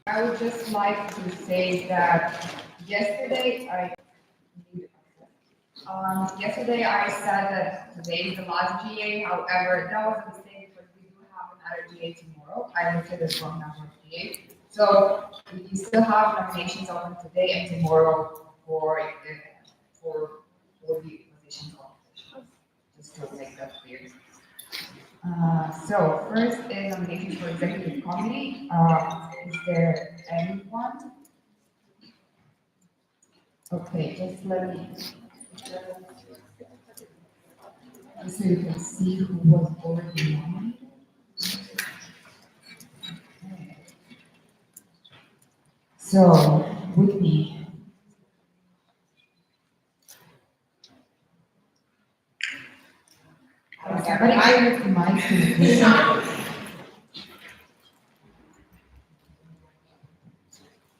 I would just like to say that yesterday yesterday I said that today is the last GA. However, that was a mistake because we do have another GA tomorrow. I listed the wrong number of GA. So you still have nominations open today and tomorrow for the positions open. Just to make that clear. So first is nomination for executive committee. Is there anyone? Okay, just let me. Just so you can see who was already nominated. Okay. So, Whitney. Somebody I with the mic to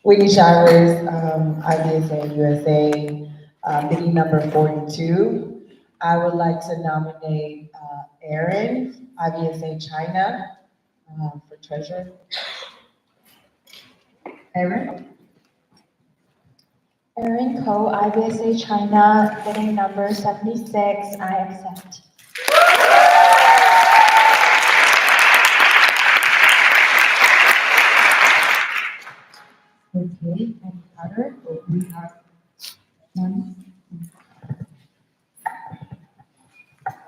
Whitney Showers, IVSA USA, bidding number 42. I would like to nominate Aaron, IVSA China, for treasurer. Aaron. Erin Ko, IVSA China, bidding number 76, I accept. Okay, and other, we have one.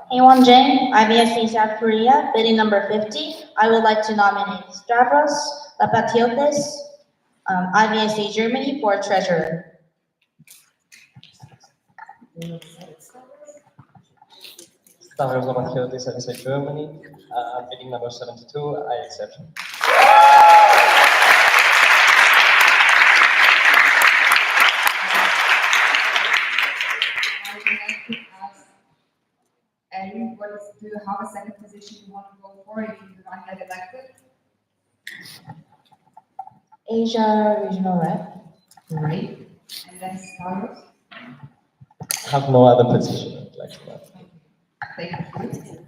Hewon Jang, IVSA South Korea, bidding number 50. I would like to nominate Stavros Lapatiotis, IVSA Germany for treasurer. Stavros Lapatiotis, IVSA Germany, bidding number 72, I accept. And do you have a second position you want to go for if you do not get elected? Asia Regional Rep. Great. And then Stavros? I have no other position like that. Thank you.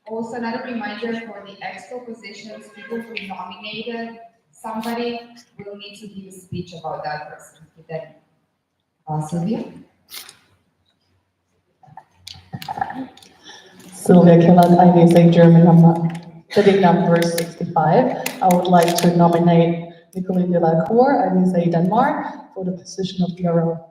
Also, another reminder for the exco positions, people who nominated somebody will need to give a speech about that person. Then, Sylvia? Sylvia Killand, IVSA German, bidding number 65. I would like to nominate Nicolas Delacour, IVSA Denmark, for the position of DRO.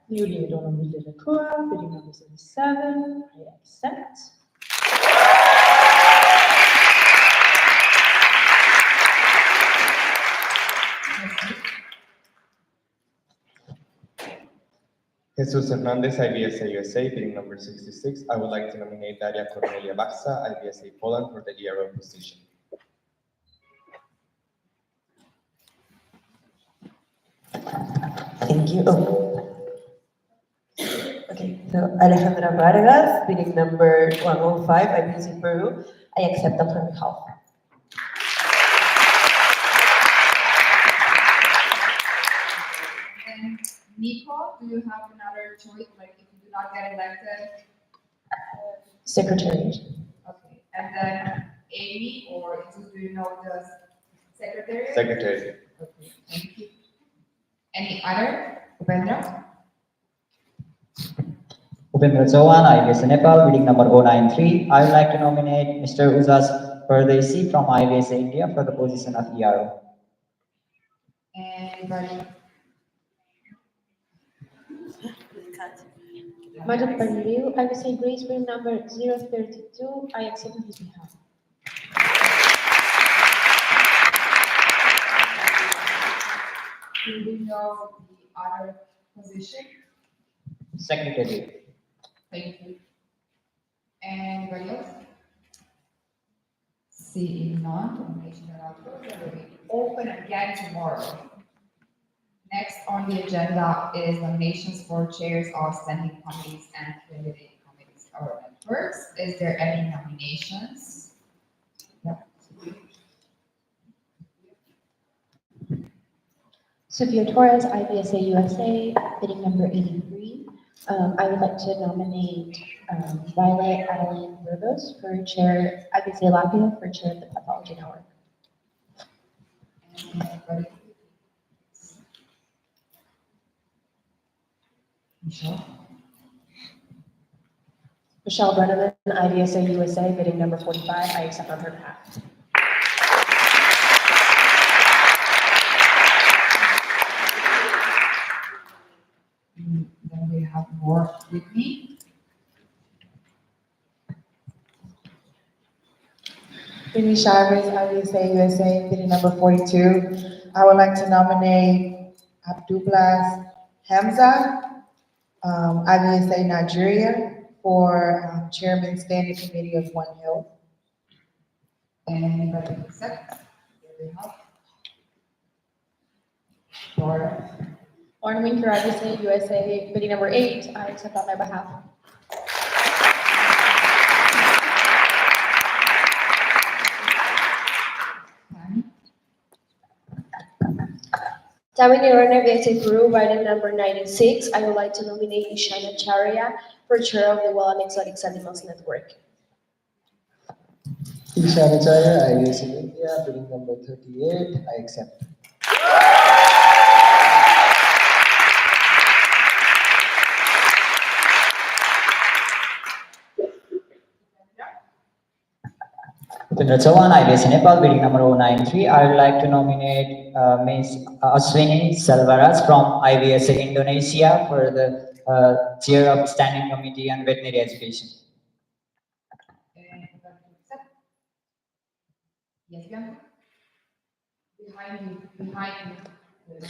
Julie Donovan Delacour, bidding number 77, I accept. Jesus Hernandez, IVSA USA, bidding number 66. I would like to nominate Daria Cornelia Baxa, IVSA Poland, for the DRO position. Thank you. Okay, so Alejandra Vargas, bidding number 105, IVSA Peru. I accept on her behalf. And Nico, do you have another choice, like if you do not get elected? Secretary. Okay, and then Amy, or do you know the secretary? Secretary. Okay, thank you. Any other? Upendra? Upendra Chauhan, IVSA Nepal, bidding number 093. I would like to nominate Mr. Uzas Pardesi from IVSA India for the position of ERO. Anybody? Madam Panliu, IVSA Grace, bidding number 032, I accept on his behalf. Do you know the other position? Secretary. Thank you. Anybody else? Seeing none, nomination are closed, and will be open again tomorrow. Next on the agenda is nominations for chairs of standing committees and candidate committees or networks. Is there any nominations? Yep. Sophia Torres, IVSA USA, bidding number 83. I would like to nominate Violet Adeline Burgos for chair, IVSA Latvia for chair of the pathology network. Anybody? Michelle? Michelle Brenneman, IVSA USA, bidding number 45. I accept on her behalf. Then we have more with me. Vinny Chavez, IVSA USA, bidding number 42. I would like to nominate Abdulblas Hamza, IVSA Nigeria, for Chairman Standing Committee of One Health. Anybody accept? Here we have. Laura? Lauren Winker, IVSA USA, bidding number 8. I accept on their behalf. Tammy? Tammy Nirona, IVSA Peru, bidding number 96. I would like to nominate Ishana Charia for chair of the Wild and Exotic Animals Network. Ishanacharya, IVSA India, bidding number 38, I accept. Upendra Chavan, IVSA Nepal, bidding number 093. I would like to nominate Ms. Aswini Selvaras from IVSA Indonesia for the chair of Standing Committee on Veterinary Education. Anybody accept? Yes, Bianca? Behind you, behind you.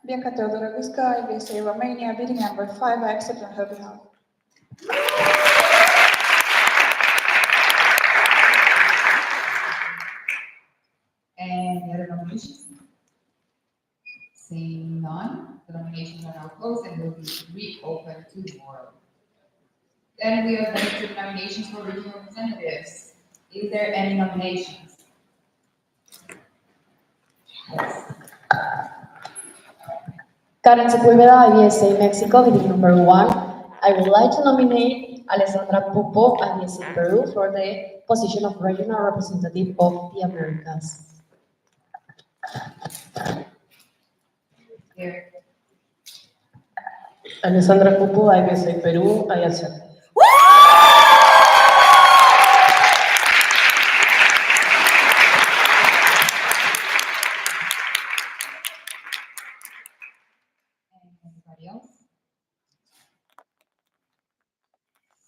Bianca Teodora Visca, IVSA Romania, bidding number 5. I accept on her behalf. Any other nominations? Seeing none, the nominations are now closed and will be reopened tomorrow. Then we are going to nominations for regional representatives. Is there any nominations? Yes. Karen Sepulveda, IVSA Mexico, bidding number 1. I would like to nominate Alessandra Pupo, IVSA Peru, for the position of regional representative of the Americas. Here. Alessandra Pupo, IVSA Peru, I accept. Anybody else?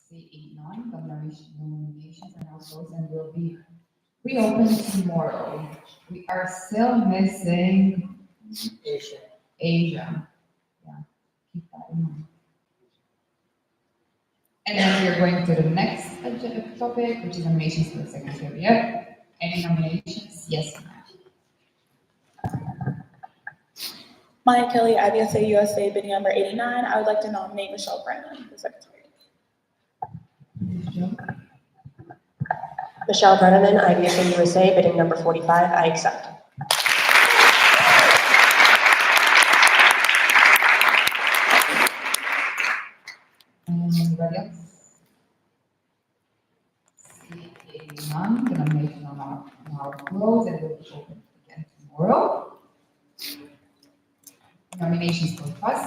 Seeing none, the nominations are now closed and will be reopened tomorrow. We are still missing Asia. Yeah, keep that in mind. And then we are going to the next agenda topic, which is nominations for the secretariat. Any nominations? Yes, ma'am. Maya Kelly, IVSA USA, bidding number 89. I would like to nominate Michelle Brennan for secretary. Michelle Brenneman, IVSA USA, bidding number 45. I accept. Anybody else? Seeing none, the nominations are now closed and will be open again tomorrow. Nominations for us.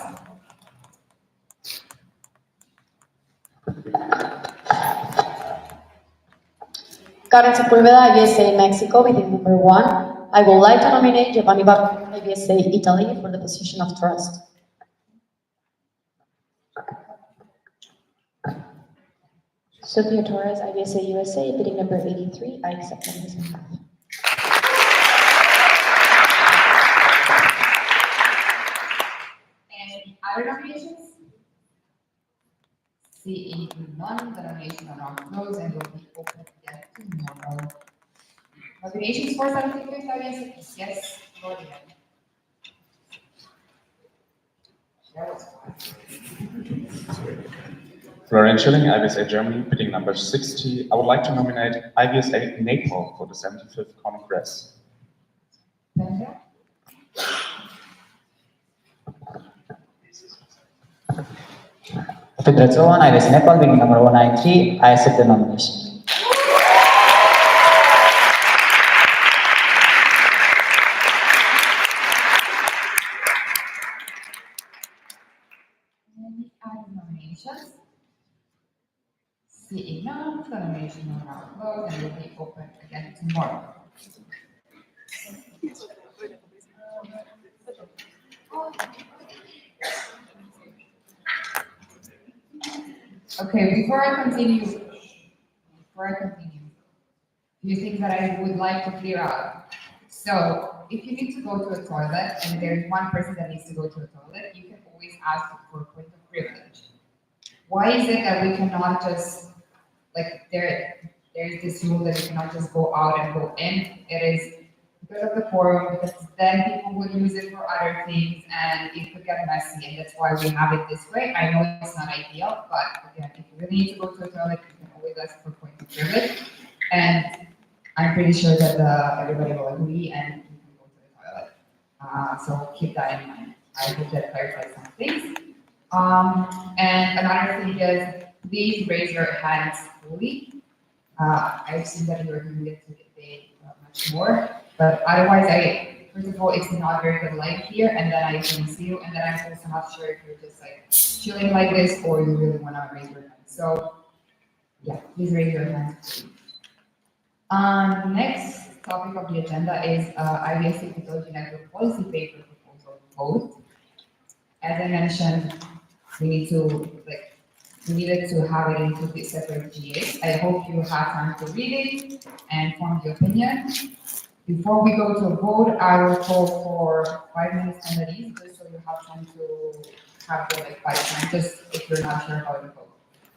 Karen Sepulveda, IVSA Mexico, bidding number 1. I would like to nominate Giovanni Barro, IVSA Italy, for the position of trust. Sophia Torres, IVSA USA, bidding number 83. I accept on his behalf. Any other nominations? Seeing none, the nominations are now closed and will be open again tomorrow. Nominations for certificate audience? Yes, Claudia. That was fun. Florian Schilling, IVSA Germany, bidding number 60. I would like to nominate IVSA Nepal for the 75th Congress. Brenda? Fifth one, IVSA Nepal, bidding number 193. I accept the nomination. Any other nominations? Seeing none, the nomination will now close and will be open again tomorrow. Okay, before I continue, few things that I would like to clear out. So, if you need to go to a toilet and there's one person that needs to go to a toilet, you can always ask for a point of privilege. Why is it that we cannot just, like, there's this rule that you cannot just go out and go in? It is because of the quorum, because then people would use it for other things and it could get messy, and that's why we have it this way. I know it's not ideal, but again, if you really need to go to a toilet, you can always ask for point of privilege. And I'm pretty sure that everybody will agree and you can go to the toilet. So keep that in mind. I hope that clarifies some things. And another thing is, please raise your hands fully. I've seen that you're doing it today much more, but otherwise, first of all, it's not very good light here, and then I can see you, and then I'm also not sure if you're just like chilling like this or you really want to raise your hand. So, yeah, please raise your hands. Next topic of the agenda is IVSA Technology Network Policy Paper Proposal vote. As I mentioned, we needed to have it into the separate GAs. I hope you have time to read it and form the opinion. Before we go to a vote, I will call for 5 minutes and at ease, just so you have time to have the 5 minutes, just if you're not sure how to vote.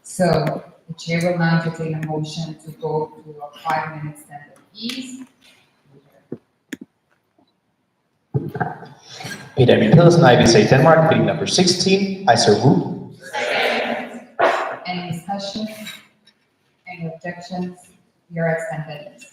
So the chair will now entertain a motion to go to a 5 minute stand at ease. Peter Pills, IVSA Denmark, bidding number 16. I so move. Any discussion? Any objections? Your extent at ease.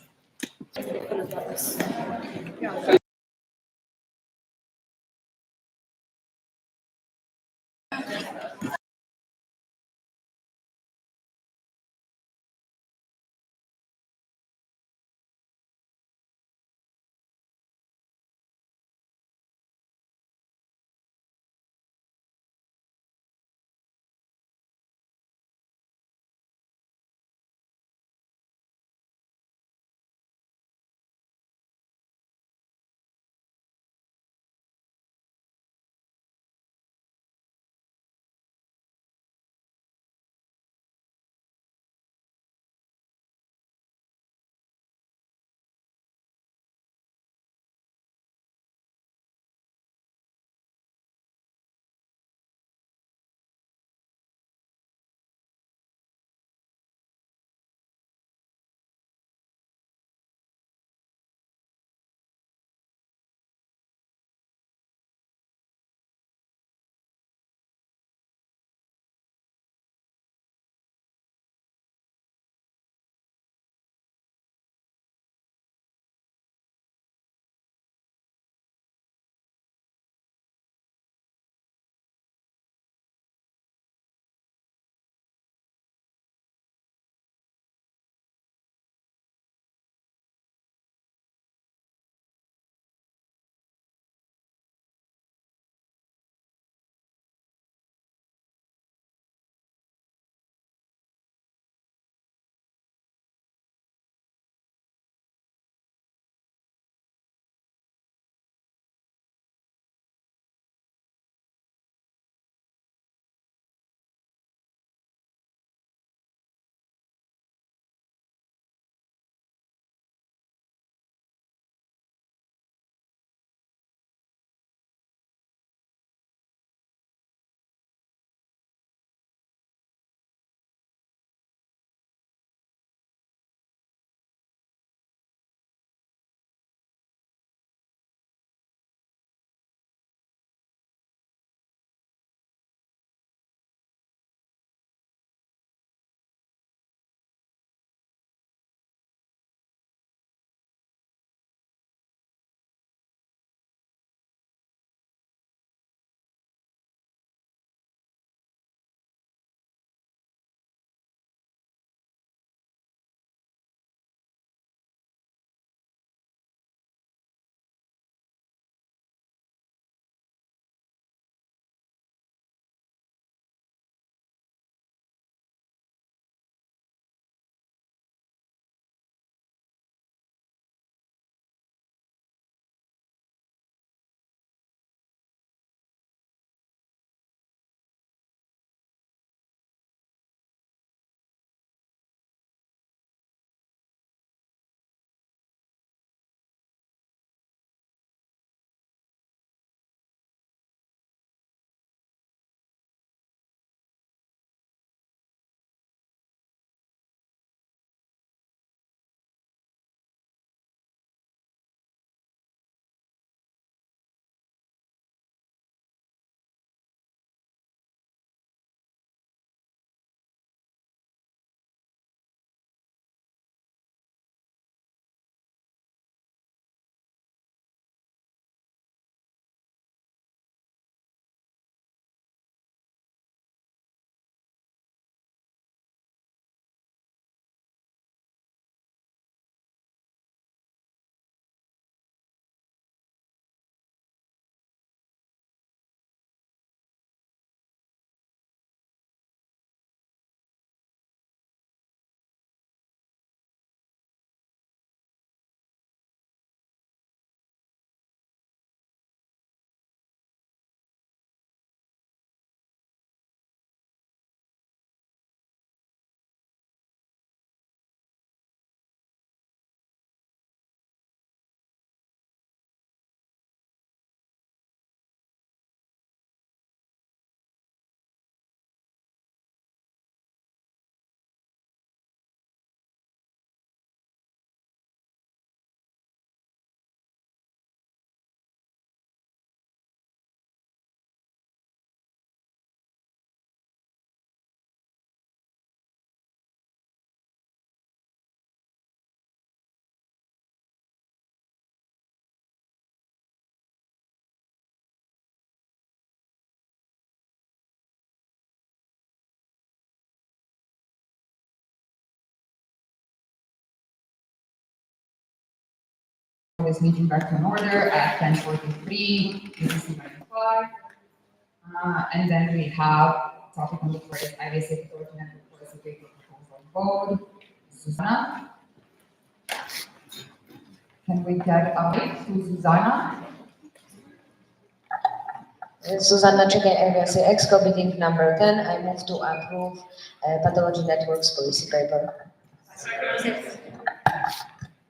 this meeting back to an order at 10:43, UTC 95. And then we have topic on the first IVSA coordinate policy paper proposal vote. Susanna? Can we get a mic to Susanna? Susanna Cheke, IVSA EXCO meeting number 10. I move to approve Pathology Network's policy paper.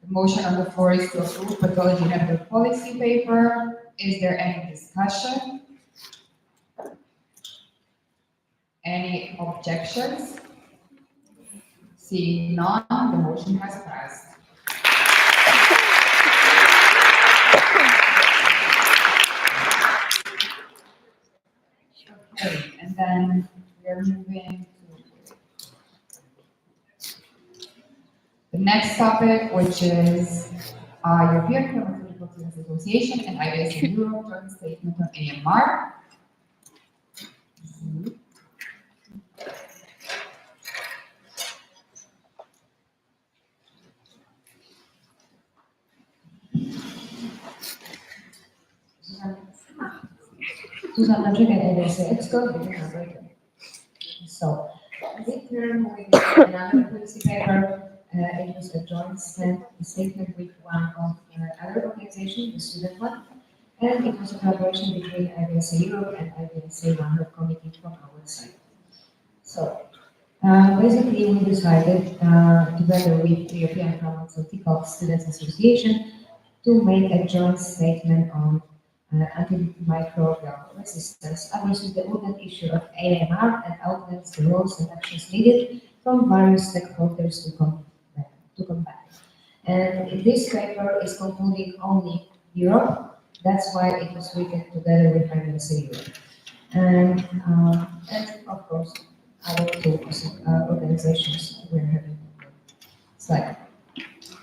The motion on the floor is to approve pathology network policy paper. Is there any discussion? Any objections? Seeing none, the motion has passed. Okay, and then we are moving to the next topic, which is European Pharmaceutical Science Association and IVSA Europe joint statement on AMR. Susanna Cheke, IVSA EXCO meeting number 10. So, this term we another policy paper. It was a joint statement with one of other organizations, the student one, and it was a collaboration between IVSA Europe and IVSA One Health Committee from our side. So, basically, we decided, together with the European Pharmaceutical Students Association, to make a joint statement on antimicrobial resistance, addressing the urgent issue of AMR and outlines the roles and actions needed from various stakeholders to combat. And this paper is concluding only Europe. That's why it was written together with IVSA Europe. And of course, other two organizations we're having slide.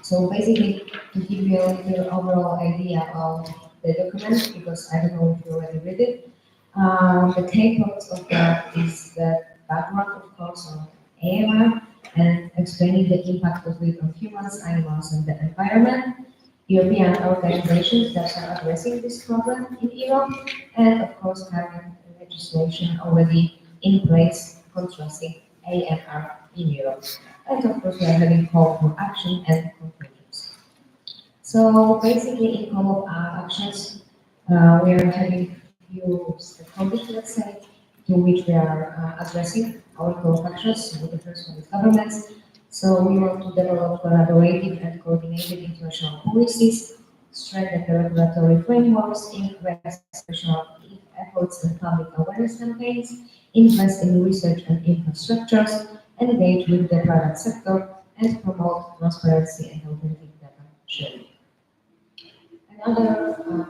So basically, to give you a little overall idea of the document, because I don't know if you already read it, the key points of that is the background, of course, on AMR and explaining the impact of it on humans, animals, and the environment. European organizations that are addressing this problem in Europe, and of course, having legislation already in place contrasting AMR in Europe. And of course, we are having call for action and conclusions. So basically, in call of actions, we are having few stakeholders, let's say, to which we are addressing our call of actions. So the first one is governments. So we want to develop collaborative and coordinated international policies, strengthen the regulatory frameworks, increase national efforts and public awareness campaigns, invest in research and infrastructures, engage with the private sector, and promote transparency and authentic data sharing. Another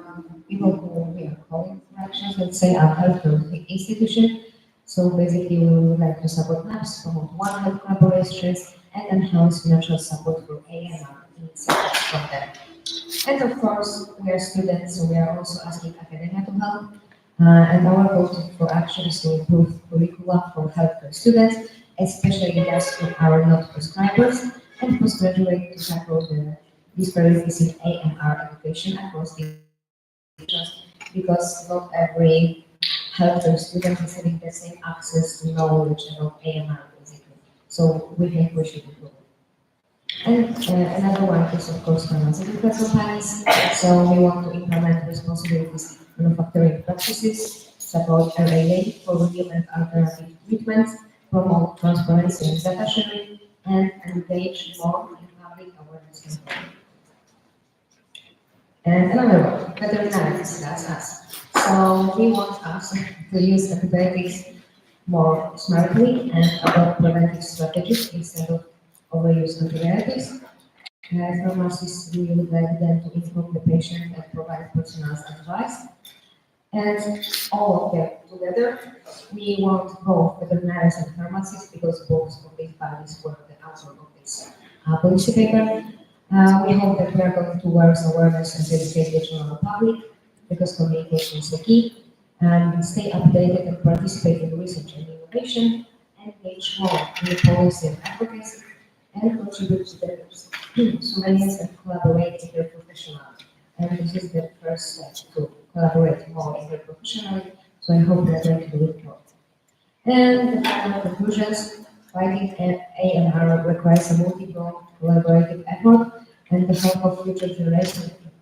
people who we are calling for actions, let's say, are healthcare institutions. So basically, we would like to support MAPS, promote One Health collaborations, and enhance financial support for AMR initiatives from them. And of course, we are students, so we are also asking academia to help. And our goal for action is to improve curricula for healthcare students, especially those who are not prescribers, and postgraduate to tackle the disparities in AMR education across the institutions, because not every healthcare student is having the same access to knowledge about AMR, basically. So we think we should improve. And another one is, of course, pharmaceutical companies. So we want to implement responsibilities manufacturing practices, support RAA for new and alternative treatments, promote transparency and data sharing, and engage more in public awareness campaigns. And another one, veterinarians, that's us. So we want us to use antibiotics more smartly and adopt preventive strategies instead of overuse antibiotics. As pharmacists, we would like them to inform the patient and provide personalized advice. And all of them together, we want both veterinarians and pharmacists, because both of these bodies were the author of this policy paper. We hope that we are going to raise awareness and educate the general public, because communication is the key, and stay updated and participate in research and innovation, engage more in policy and advocacy, and contribute to the surveillance and collaborate interprofessional And this is the first step to collaborate more interprofessionally, so I hope we're going to do it more. And the final conclusions, fighting AMR requires a multi-pronged collaborative effort, and the help of future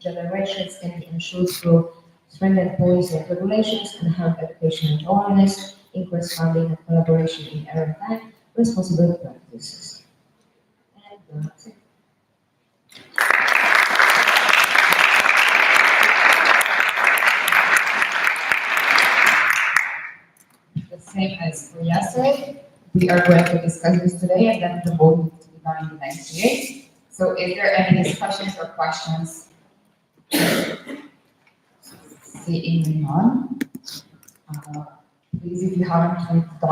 generations can be ensured through strengthened policy and regulations, enhanced education and awareness, increased funding and collaboration in error time, responsible practices. And that's it. The same as for yesterday, we are going to discuss this today and then the vote needs to be done in the next year. So is there any discussions or questions? Seeing none. Please, if you haven't read the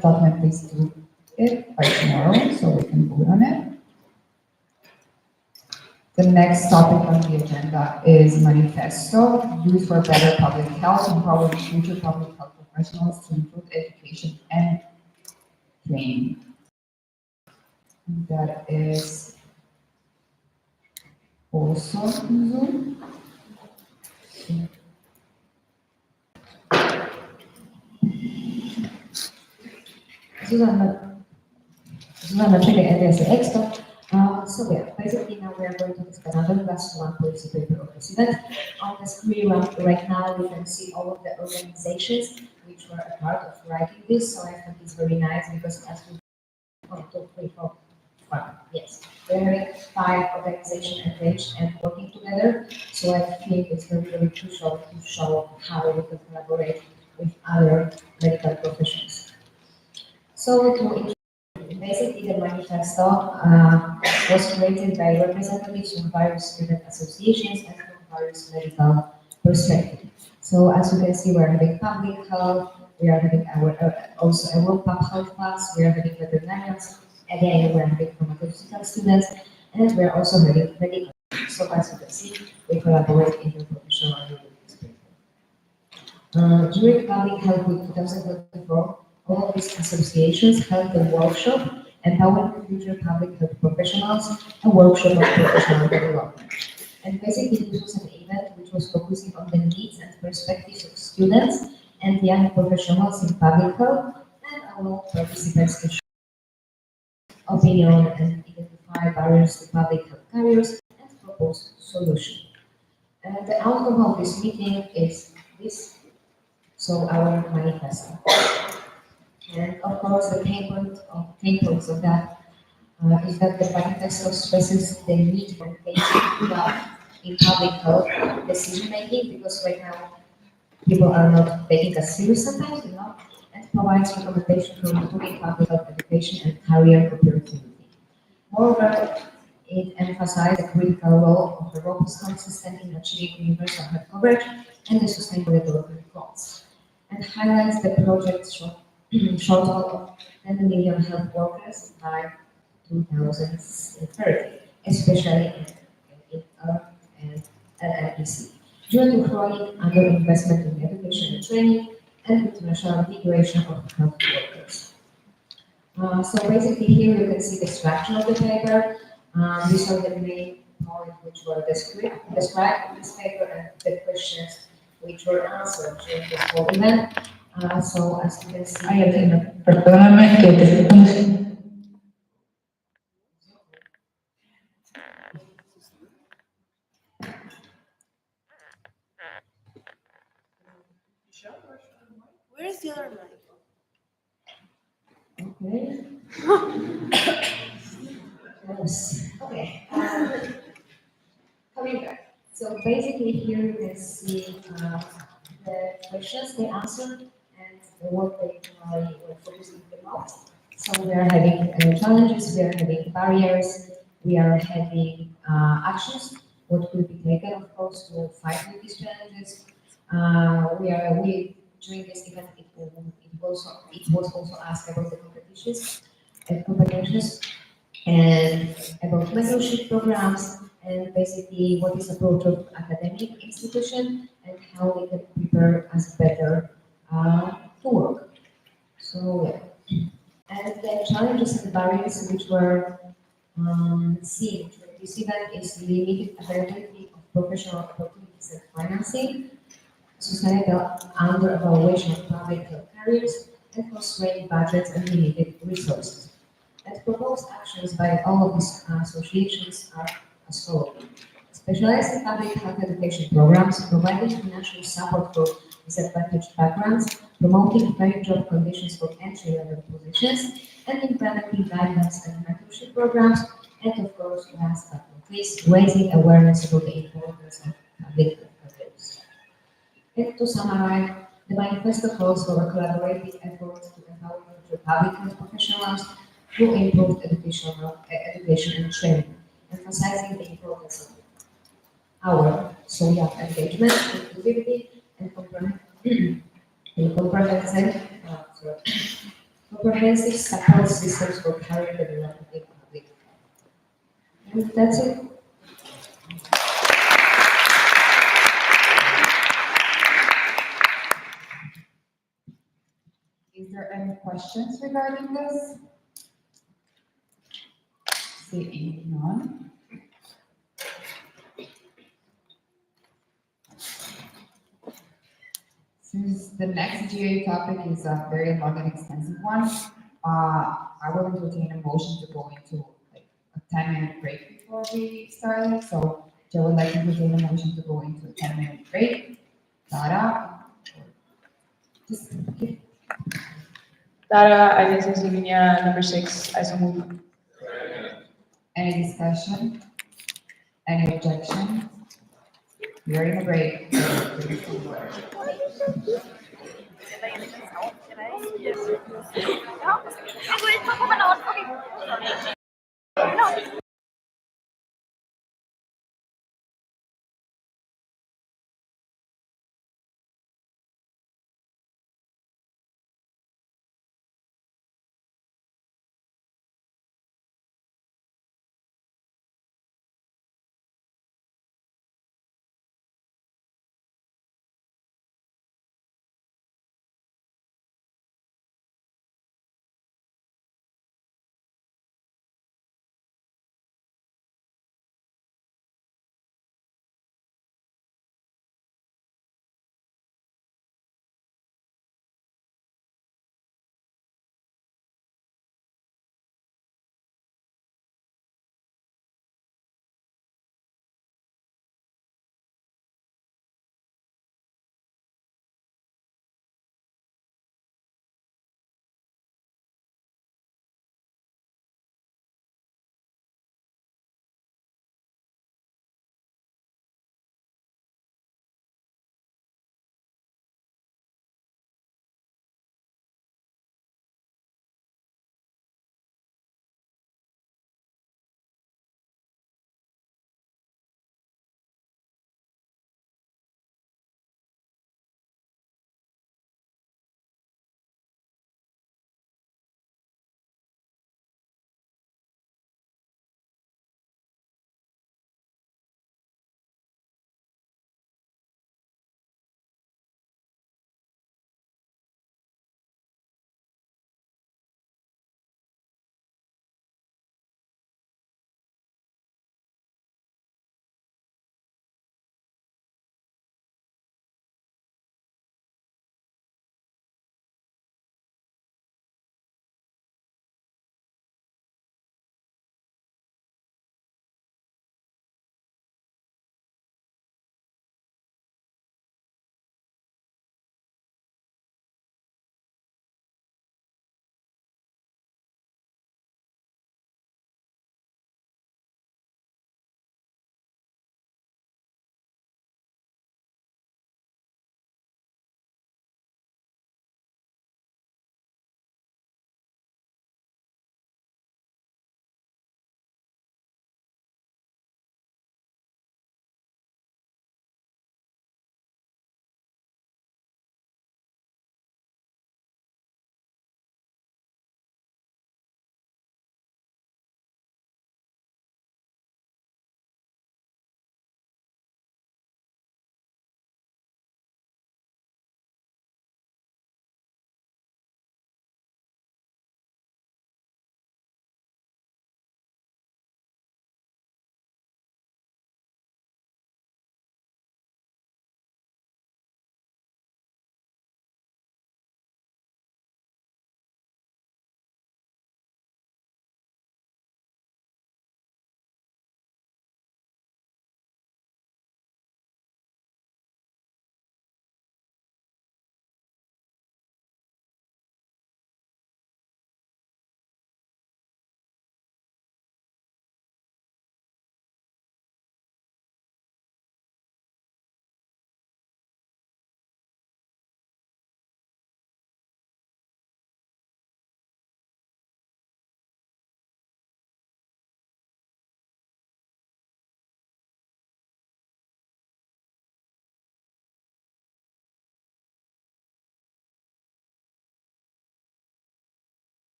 document, please do it by tomorrow so we can vote on it. The next topic on the agenda is manifesto, Youth for Better Public Health, empowering future public health professionals to improve education and training. That is also on Zoom. Susanna Chile, IVSA expert. So yeah, basically now we are going to discuss another last one policy paper of president. On the screen right now, we can see all of the organizations which were a part of writing this. So I think it's very nice because as we 1, 2, 3, 4, 5, yes, there are 5 organizations engaged and working together. So I think it's very, very crucial to show how we can collaborate with other medical professions. So to basically, the manifesto was created by representatives from various student associations and from various medical perspectives. So as you can see, we're having public health, we are having also a World Cup health class, we are having veterinarians, again, we're having pharmaceutical students, and we're also having medical. So as you can see, we collaborate interprofessionally with this paper. During Public Health Week 2024, all of these associations held a workshop empowering future public health professionals, a workshop of professional development. And basically, this was an event which was focusing on the needs and perspectives of students and young professionals in public health, and allowed participants to share opinion and identify barriers to public health careers and propose solutions. And the outcome of this meeting is this, so our manifesto. And of course, the pain points of that is that the manifesto stresses the need for engagement in public health decision making, because right now people are not taking us serious sometimes, and provides recommendations for improving public health education and career opportunity. Moreover, it emphasized the critical role of the robust health system in achieving universal health coverage and the sustainable development goals, and highlights the project's shortfall of 10 million health workers by 2030, especially in and LLEC, due to chronic underinvestment in education and training and international migration of health workers. So basically here you can see the structure of the paper. These are the main points which were described in this paper and the questions which were answered during this whole event. So as you can see, Perdóname que te Where's the other mic? okay. Yes. Okay. Coming back. So basically here you can see the questions they answered and what they were focusing the most. So we are having challenges, we are having barriers, we are having actions, what could be taken, of course, to fight with these challenges. We during this event it was also asked about the competitions and about mentorship programs, and basically what is approach of academic institution and how they can prepare us better to work. So yeah. And the challenges and barriers which were seen during This event is limited availability of professional opportunities and financing, societal under-evaluation of public health careers, and constrained budgets and limited resources. And proposed actions by all of these associations are as follows. Specialized in public health education programs, providing financial support for disadvantaged backgrounds, promoting fair job conditions for entry-level positions, and implementing guidance and mentorship programs, and of course, last but not least, raising awareness about the importance of public health careers. And to summarize, the manifesto calls for a collaborative effort to empower future public health professionals through improved education and training, emphasizing the importance of our social engagement, inclusivity, and comprehensive support systems for career development in public health. And that's it. Is there any questions regarding this? Seeing none. Since the next GA topic is a very long and extensive one, I will entertain a motion to go into like a 10-minute break before we start. So Joe would like to entertain a motion to go into a 10-minute break. Dara? Just give Data, IVSA Slovenia, number 6, I so move. any discussion? Any objection? We are in a break.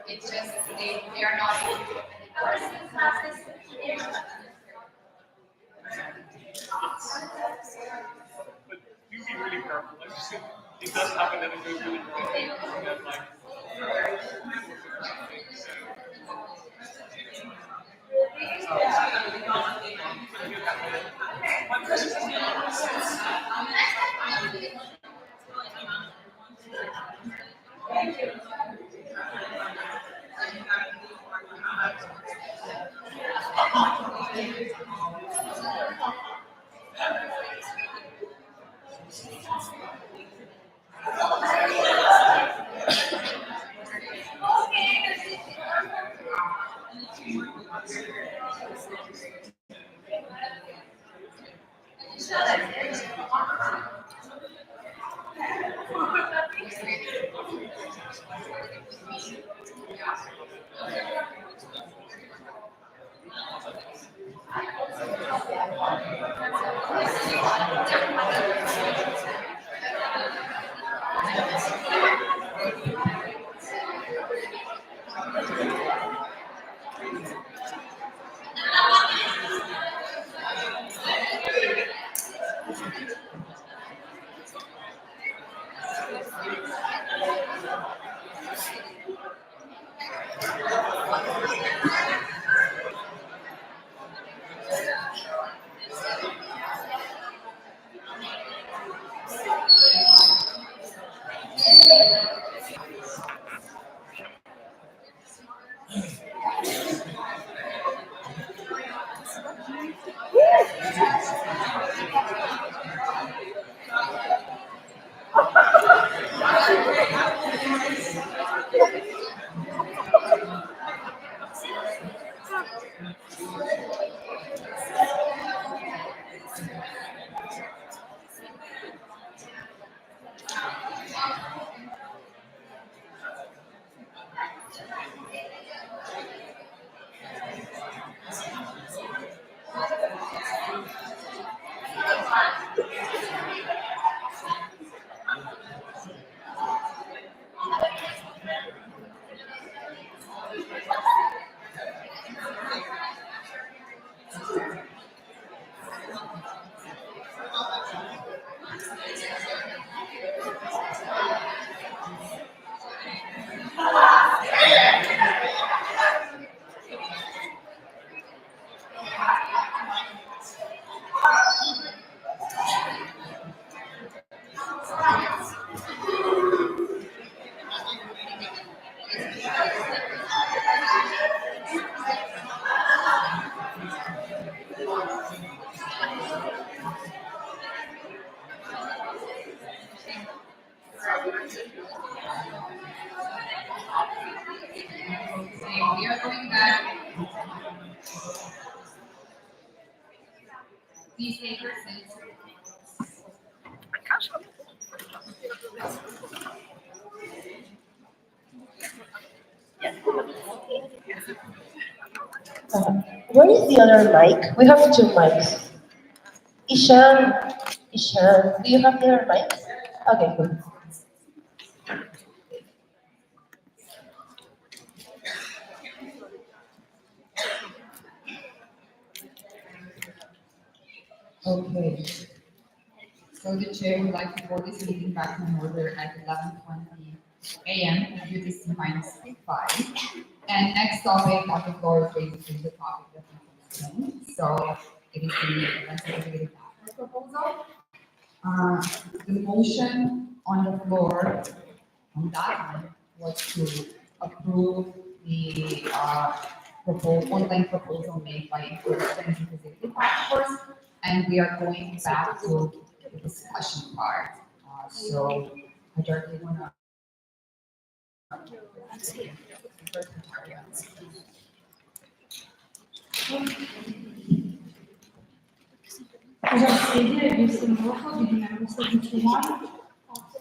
It's just they are not. You be really careful. Like, it does happen that it goes really wrong. And then, like, Please take your seats. Where is the other mic? We have two mics. Ishan, do you have the other mic? Okay, good. Okay. So the chair would like to call this meeting back in order at 11:20 a.m. due to C-5. And next topic on the floor is basically the topic that we consumed. So it is the legislative proposal. The motion on the floor on that one was to approve the online proposal made by Influence and Visibility Task Force, and we are going back to the discussion part. So, Majority, you wanna?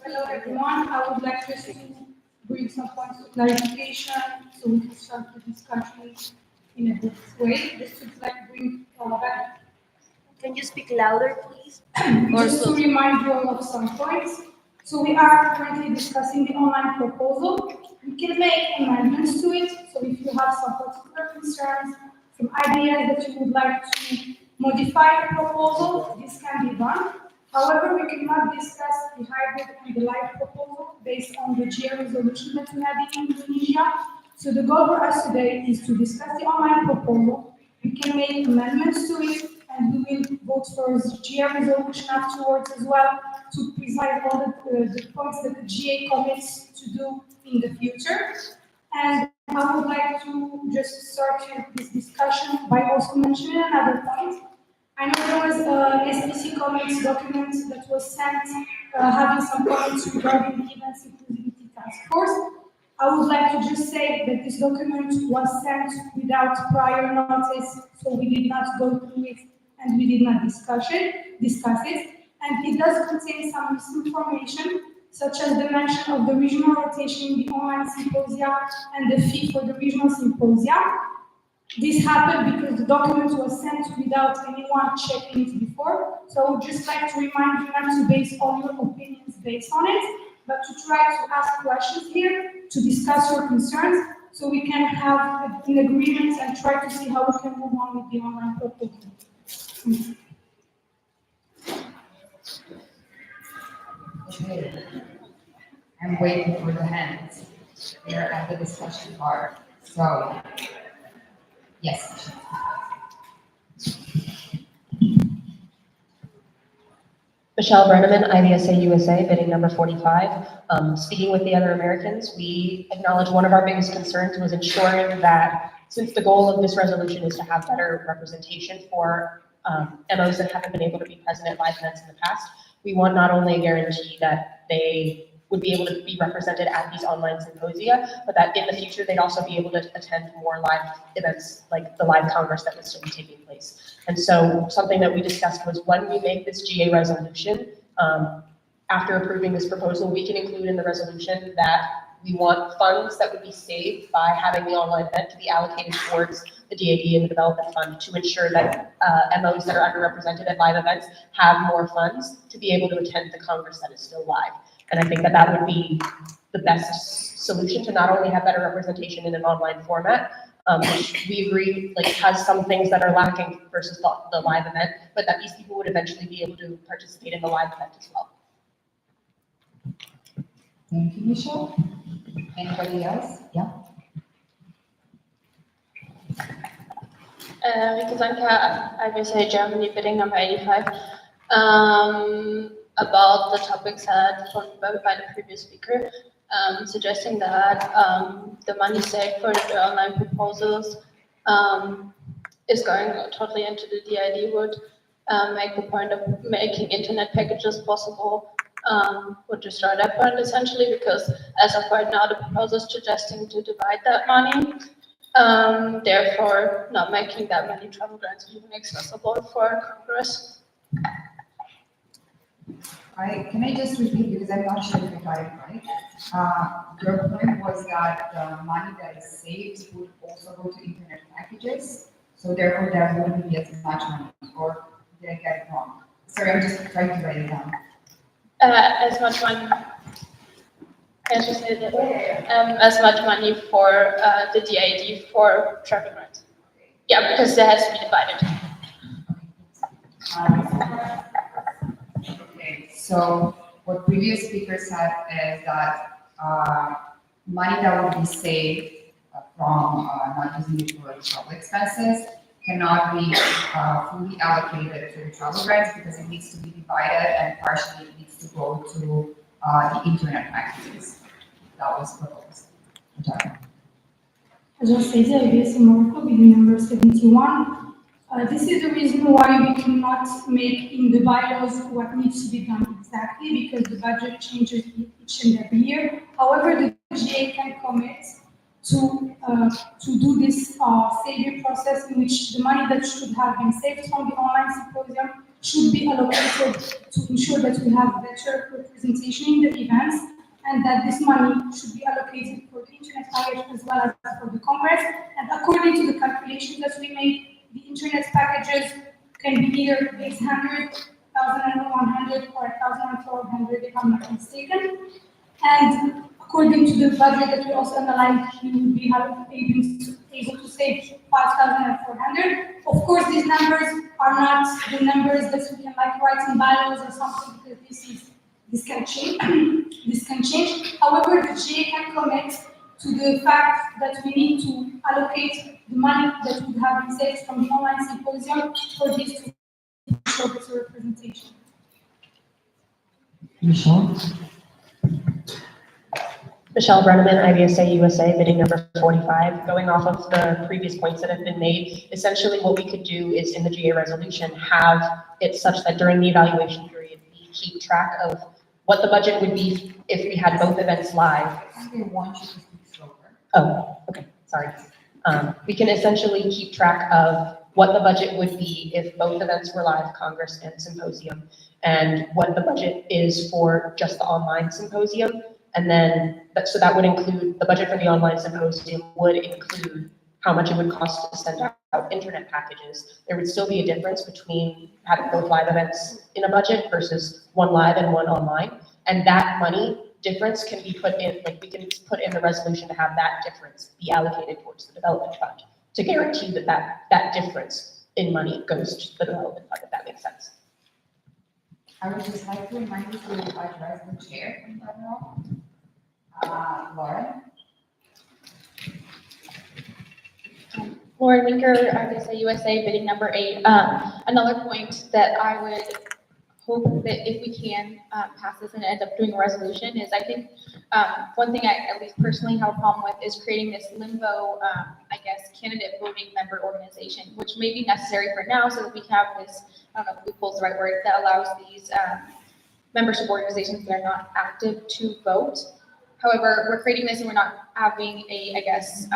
Hello everyone, I would like just to bring some points of clarification so we can start the discussion in a good way. Just to bring back. Can you speak louder, please? Just to remind you all of some points. So we are currently discussing the online proposal. We can make amendments to it. So if you have some particular concerns, some ideas that you would like to modify the proposal, this can be done. However, we cannot discuss the hybrid and the live proposal based on the GA resolution that we have in Indonesia. So the goal for us today is to discuss the online proposal. We can make amendments to it, and we will vote for the GA resolution afterwards as well to precise all the points that the GA commits to do in the future. And I would like to just start this discussion by also mentioning another point. I know there was an SPC comments document that was sent having some comments regarding the Events Inclusivity Task Force. I would like to just say that this document was sent without prior notice, so we did not go through it and we did not discuss it. And it does contain some misinformation, such as the mention of the regional rotation in the online symposia and the fee for the regional symposia. This happened because the document was sent without anyone checking it before. So I would just like to remind you not to base all your opinions based on it, but to try to ask questions here, to discuss your concerns, so we can have an agreement and try to see how we can move on with the online proposal. Okay. I'm waiting for the hands. We are at the discussion part. So, yes. Michelle Brenneman, IVSA USA, bidding number 45. Speaking with the other Americans, we acknowledge one of our biggest concerns was ensuring that since the goal of this resolution is to have better representation for MOs that haven't been able to be present at live events in the past, we want not only a guarantee that they would be able to be represented at these online symposia, but that in the future they'd also be able to attend more live events like the live Congress that was still be taking place. And so something that we discussed was when we make this GA resolution, after approving this proposal, we can include in the resolution that we want funds that would be saved by having the online event to be allocated towards the DAD and the Development Fund to ensure that MOs that are underrepresented at live events have more funds to be able to attend the Congress that is still live. And I think that that would be the best solution to not only have better representation in an online format, which we agree has some things that are lacking versus the live event, but that these people would eventually be able to participate in the live event as well. Thank you, Michelle. Anybody else? Yeah. Rike Sanka, IVSA Germany, bidding number 85. About the topics had by the previous speaker, suggesting that the money saved for the online proposals is going totally into the DID would make the point of making internet packages possible would destroy that point essentially, because as of right now the proposal is suggesting to divide that money, therefore not making that many travel grants even accessible for Congress. Can I just repeat, because I'm not sure if I got it right? Your point was that the money that is saved would also go to internet packages, so therefore there wouldn't be as much money, or did I get it wrong? Sorry, I'm just trying to write it down. As much money, can I just say that? As much money for the DID for traffic grants. Yeah, because that has to be divided. Okay, so what previous speakers said is that money that would be saved from not using it for travel expenses cannot be fully allocated to travel grants because it needs to be divided and partially it needs to go to the internet packages. That was proposed. Okay. As I said, IVSA Morocco, bidding number 71. This is the reason why we cannot make in the bylaws what needs to be done exactly, because the budget changes each and every year. However, the GA can commit to do this saving process in which the money that should have been saved from the online symposium should be allocated to ensure that we have better representation in the events, and that this money should be allocated for the internet package as well as for the Congress. And according to the calculations that we made, the internet packages can be either 800, 1,100, or 1,400 if I'm not mistaken. And according to the budget that we also analyzed, we will be able to save 5,400. Of course, these numbers are not the numbers that we can write in bylaws or something, because this can change. This can change. However, the GA can commit to the fact that we need to allocate the money that would have been saved from the online symposium for this to show better representation. Michelle Brenneman, IVSA USA, bidding number 45. Going off of the previous points that have been made, essentially what we could do is in the GA resolution, have it such that during the evaluation period, we keep track of what the budget would be if we had both events live. They want you to speak slower. Oh, okay, sorry. We can essentially keep track of what the budget would be if both events were live, Congress and Symposium, and what the budget is for just the online symposium. And then, so that would include, the budget for the online symposium would include how much it would cost to send out internet packages. There would still be a difference between having both live events in a budget versus one live and one online. And that money difference can be put in, we can put in the resolution to have that difference be allocated towards the development fund to guarantee that that difference in money goes to the development fund, if that makes sense. I would just like to remind you to address the chair in general. Lauren? Lauren Winker, IVSA USA, bidding number 8. Another point that I would hope that if we can pass this and end up doing a resolution is, I think one thing I at least personally have a problem with is creating this limbo, I guess, candidate voting member organization, which may be necessary for now so that we have this, I don't know if loophole is the right word, that allows these membership organizations that are not active to vote. However, we're creating this and we're not having a, I guess,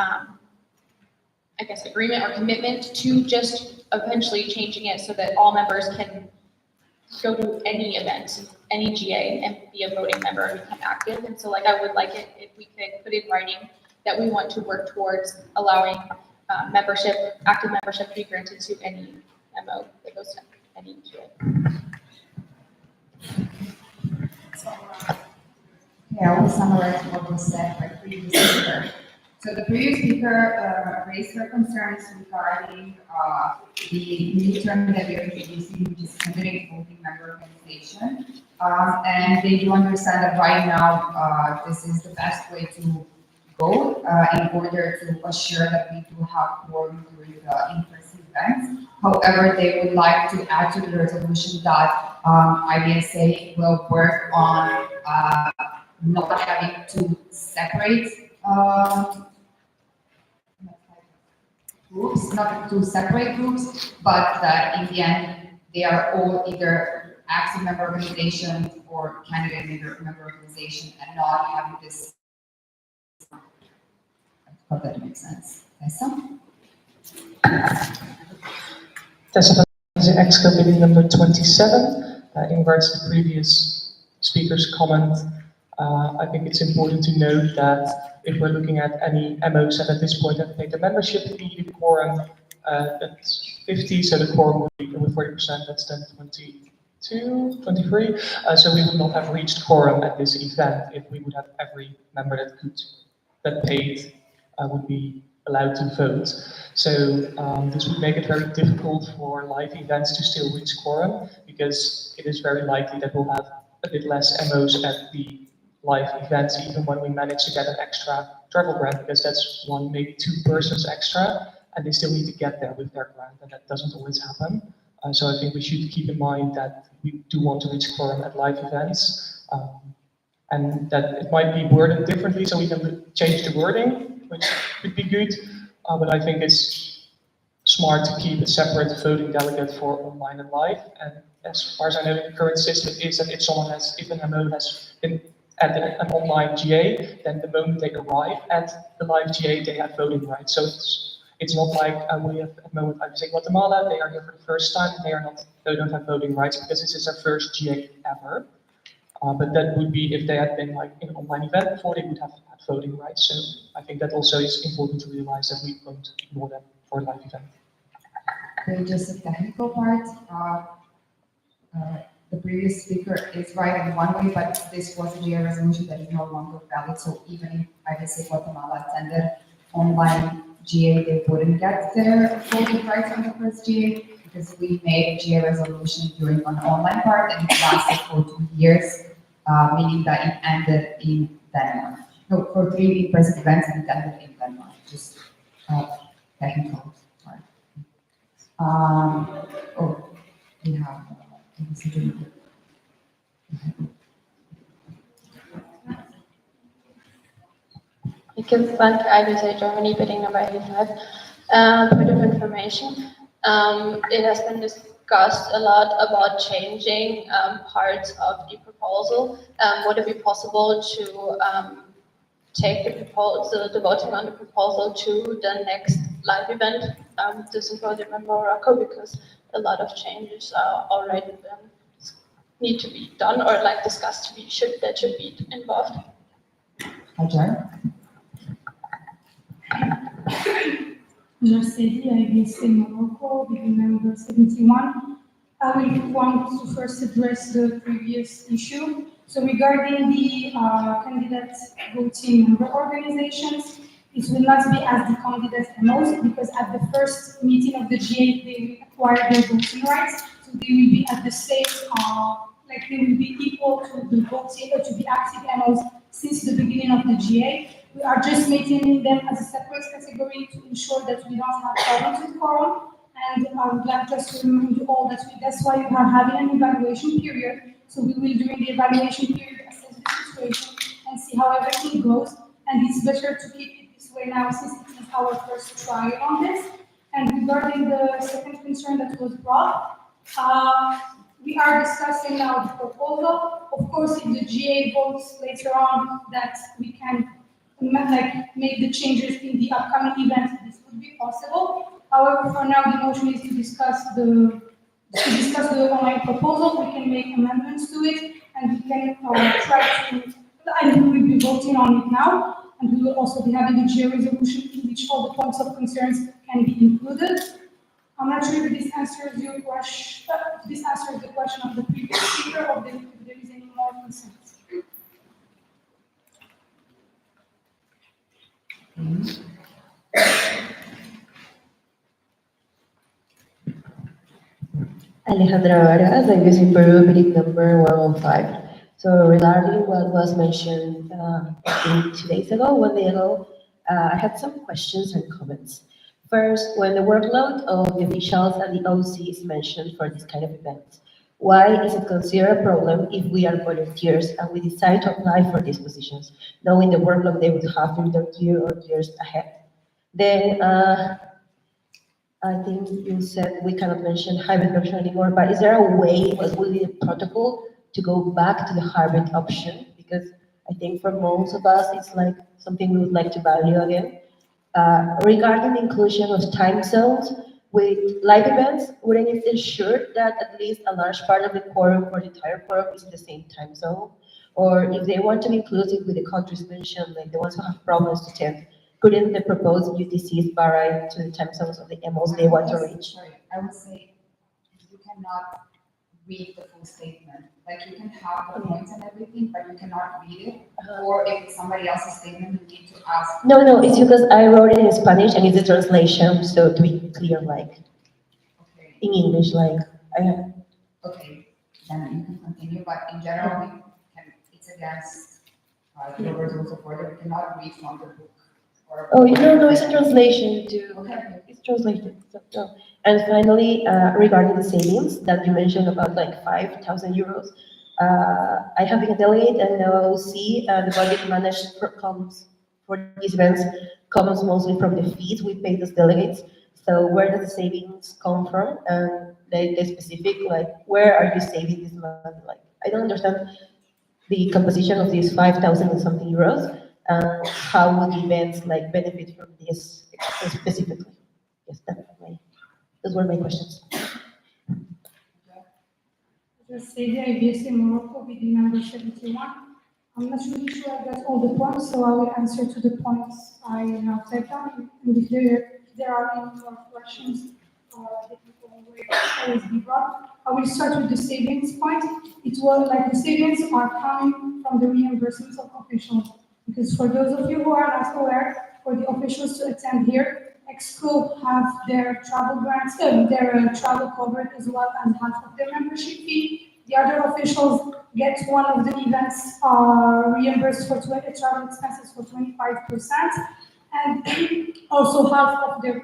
agreement or commitment to just eventually changing it so that all members can go to any event, any GA, and be a voting member and become active. And so, I would like it if we could put in writing that we want to work towards allowing membership, active membership to be granted to any MO that goes to any GA. Okay, I will summarize what was said by previous speaker. So the previous speaker raised her concerns regarding the new term that we are introducing, which is candidate voting member organization. And they do understand that right now this is the best way to go in order to assure that we do have quorum during the in-person events. However, they would like to add to the resolution that IVSA will work on not having to separate groups, not two separate groups, but that in the end, they are all either active member organizations or candidate member organization and not having this. I hope that makes sense. Tessa? IVSA Exco bidding number 27. In regards to the previous speaker's comment, I think it's important to note that if we're looking at any MOs that at this point have paid the membership fee, the quorum, that's 50, so the quorum would be with 40%, that's then 22, 23. So we would not have reached quorum at this event if we would have every member that paid would be allowed to vote. So this would make it very difficult for live events to still reach quorum, because it is very likely that we'll have a bit less MOs at the live events, even when we manage to get an extra travel grant, because that's one, maybe two persons extra, and they still need to get there with their grant, and that doesn't always happen. So I think we should keep in mind that we do want to reach quorum at live events, and that it might be worded differently, so we can change the wording, which could be good, but I think it's smart to keep a separate voting delegate for online and live. And as far as I know, the current system is that if an MO has been at an online GA, then the moment they arrive at the live GA, they have voting rights. So it's not like we have at the moment IVSA Guatemala, they are here for the first time, they don't have voting rights because this is their first GA ever. But that would be if they had been like in an online event before, they would have had voting rights. So I think that also is important to realize that we won't ignore them for a live event. Okay, just a technical part. The previous speaker is right in one way, but this was a GA resolution that is no longer valid. So even if IVSA Guatemala attended online GA, they wouldn't get their voting rights on the first GA because we made a GA resolution during an online part and it lasted for 2 years. Meaning that it ended in Denmark. No, for 3 in-person events and it ended in Denmark, just technical part. We have, I can thank IVSA Germany bidding number 85 for the information. It has been discussed a lot about changing parts of the proposal. Would it be possible to take the proposal, the voting on the proposal to the next live event, the symposium in Morocco, because a lot of changes are already need to be done or like discussed to be should be involved. Hajar? Jersey, IVSA Morocco, bidding number 71. I will want to first address the previous issue. So regarding the candidate voting member organizations, it will not be as the candidates most because at the first meeting of the GA, they will acquire their voting rights. So they will be at the same, like they will be equal to the voting or to the active MOs since the beginning of the GA. We are just maintaining them as a separate category to ensure that we don't have problems with quorum. And I would like just to remind you all that that's why we are having an evaluation period. So we will, during the evaluation period, assess the situation and see how everything goes. And it's better to keep it this way now since it is our first trial on this. And regarding the second concern that was brought, we are discussing now the proposal. Of course, if the GA votes later on that we can make the changes in the upcoming event, this would be possible. However, for now, the motion is to discuss the online proposal. We can make amendments to it, and we can try to. And we will be voting on it now, and we will also be having the GA resolution in which all the points of concerns can be included. I'm not sure if this answers your question. This answers the question of the previous speaker, or if there is any more concerns. Alejandra Vargas, I was in Peru, bidding number 105. So regarding what was mentioned 2 days ago, 1 day ago, I had some questions and comments. First, when the workload of the officials and the OC is mentioned for this kind of events, why is it considered a problem if we are volunteers and we decide to apply for these positions, knowing the workload they would have during the year or years ahead? Then, I think you said we cannot mention hybrid version anymore, but is there a way, what will be the protocol to go back to the hybrid option? Because I think for most of us, it's like something we would like to value again. Regarding the inclusion of time zones, with live events, wouldn't it ensure that at least a large part of the quorum or the entire quorum is in the same time zone? Or if they want to be inclusive with the countries mentioned, like the ones who have problems to attend, couldn't the proposed UTCs vary to the time zones of the MOs they want to reach? Sorry, I would say you cannot read the full statement. Like you can have the points and everything, but you cannot read it. Or if it's somebody else's statement, you need to ask. No, it's because I wrote it in Spanish and it's a translation, so to be clear, like, in English, like, Okay, then you can continue, but in general, it's against the rules of order. We cannot read from the book. oh, no, it's a translation too. Okay. It's translated, so, no. And finally, regarding the savings that you mentioned about like 5,000 euros, I have been a delegate and now see the budget managed comes for these events comes mostly from the fees we pay as delegates. So where does the savings come from? And the specific, like, where are you saving this money? Like, I don't understand the composition of these 5,000 and something euros. How would events like benefit from this specifically? Yes, those were my questions. Just say the IVSA Morocco with the number 71. I'm not really sure I got all the points, so I will answer to the points I have typed down. And if there are any more questions, that you can always be brought. I will start with the savings point. It was like the savings are coming from the reimbursements of officials. Because for those of you who are not aware, for the officials to attend here, EXCO have their travel grants, their travel covered as well as half of their membership fee. The other officials get one of the events reimbursed for travel expenses for 25%, and also half of their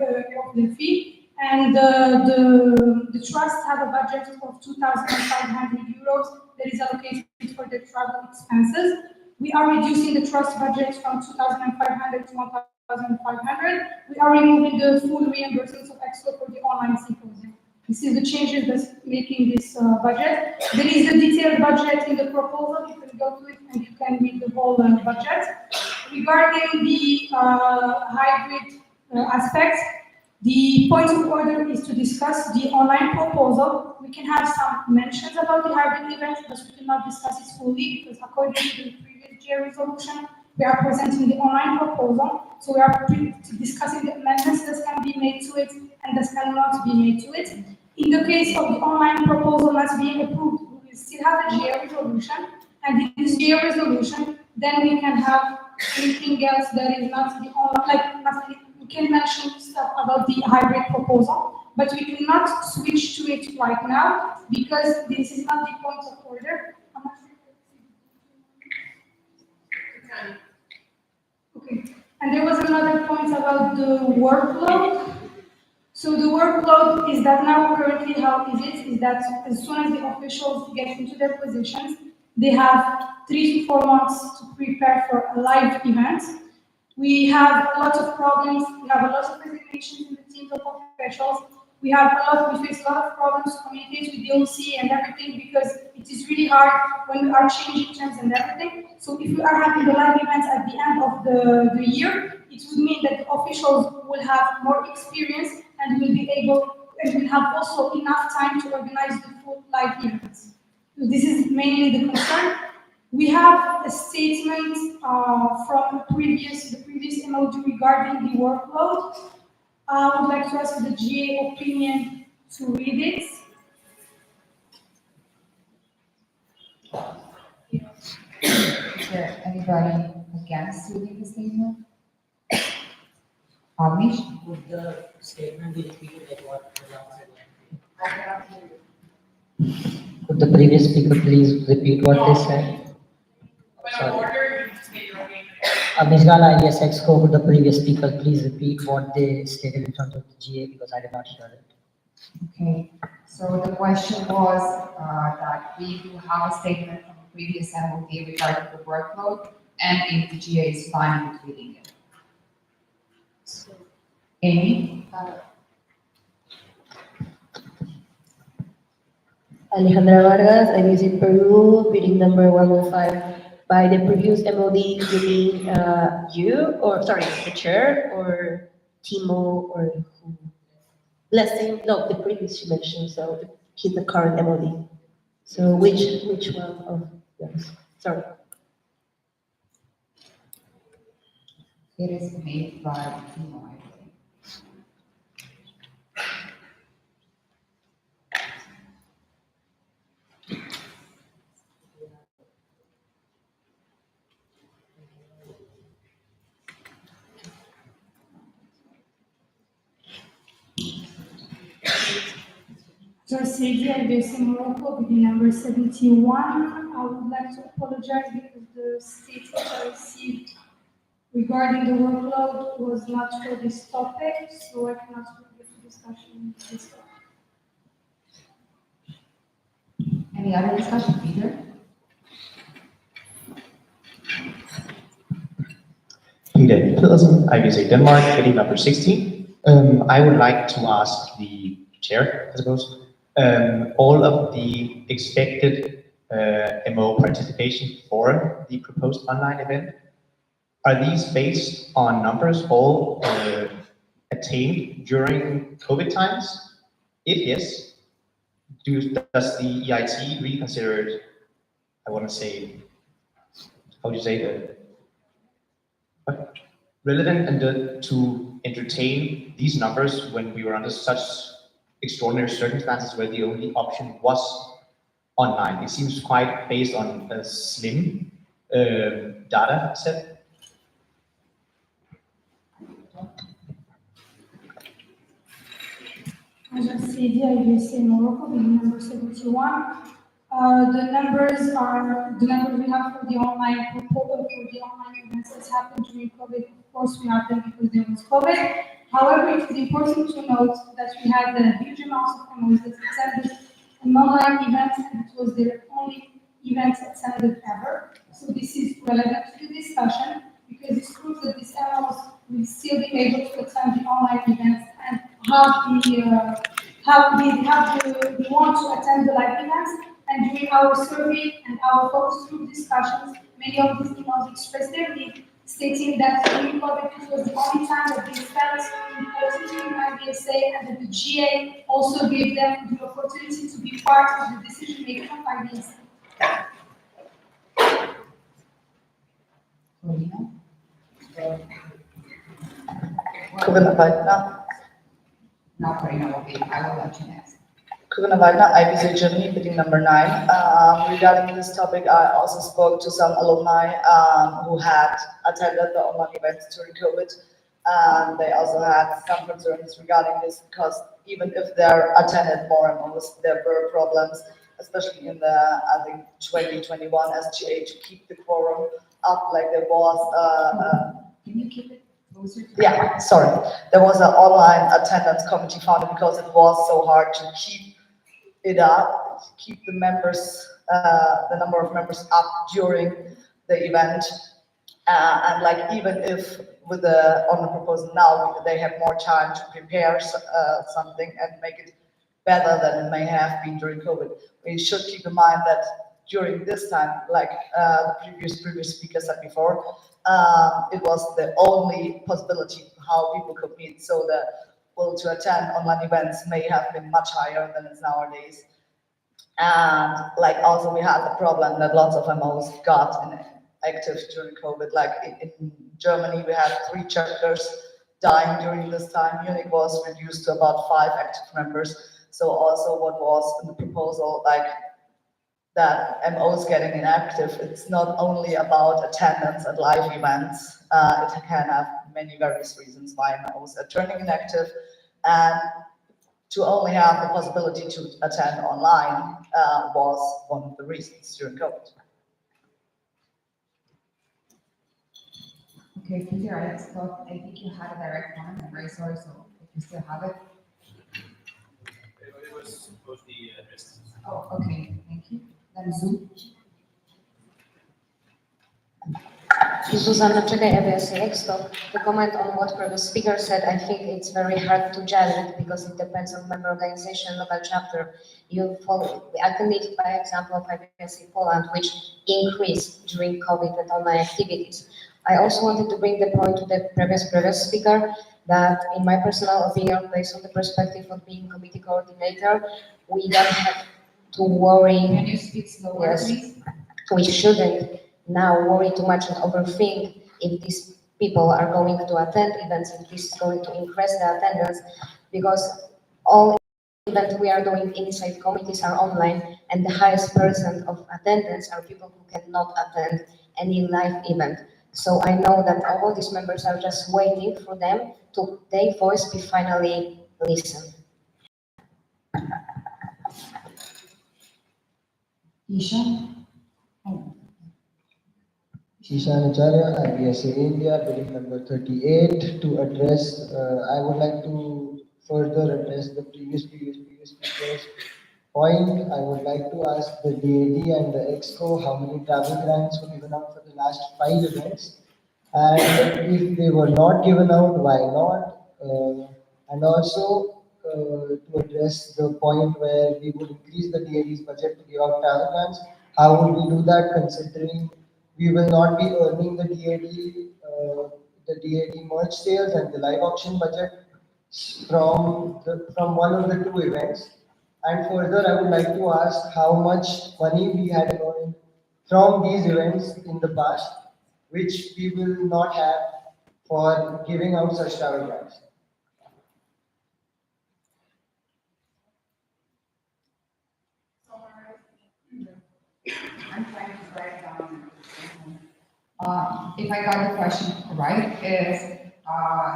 fee. And the trust have a budget of 2,500 euros that is allocated for their travel expenses. We are reducing the trust budget from 2,500 to 1,500. We are removing the full reimbursements of EXCO for the online symposium. This is the changes that's making this budget. There is a detailed budget in the proposal. You can go to it and you can read the whole budget. Regarding the hybrid aspects, the point of order is to discuss the online proposal. We can have some mentions about the hybrid events, but we cannot discuss it fully because according to the previous GA resolution, we are presenting the online proposal. So we are discussing the amendments that can be made to it and that cannot be made to it. In the case of the online proposal that's being approved, we will still have a GA resolution, and in this GA resolution, then we can have anything else that is not the online, like nothing. We can mention stuff about the hybrid proposal, but we cannot switch to it right now because this is not the point of order. Okay, and there was another point about the workload. So the workload is that now currently how is it? Is that as soon as the officials get into their positions, they have 3 to 4 months to prepare for a live event. We have a lot of problems. We have a lot of resignations in the teams of officials. We face a lot of problems to communicate with the OC and everything because it is really hard when we are changing terms and everything. So if we are having the live events at the end of the year, it would mean that the officials will have more experience and will be able and will have also enough time to organize the full live events. So this is mainly the concern. We have a statement from the previous MOD regarding the workload. I would like to ask the GA opinion to read it. Is there anybody against reading the statement? Amish? Would the statement be repeated like what the last I cannot hear you. Could the previous speaker please repeat what they said? Sorry. Ms. Gala, yes, EXCO, could the previous speaker please repeat what they stated in front of the GA because I did not hear it. Okay, so the question was that we do have a statement from the previous MOD regarding the workload and if the GA is fine with reading it. Amy? Alejandra Vargas, I visit Peru, bidding number 115. By the previous MOD, you mean you, or sorry, the chair, or Timo, or who? Let's say, no, the previous you mentioned, so keep the current MOD. So which one of those? Sorry. It is made by Timo, I think. Sidi, IVSA Morocco, bidding number 71. I would like to apologize because the statement I received regarding the workload was not for this topic, so I cannot get to discussion on this topic. Any other discussion, Peter? Peter Pedersen, IVSA Denmark, bidding number 16. I would like to ask the chair, I suppose, all of the expected MO participation for the proposed online event, are these based on numbers all attained during COVID times? If yes, does the EIT reconsider it, I want to say, how do you say that? Relevant and to entertain these numbers when we were under such extraordinary circumstances where the only option was online. It seems quite based on a slim data set. Sidi, IVSA Morocco, bidding number 71. The numbers we have for the online proposal for the online events that happened during COVID. Of course, we have them because there was COVID. However, it is important to note that we had a huge amount of MOs that attended an online event, and it was their only event attended ever. So this is relevant to the discussion because it proves that these MOs will still be able to attend the online events and have the want to attend the live events. And during our survey and our focus group discussions, many of these emails expressed their need, stating that during COVID, this was the only time that they felt important in IVSA, and that the GA also gave them the opportunity to be part of the decision making of IVSA. Corina Waldner. Now, Corina will be, I will let you next. Corina Waldner, IVSA Germany, bidding number 9. Regarding this topic, I also spoke to some alumni who had attended the online events during COVID. They also had some concerns regarding this because even if they're attended more and more, there were problems, especially in the, I think, 2021 SGA to keep the quorum up like there was. Can you keep it closer to Yeah, sorry. There was an online attendance committee founded because it was so hard to keep it up, keep the members, the number of members up during the event. And like even if with the on the proposal now, they have more time to prepare something and make it better than it may have been during COVID. We should keep in mind that during this time, like the previous speaker said before, it was the only possibility how people could meet. So the will to attend online events may have been much higher than it's nowadays. And like also we had the problem that lots of MOs got inactive during COVID. Like in Germany, we had 3 chapters dying during this time. Munich was reduced to about 5 active members. So also what was in the proposal, like that MOs getting inactive, it's not only about attendance at live events. It can have many various reasons why MOs are turning inactive, and to only have the possibility to attend online was one of the reasons during COVID. Okay, Peter, I think you had a direct comment. I'm very sorry, so if you still have it. It was supposed to be addressed. Oh, okay, thank you. Then Zoom. Susanna Czekaj, IVSA Expo. To comment on what previous speaker said, I think it's very hard to judge it because it depends on member organization, local chapter. I can meet by example of IVSA Poland, which increased during COVID and online activities. I also wanted to bring the point to the previous speaker that, in my personal opinion, based on the perspective of being committee coordinator, we don't have to worry. Can you speak slower, Yes, please? we shouldn't now worry too much and overthink if these people are going to attend events, if this is going to increase the attendance, because all events we are doing inside committees are online, and the highest percent of attendance are people who cannot attend any live event. So I know that all of these members are just waiting for them to their voice be finally listened. Ishan? Ishan Acharya, IVSA India, bidding number 38. To address, I would like to further address the previous speaker's point. I would like to ask the DAD and the EXCO how many travel grants were given out for the last 5 events. And if they were not given out, why not? And also to address the point where we would increase the DAD's budget to give out travel grants, how would we do that considering we will not be earning the DAD merch sales and the live auction budget from one of the two events. And further, I would like to ask how much money we had earned from these events in the past, which we will not have for giving out such travel grants. I'm trying to write down. If I got the question right, is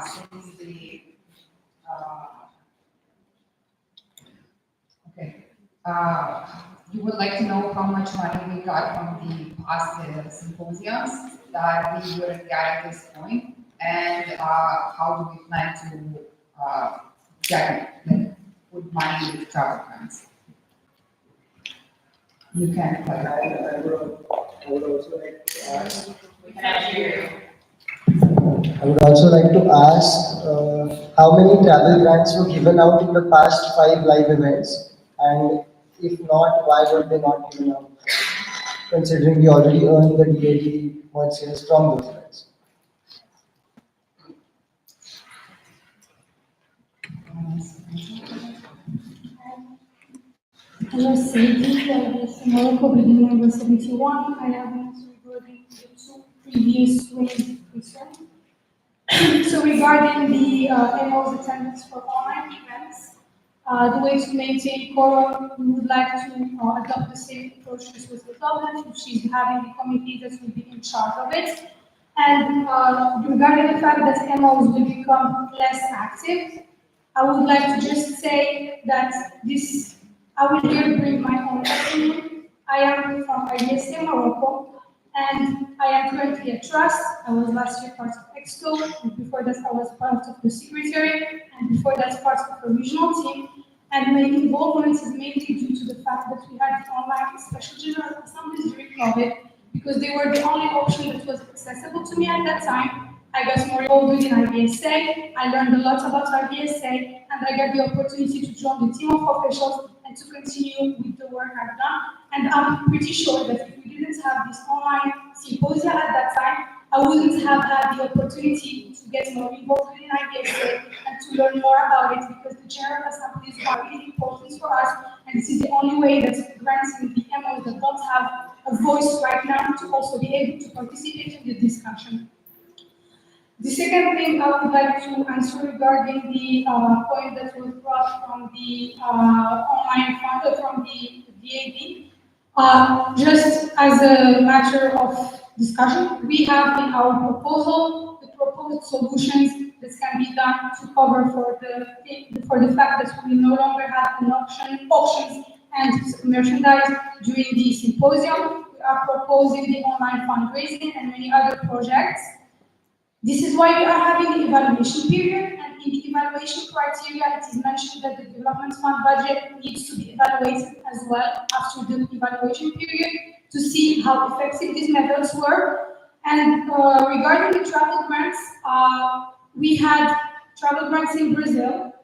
since the okay, you would like to know how much money we got from the past symposiums that we wouldn't get at this point, and how do we plan to get put money with travel grants? You can. I would also like to ask. We cannot hear you. I would also like to ask how many travel grants were given out in the past 5 live events, and if not, why were they not given out? Considering we already earned the DAD merch sales from those events. Hello, Sadie, Morocco, bidding number 71. I have an answer regarding the two previous concerns. So regarding the MO's attendance for online events, the way to maintain quorum, we would like to adopt the same approach as with the government, which is having the committee that will be in charge of it. And regarding the fact that MOs will become less active, I would like to just say that this, I will here bring my own opinion. I am from IVSA Morocco, and I am currently a trust. I was last year part of EXCO, and before that I was part of the secretary, and before that part of the regional team. And my involvement is mainly due to the fact that we had the online special general assemblies during COVID, because they were the only option that was accessible to me at that time. I got more involved in IVSA, I learned a lot about IVSA, and I got the opportunity to join the team of officials and to continue with the work I've done. And I'm pretty sure that if we didn't have this online symposia at that time, I wouldn't have had the opportunity to get more involved in IVSA and to learn more about it, because the general assemblies are really important for us, and this is the only way that granting the MOs that don't have a voice right now to also be able to participate in the discussion. The second thing I would like to answer regarding the point that was brought from the online fund, from the DAD, just as a matter of discussion, we have in our proposal the proposed solutions that can be done to cover for the fact that we no longer have an auctions and merchandise during the symposium. We are proposing the online fundraising and many other projects. This is why we are having the evaluation period, and in the evaluation criteria, it is mentioned that the development fund budget needs to be evaluated as well after the evaluation period to see how effective these methods were. And regarding the travel grants, we had travel grants in Brazil.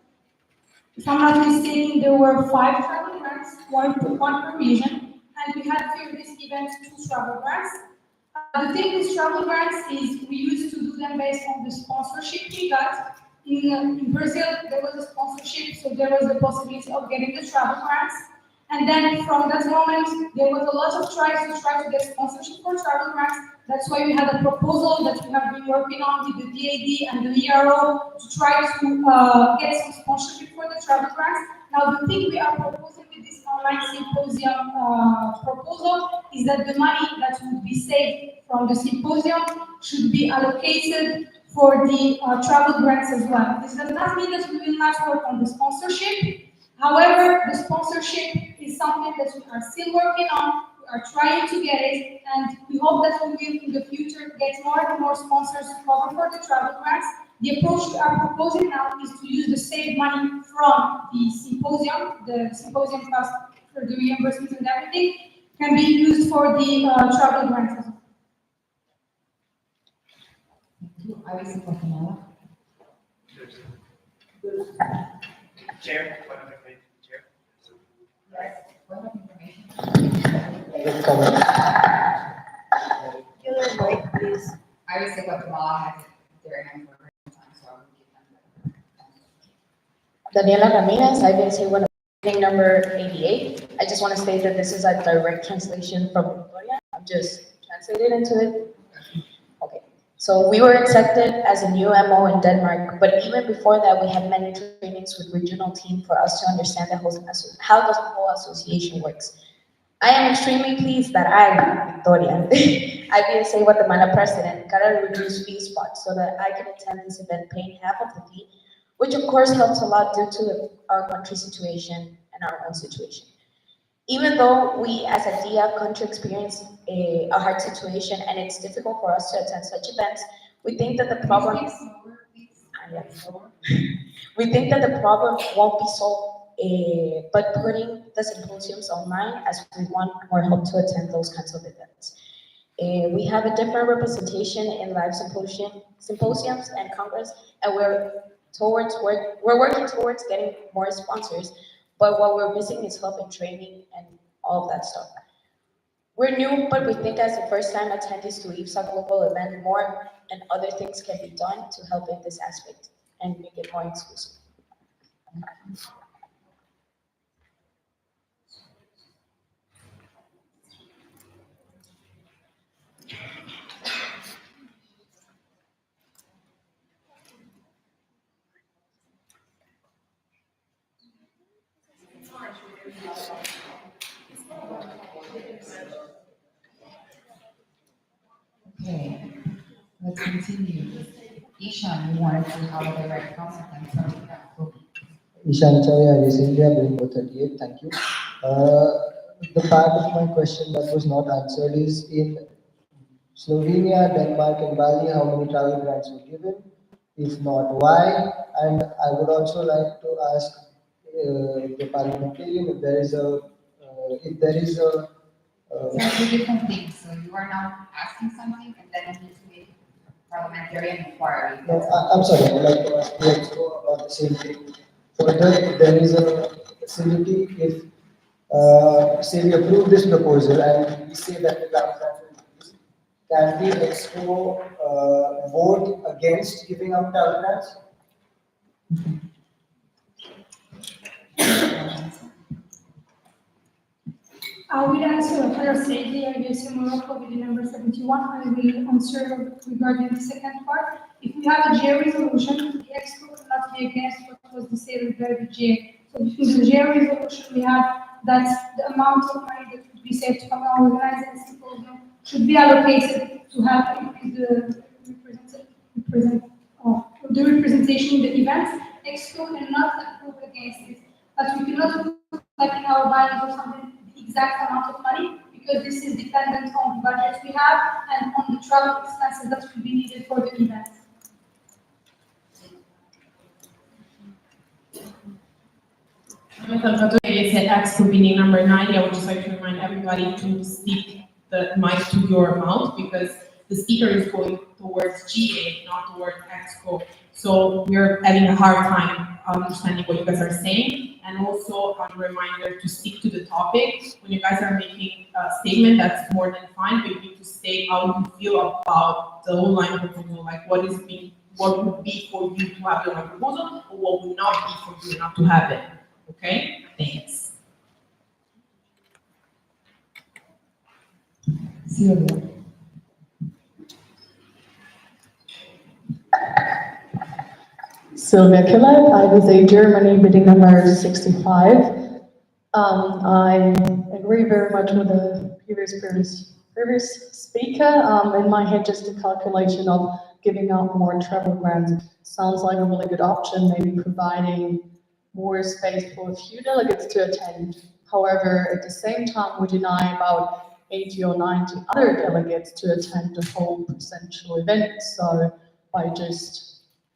If I'm not mistaken, there were 5 travel grants, one per region, and we had for this event 2 travel grants. The thing with travel grants is we used to do them based on the sponsorship we got. In Brazil, there was a sponsorship, so there was the possibility of getting the travel grants. And then from that moment, there was a lot of tries to get sponsorship for travel grants. That's why we had a proposal that we have been working on with the DAD and the ERO to try to get some sponsorship for the travel grants. Now, the thing we are proposing with this online symposium proposal is that the money that would be saved from the symposium should be allocated for the travel grants as well. This does not mean that we will not work on the sponsorship. However, the sponsorship is something that we are still working on. We are trying to get it, and we hope that we will in the future get more and more sponsors to cover for the travel grants. The approach we are proposing now is to use the saved money from the symposium cost for the reimbursement and everything can be used for the travel grants as well. IVSA Guatemala. Chair, one other thing, Chair. Yes, point of information. Your mic, please. IVSA Guatemala has their hand for a very time, so I will give them the. Daniela Ramirez, IVSA meeting number 88. I just want to state that this is a direct translation from Victoria. I'm just translated into it. Okay. So we were accepted as a new MO in Denmark, but even before that, we had many trainings with regional team for us to understand how the whole association works. I am extremely pleased that I, Victoria, IVSA Guatemala president, got a reduced fee spot so that I can attend this event paying half of the fee, which of course helps a lot due to our country situation and our own situation. Even though we as a DIA country experience a hard situation and it's difficult for us to attend such events, we think that the problem won't be solved, but putting the symposiums online as we want more help to attend those kinds of events. We have a different representation in live symposiums and congress, and we're working towards getting more sponsors, but what we're missing is help in training and all of that stuff. We're new, but we think as the first time attendees to IVSA global event, more and other things can be done to help in this aspect and make it more exclusive. Okay, let's continue. Ishan, you wanted to have a direct consequence from the council. Ishan Chaya, IVSA India, building 38, thank you. The part of my question that was not answered is in Slovenia, Denmark, and Bali, how many travel grants were given? If not, why? And I would also like to ask the parliamentarian if there is a So two different things, so you are now asking something and then you need to make parliamentarian inquiry. no, I'm sorry, I would like to ask the expo about the same thing. Further, if there is a facility, if say we approve this proposal and we say that the travel grants will be used, can the expo vote against giving out travel grants? I will answer first, the IVSA Morocco with the number 71. I will answer regarding the second part. If we have a GA resolution, the expo cannot be against what was decided by the GA. So between the GA resolution, we have that the amount of money that would be saved from organizing the symposium should be allocated to help increase the representation in the events. Expo cannot approve against it, but we cannot put like in our bylaws or something the exact amount of money, because this is dependent on the budget we have and on the travel expenses that will be needed for the event. It's at Expo meeting number 90. I would just like to remind everybody to speak the mic to your mouth, because the speaker is going towards GA, not towards Exco. So we're having a hard time understanding what you guys are saying. And also a reminder to stick to the topic. When you guys are making a statement, that's more than fine, but you need to state how you feel about the online proposal, like what would be for you to have the online proposal, or what would not be for you not to have it. Okay? Thanks. Silvia. Sylvia Killer, IVSA Germany, bidding number 65. I agree very much with the previous speaker. In my head, just a calculation of giving out more travel grants sounds like a really good option, maybe providing more space for a few delegates to attend. However, at the same time, we deny about 80 or 90 other delegates to attend the whole presential event. So by just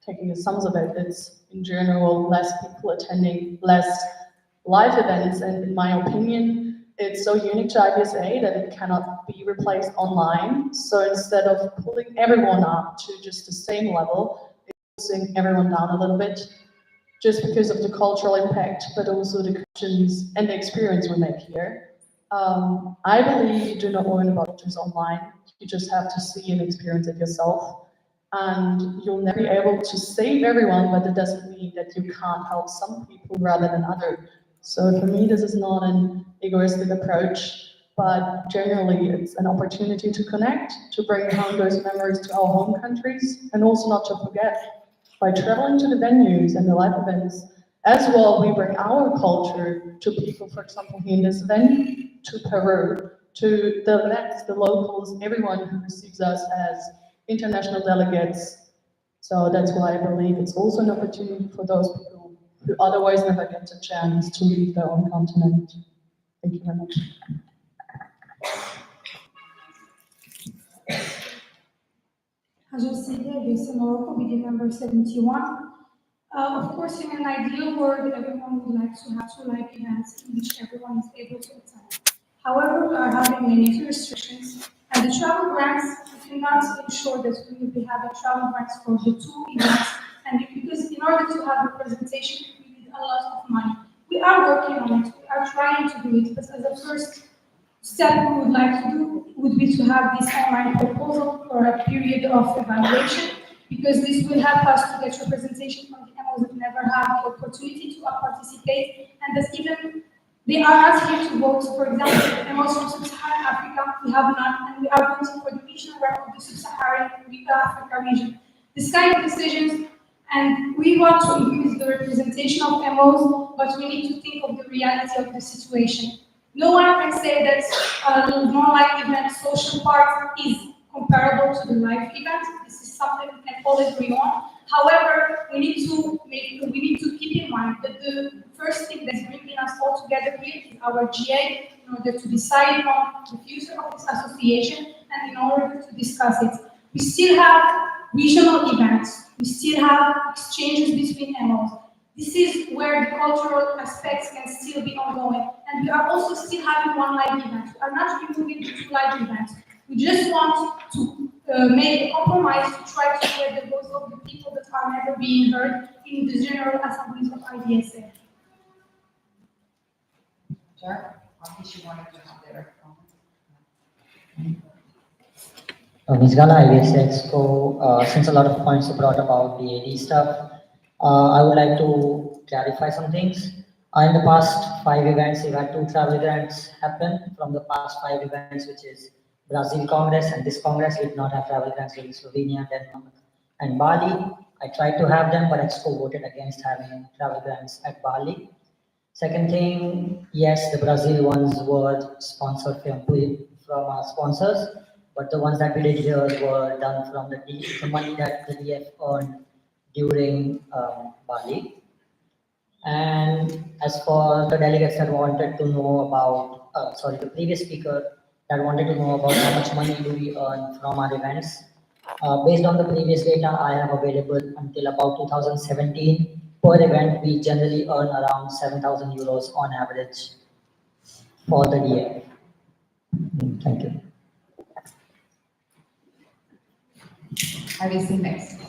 taking the sums of it, it's in general less people attending, less live events, and in my opinion, it's so unique to IVSA that it cannot be replaced online. So instead of pulling everyone up to just the same level, it's pulling everyone down a little bit, just because of the cultural impact, but also the questions and the experience we make here. I believe you do not learn about it just online. You just have to see and experience it yourself. And you'll never be able to save everyone, but it doesn't mean that you can't help some people rather than others. So for me, this is not an egoistic approach, but generally it's an opportunity to connect, to bring home those memories to our home countries, and also not to forget, by traveling to the venues and the live events, as well, we bring our culture to people, for example, here in this event, to Peru, to the vets, the locals, everyone who receives us as international delegates. So that's why I believe it's also an opportunity for those people who otherwise never get a chance to leave their own continent. Thank you very much. Ajosida, IVSA Morocco, bidding number 71. Of course, in an ideal world, everyone would like to have two live events in which everyone is able to attend. However, we are having many restrictions, and the travel grants cannot ensure that we will be having travel grants for the two events, and because in order to have representation, we need a lot of money. We are working on it, we are trying to do it, but as a first step we would like to do would be to have this online proposal for a period of evaluation, because this will help us to get representation from the MOs that never have the opportunity to participate, and that even they are not here to vote. For example, MOs from Sub-Saharan Africa, we have none, and we are voting for the regional rep of the Sub-Saharan Africa region. This kind of decisions, and we want to increase the representation of MOs, but we need to think of the reality of the situation. No one can say that non-live event social part is comparable to the live event. This is something we can all agree on. However, we need to keep in mind that the first thing that's bringing us all together here is our GA in order to decide on the future of this association and in order to discuss it. We still have regional events. We still have exchanges between MOs. This is where the cultural aspects can still be ongoing. And we are also still having one live event. We are not removing the two live events. We just want to make a compromise to try to hear the voice of the people that are never being heard in the general assemblies of IVSA. Sure. I think she wanted to have their Ms. Gala, IVSA Exco, since a lot of points are brought about the AD stuff, I would like to clarify some things. In the past 5 events, we've had 2 travel grants happen from the past 5 events, which is Brazil Congress and this Congress. We did not have travel grants in Slovenia, Denmark, and Bali. I tried to have them, but Exco voted against having travel grants at Bali. Second thing, yes, the Brazil ones were sponsored from our sponsors, but the ones that we did here were done from the money that the DF earned during Bali. And as for the delegates that wanted to know about, the previous speaker that wanted to know about how much money do we earn from our events, based on the previous data I have available until about 2017, per event we generally earn around 7,000 euros on average for the DF. Thank you. IVSA Mexico.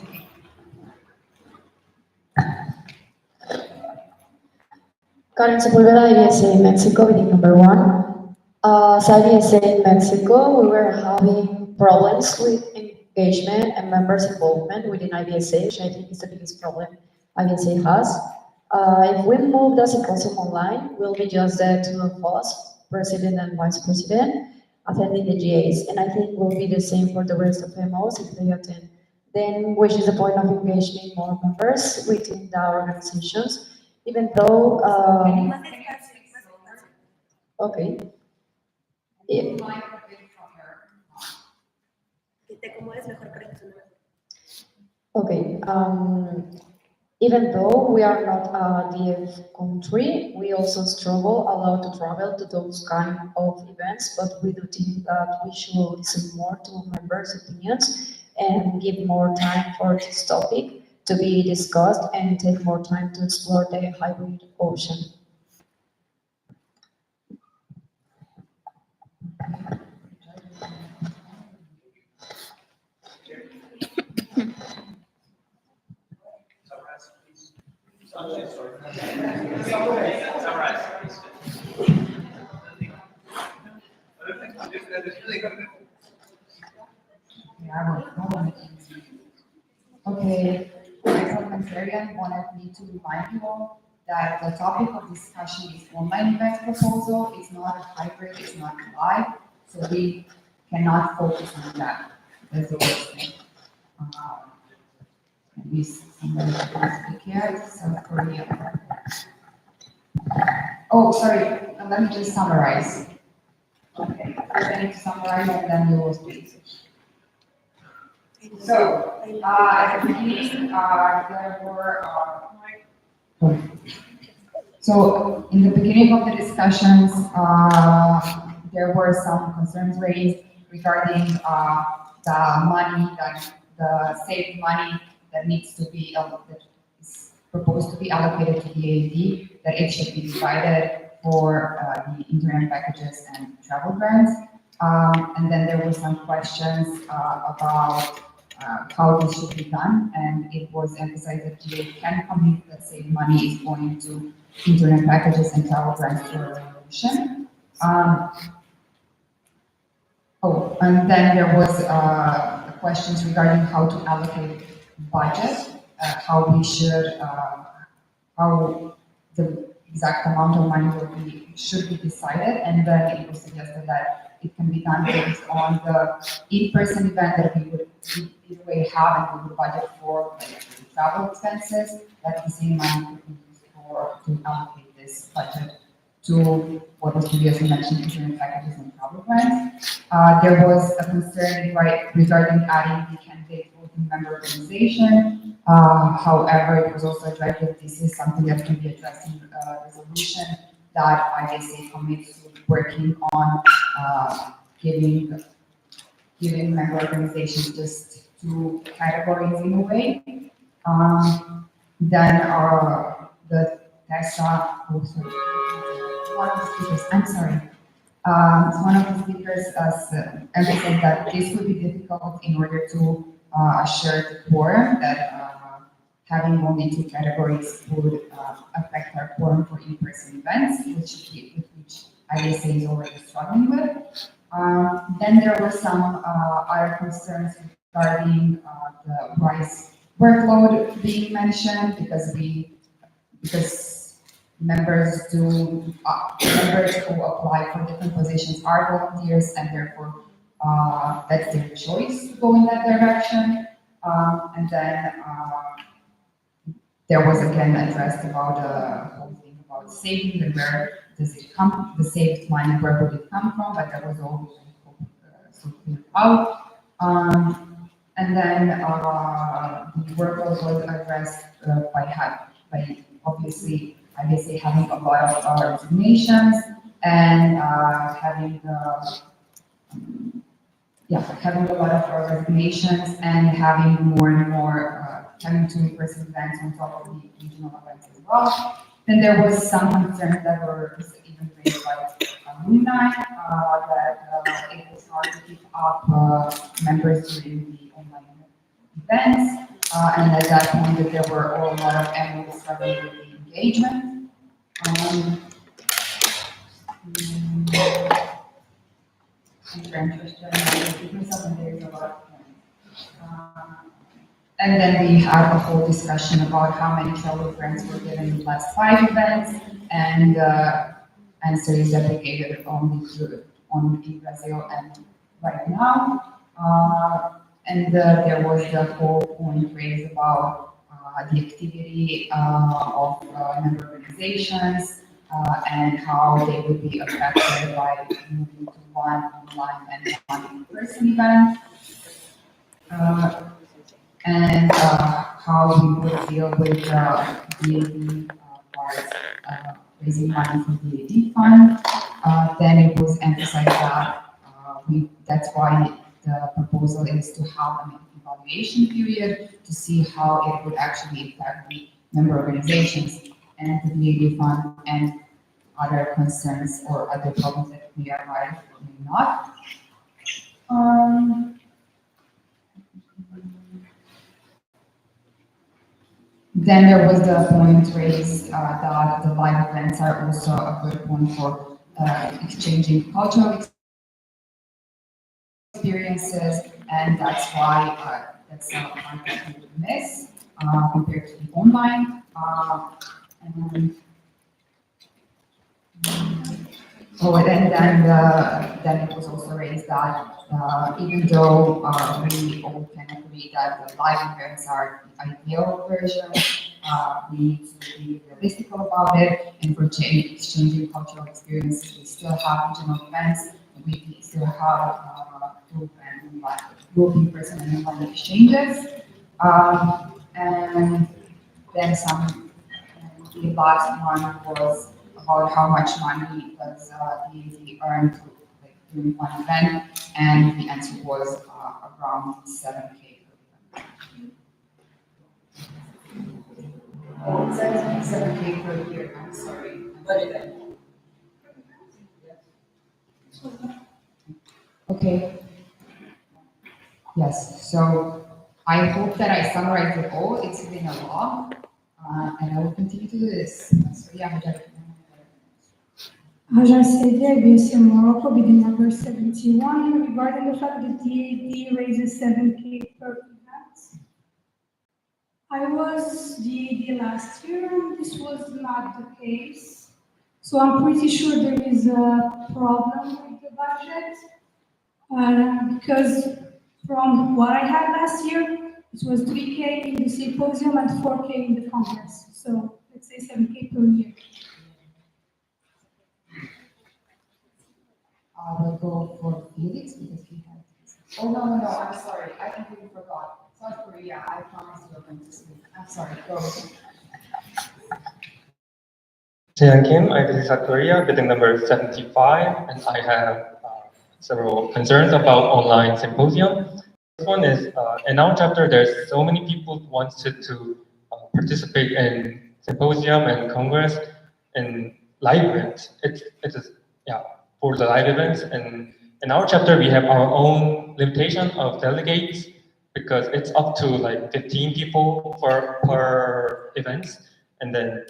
Karen Sepulveda, IVSA Mexico, meeting number 1. As IVSA in Mexico, we were having problems with engagement and members' involvement within IVSA, which I think is the biggest problem IVSA has. If we move the symposium online, we'll be just the two of us, president and vice president, attending the GAs, and I think will be the same for the rest of MOs if they attend. Then, which is the point of engaging more members within the organizations, even though, okay. Yeah. Okay, even though we are not a DF country, we also struggle allowed to travel to those kind of events, but we do think that we should listen more to members' opinions and give more time for this topic to be discussed and take more time to explore the hybrid option. Okay, parliamentarian wanted me to remind you all that the topic of discussion is online event proposal. It's not a hybrid, it's not live, so we cannot focus on that. That's the worst thing. Maybe somebody can speak here, South Korea. Oh, sorry, let me just summarize. Okay, first I need to summarize and then we will speak. So, at the beginning, there were, so in the beginning of the discussions, there were some concerns raised regarding the money, the saved money that needs to be, that is proposed to be allocated to the AD, that it should be divided for the internet packages and travel grants. And then there were some questions about how this should be done, and it was emphasized that GA can commit that saved money is going to internet packages and travel grants for revolution. Oh, and then there was questions regarding how to allocate budget, how we should, how the exact amount of money should be decided, and then it was suggested that it can be done based on the in-person event that we would either way have, and we would budget for like, travel expenses, that the same money could be used to allocate this budget to what was previously mentioned, internet packages and travel grants. There was a concern regarding adding the candidate voting member organization. However, it was also addressed that this is something that can be addressed in resolution that IVSA commits to working on giving member organizations just two categories in a way. Then the TESA, oh sorry, one of the speakers, I'm sorry. One of the speakers emphasized that this would be difficult in order to assure the quorum, that having only two categories would affect our quorum for in-person events, which IVSA is already struggling with. Then there were some other concerns regarding the RISE workload being mentioned, because members who apply for different positions are volunteers, and therefore that's their choice to go in that direction. And then there was again addressed about the whole thing about saving and where does it come, the saved money, where would it come from, but that was all so clear out. And then the workload was addressed by obviously, I guess, having a lot of resignations and having having a lot of resignations and having more and more having two in-person events on top of the regional events as well. Then there was some concerns that were even raised by alumni that it was hard to keep up members during the online events. And at that point, that there were a lot of MOs struggling with the engagement. And then we had a whole discussion about how many travel grants were given in the last 5 events, and answer is that we gave it only in Brazil and right now. There was the whole point raised about the activity of member organizations and how they would be affected by moving to one online and one in-person event. And how we would deal with DAD part, raising money for DAD fund. Then it was emphasized that that's why the proposal is to have an evaluation period to see how it would actually impact the member organizations and the DAD fund and other concerns or other problems that may arise or may not. Then there was the point raised that the live events are also a good point for exchanging cultural experiences, and that's why that's a part that we would miss compared to the online. Then it was also raised that even though we all can agree that the live events are the ideal version, we need to be realistic about it, and for exchanging cultural experiences, we still have regional events, we still have group in-person and online exchanges, and then the last one was about how much money does DAD earn during one event, and the answer was around 7K per event. Oh, 7K per year, I'm sorry. What event? Okay. Yes, so I hope that I summarized it all. It's been a lot, and I will continue to do this. So yeah, Hajar. Hajar Saidi, IVSA Morocco, bidding number 71, regarding the fact that DAD raises 7K per event. I was DAD last year, and this was not the case. So I'm pretty sure there is a problem with the budget, because from what I had last year, it was 3K in the symposium and 4K in the congress. So let's say 7K per year. I will go for Felix because he had. Oh, no, I'm sorry. I completely forgot. South Korea, I promised you were going to speak. I'm sorry, go. Jae Kim, I visit South Korea, bidding number 75, and I have several concerns about online symposium. First one is, in our chapter, there's so many people who wanted to participate in symposium and congress and live events. It is, yeah, for the live events. And in our chapter, we have our own limitation of delegates because it's up to like 15 people per event. And then,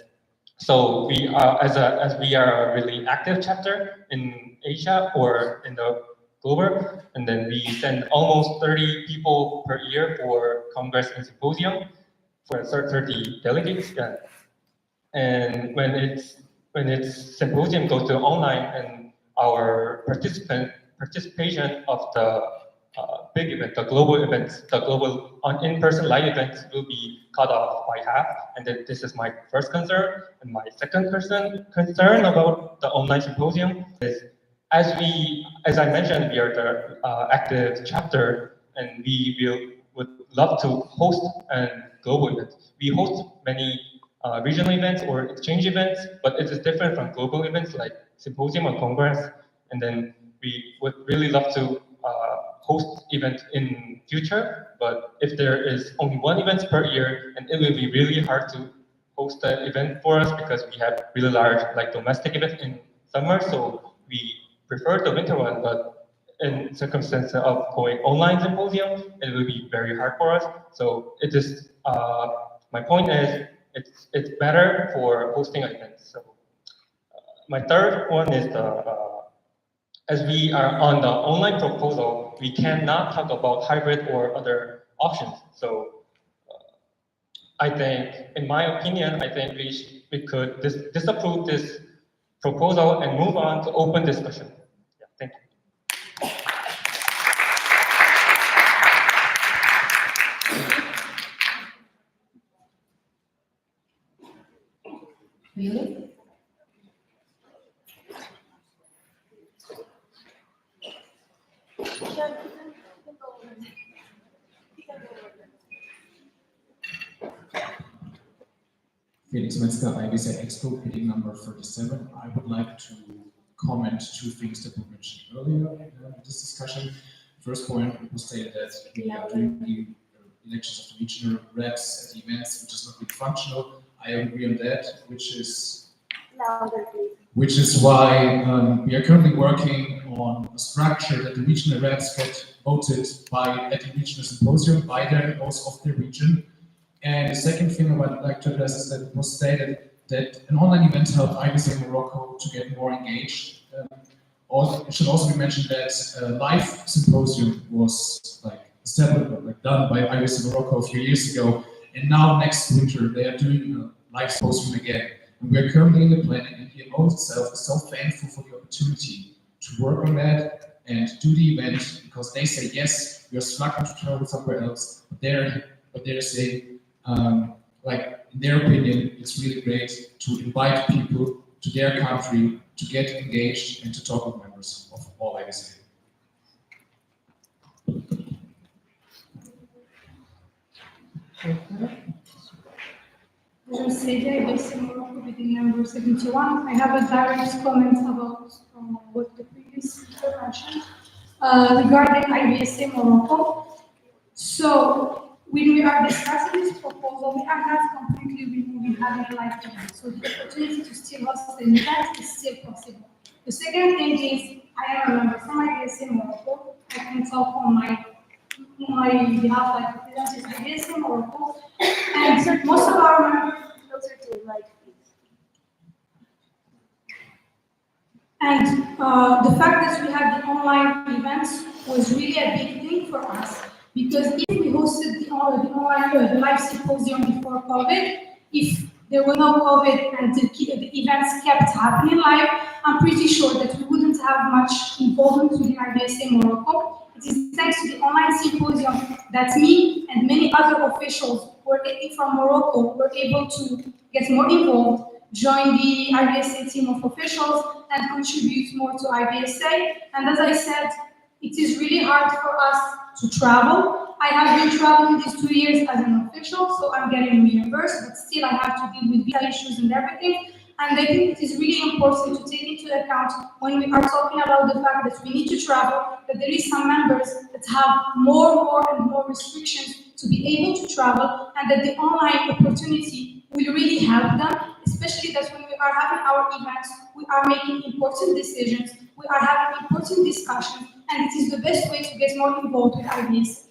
so we are, as we are a really active chapter in Asia or in the global, and then we send almost 30 people per year for congress and symposium for 30 delegates. Yeah. And when it's symposium goes to online and our participation of the big event, the global events, the global in-person live events will be cut off by half. And then this is my first concern. And my second concern about the online symposium is, as I mentioned, we are the active chapter, and would love to host a global event. We host many regional events or exchange events, but it is different from global events like symposium or congress. And then we would really love to host event in future, but if there is only one event per year, and it will be really hard to host an event for us because we have really large like domestic events in summer, so we prefer the winter one, but in circumstances of going online symposium, it will be very hard for us. So it is, my point is, it's better for hosting events. So my third one is as we are on the online proposal, we cannot talk about hybrid or other options. So I think, in my opinion, I think we could disapprove this proposal and move on to open discussion. Yeah, thank you. Really? Felix Metzger, IVSA Expo, meeting number 37. I would like to comment two things that were mentioned earlier in this discussion. First point, it was stated that we are doing the elections of the regional reps at events, which is not really functional. I agree on that, which is why we are currently working on a structure that the regional reps get voted by at the regional symposium by the host of the region. And the second thing I would like to address is that it was stated that an online event helped IVSA Morocco to get more engaged. It should also be mentioned that a live symposium was established, done by IVSA Morocco a few years ago, and now next winter they are doing a live symposium again. And we are currently in the planning, and the EMO itself is so thankful for the opportunity to work on that and do the event, because they say yes, we are struggling to travel somewhere else, but they're saying, in their opinion, it's really great to invite people to their country to get engaged and to talk with members of all IVSA. IVSA Morocco, meeting number 71. I have a direct comment about what the previous speaker mentioned regarding IVSA Morocco. So, when we are discussing this proposal, we are not completely removing having a live event. So the opportunity to still host an event is still possible. The second thing is, I am a member from IVSA Morocco. I can talk on my behalf, like representative IVSA Morocco, and most of our members closer to the light, please. And the fact that we had the online events was really a big thing for us. Because if we hosted the online live symposium before COVID, if there were no COVID and the events kept happening live, I'm pretty sure that we wouldn't have much involvement with IVSA Morocco. It is thanks to the online symposium that me and many other officials from Morocco were able to get more involved, join the IVSA team of officials, and contribute more to IVSA. And as I said, it is really hard for us to travel. I have been traveling these 2 years as an official, so I'm getting reimbursed, but still I have to deal with visa issues and everything. And I think it is really important to take into account when we are talking about the fact that we need to travel, that there is some members that have more and more restrictions to be able to travel, and that the online opportunity will really help them, especially that when we are having our events, we are making important decisions, we are having important discussions, and it is the best way to get more involved with IVSA.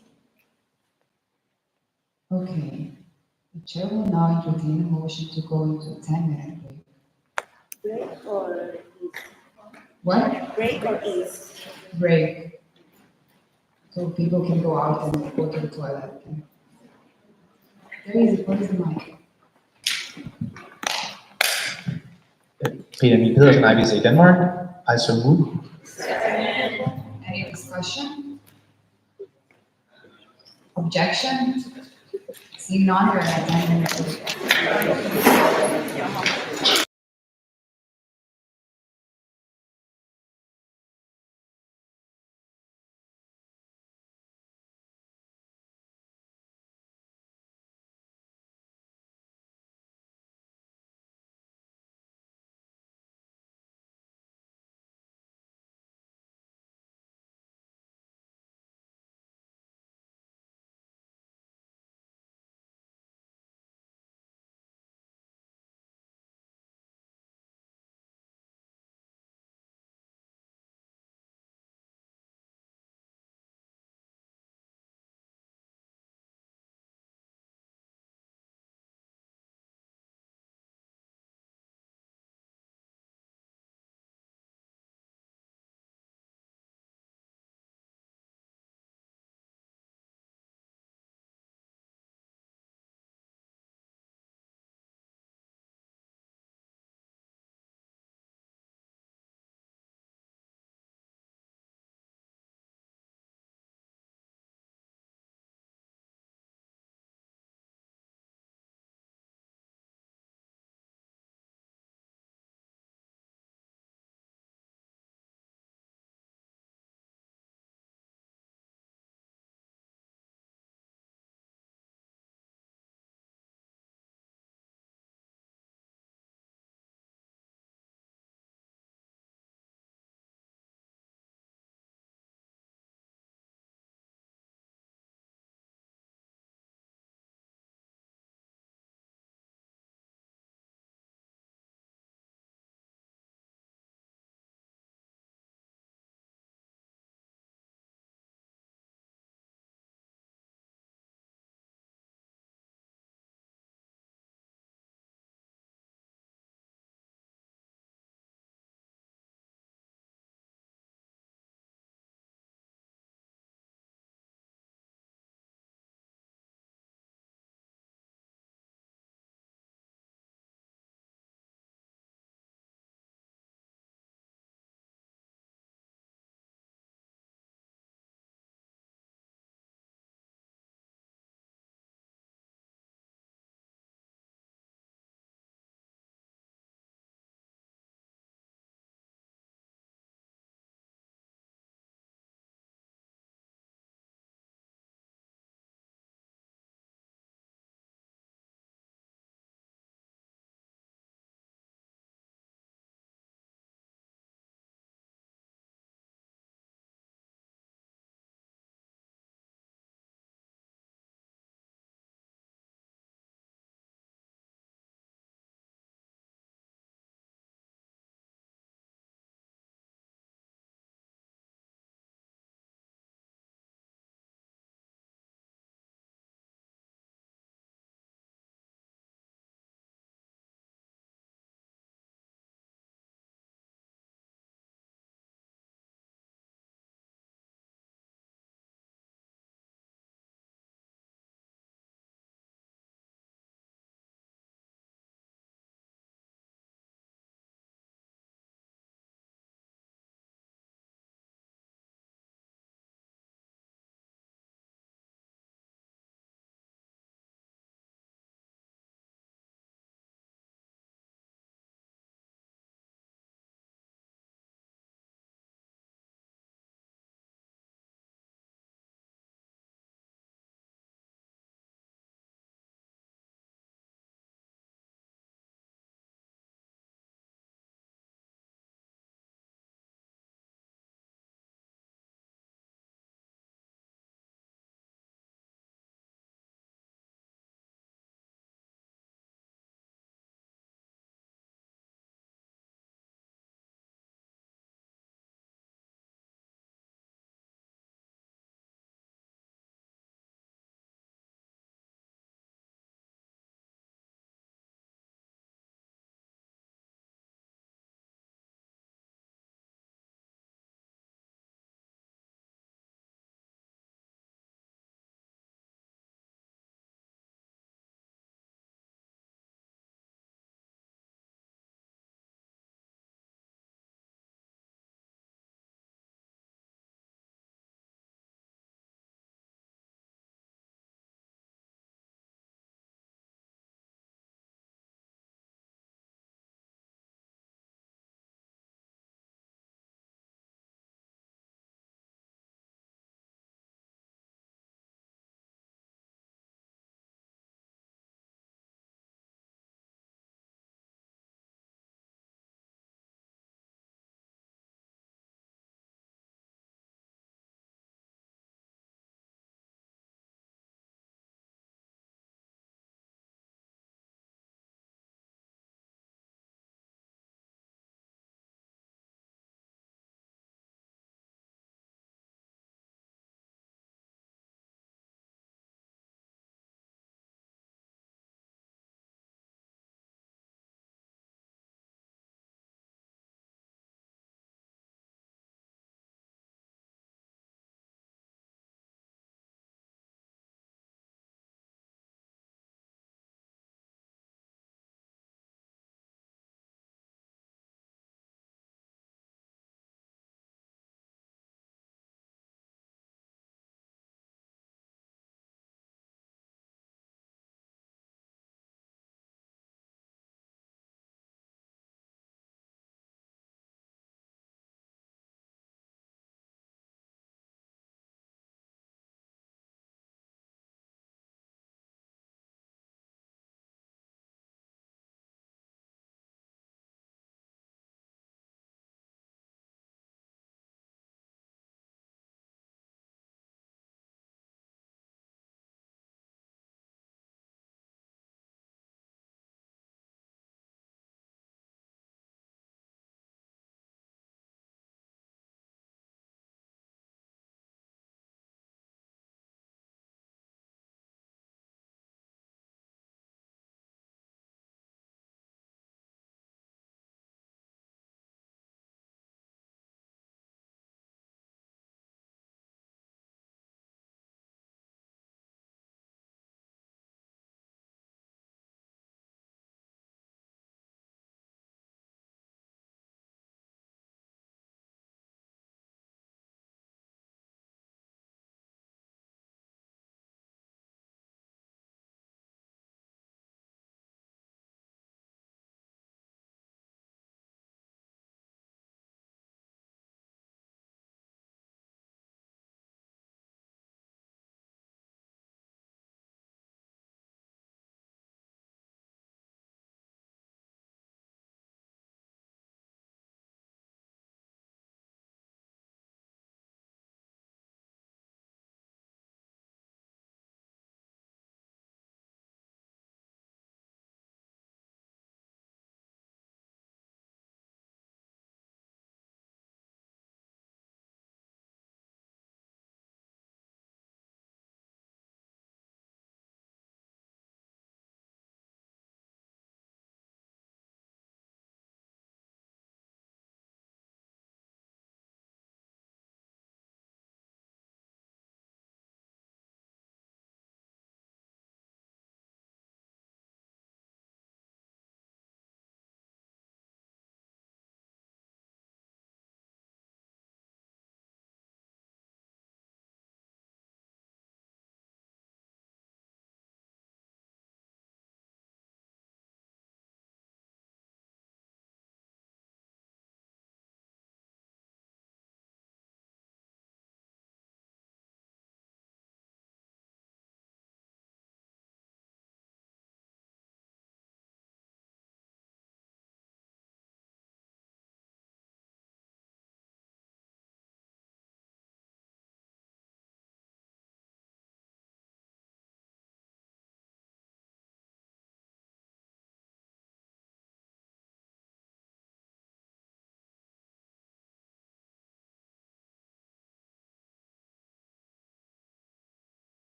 Okay. The chair will now entertain a motion to go into a 10-minute break. Break or ease? What? Break or ease? Break. So people can go out and go to the toilet. There is, what is the mic? Peter Emil Pedersen, IVSA Denmark. I so move. Any discussion? Objection? Seeing none, we're at 10 minutes.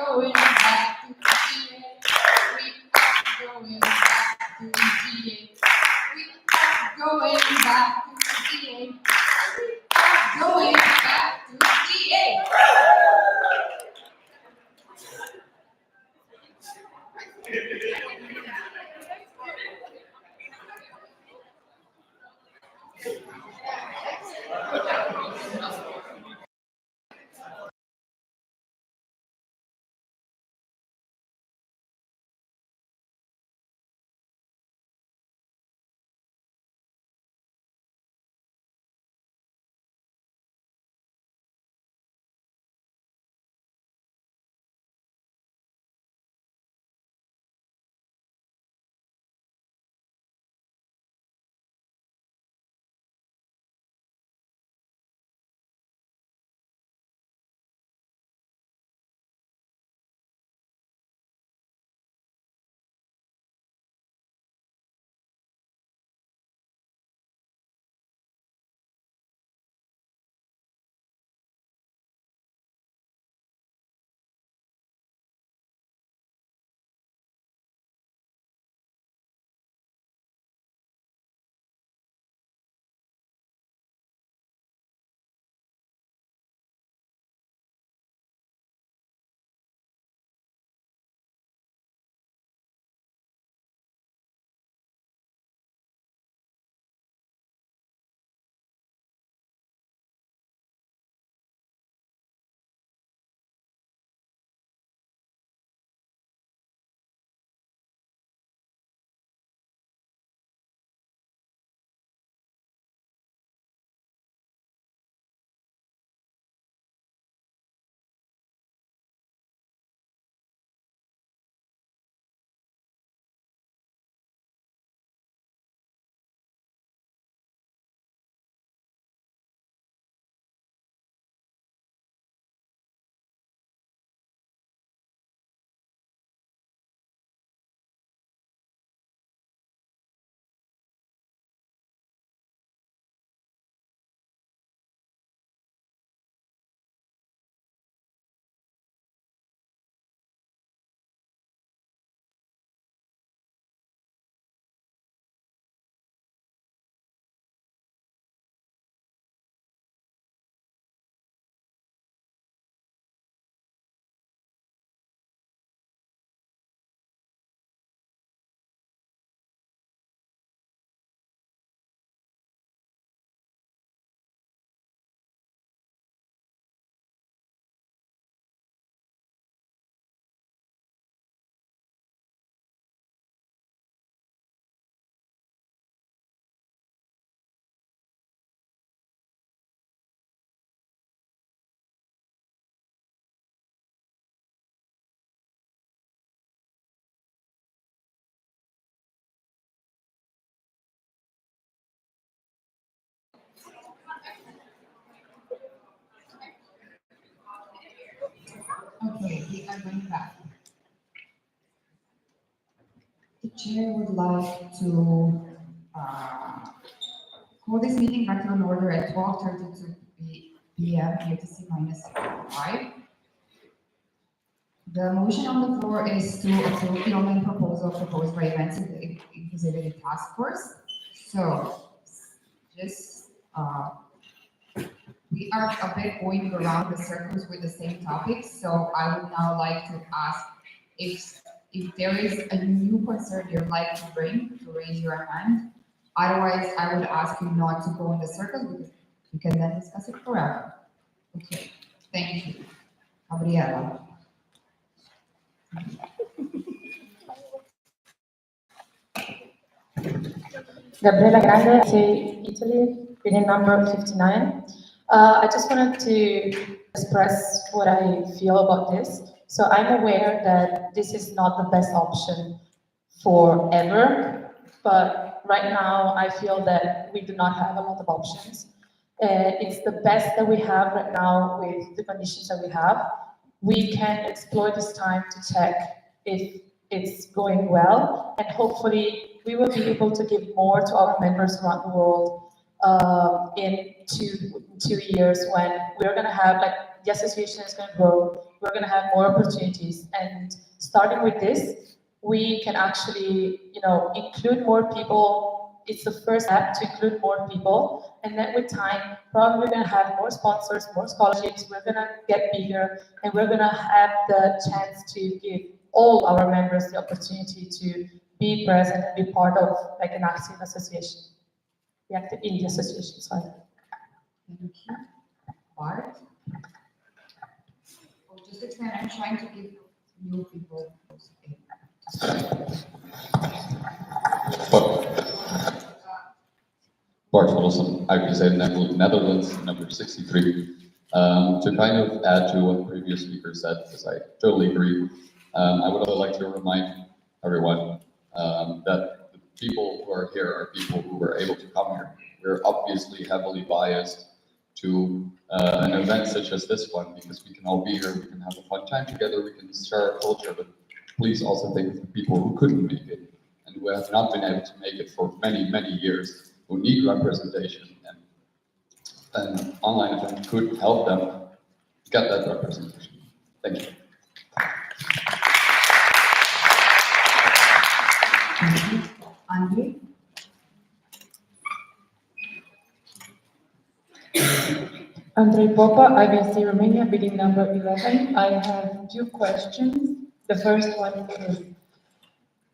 going back to GA. We are going back to GA. We are going back to GA. We are going back to GA. Okay, we are going back. The chair would like to call this meeting back to an order at 12:32 p.m. UTC minus 5. The motion on the floor is to approve the online proposal proposed by Events and Inclusivity Task Force. So, just, we are a bit going around the circles with the same topics, so I would now like to ask if there is a new concern you'd like to bring, to raise your hand. Otherwise, I would ask you not to go in the circles because we can then discuss it forever. Okay, thank you. Gabriela. Gabriela Grande, say Italy, bidding number 59. I just wanted to express what I feel about this. So I'm aware that this is not the best option forever, but right now I feel that we do not have a lot of options. It's the best that we have right now with the conditions that we have. We can explore this time to check if it's going well, and hopefully we will be able to give more to our members around the world in 2 years when we're going to have, like, the association is going to grow, we're going to have more opportunities. And starting with this, we can actually, include more people. It's the first step to include more people. And then with time, probably we're going to have more sponsors, more scholarships. We're going to get bigger, and we're going to have the chance to give all our members the opportunity to be present and be part of like an active association. The active in the association, sorry. Thank you. Bart? Oh, just explain, I'm trying to give new people. Bart Vollessen, IVSA Netherlands, number 63. To kind of add to what previous speaker said, because I totally agree, I would also like to remind everyone that the people who are here are people who were able to come here. We're obviously heavily biased to an event such as this one, because we can all be here, we can have a fun time together, we can share our culture, but please also think of the people who couldn't make it and who have not been able to make it for many, many years, who need representation, and an online event could help them get that representation. Thank you. Andre? Andrei Popa, IVSA Romania, bidding number 11. I have two questions. The first one is,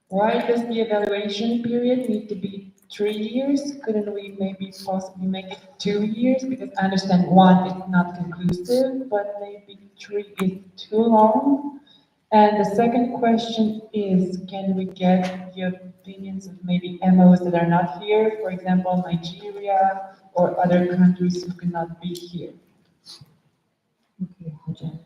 why does the evaluation period need to be 3 years? Couldn't we maybe possibly make it 2 years? Because I understand 1 is not conclusive, but maybe 3 is too long. And the second question is, can we get the opinions of maybe MOs that are not here, for example, Nigeria or other countries who cannot be here? Okay, Hajar.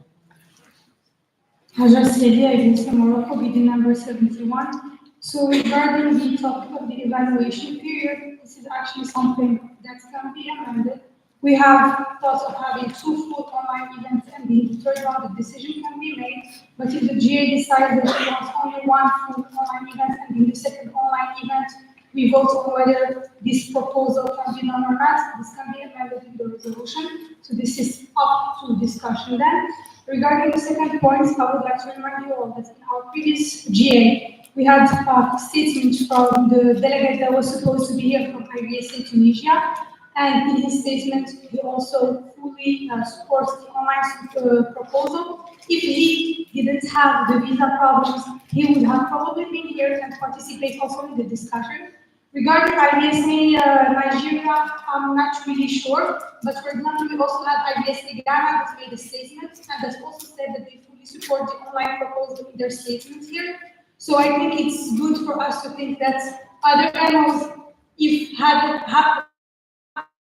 Hajar Sedia, IVSA Morocco, bidding number 71. So regarding the topic of the evaluation period, this is actually something that can be amended. We have thought of having 2 full online events, and in the third one, the decision can be made. But if the GA decides that it wants only 1 full online event, and in the second online event, we vote on whether this proposal can be done or not, this can be amended in the resolution. So this is up to discussion then. Regarding the second point, I would like to remind you all that in our previous GA, we had a statement from the delegate that was supposed to be here from IVSA Tunisia. And in his statement, he also fully supports the online proposal. If he didn't have the visa problems, he would have probably been here and participate also in the discussion. Regarding IVSA Nigeria, I'm not really sure, but for example, we also have IVSA Ghana that made a statement, and that also said that they fully support the online proposal in their statement here. So I think it's good for us to think that other MOs, if had the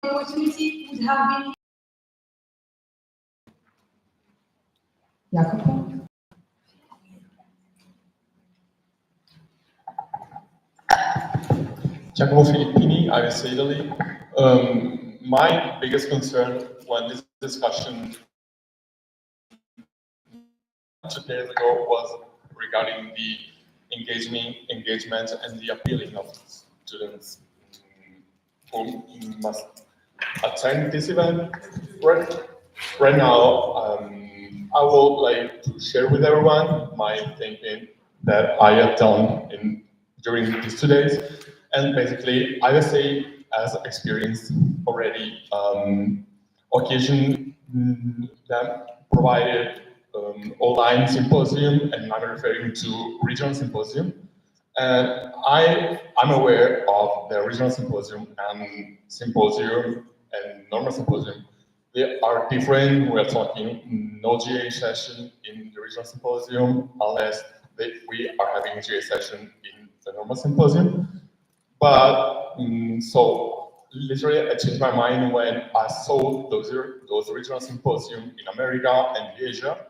opportunity, would have been. Jacopo? Giacomo Filippini, IVSA Italy. My biggest concern when this discussion 2 days ago was regarding the engagement and the appealing of students who must attend this event. Right now, I would like to share with everyone my thinking that I have done during these 2 days. And basically, IVSA has experienced already occasion that provided online symposium, and I'm referring to regional symposium. And I'm aware of the regional symposium and normal symposium. They are different. We're talking no GA session in the regional symposium unless we are having a GA session in the normal symposium. But so literally, I changed my mind when I saw those regional symposium in America and Asia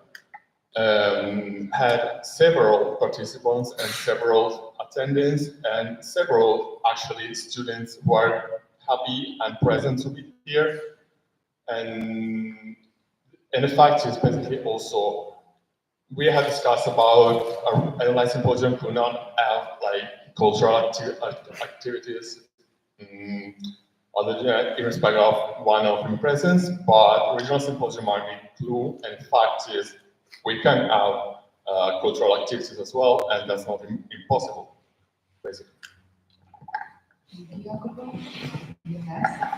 had several participants and several attendants and several actually students who are happy and present to be here. And the fact is basically also we had discussed about an online symposium could not have like cultural activities other than in respect of one of in presence, but regional symposium are include, and fact is we can have cultural activities as well, and that's not impossible, basically. Yes.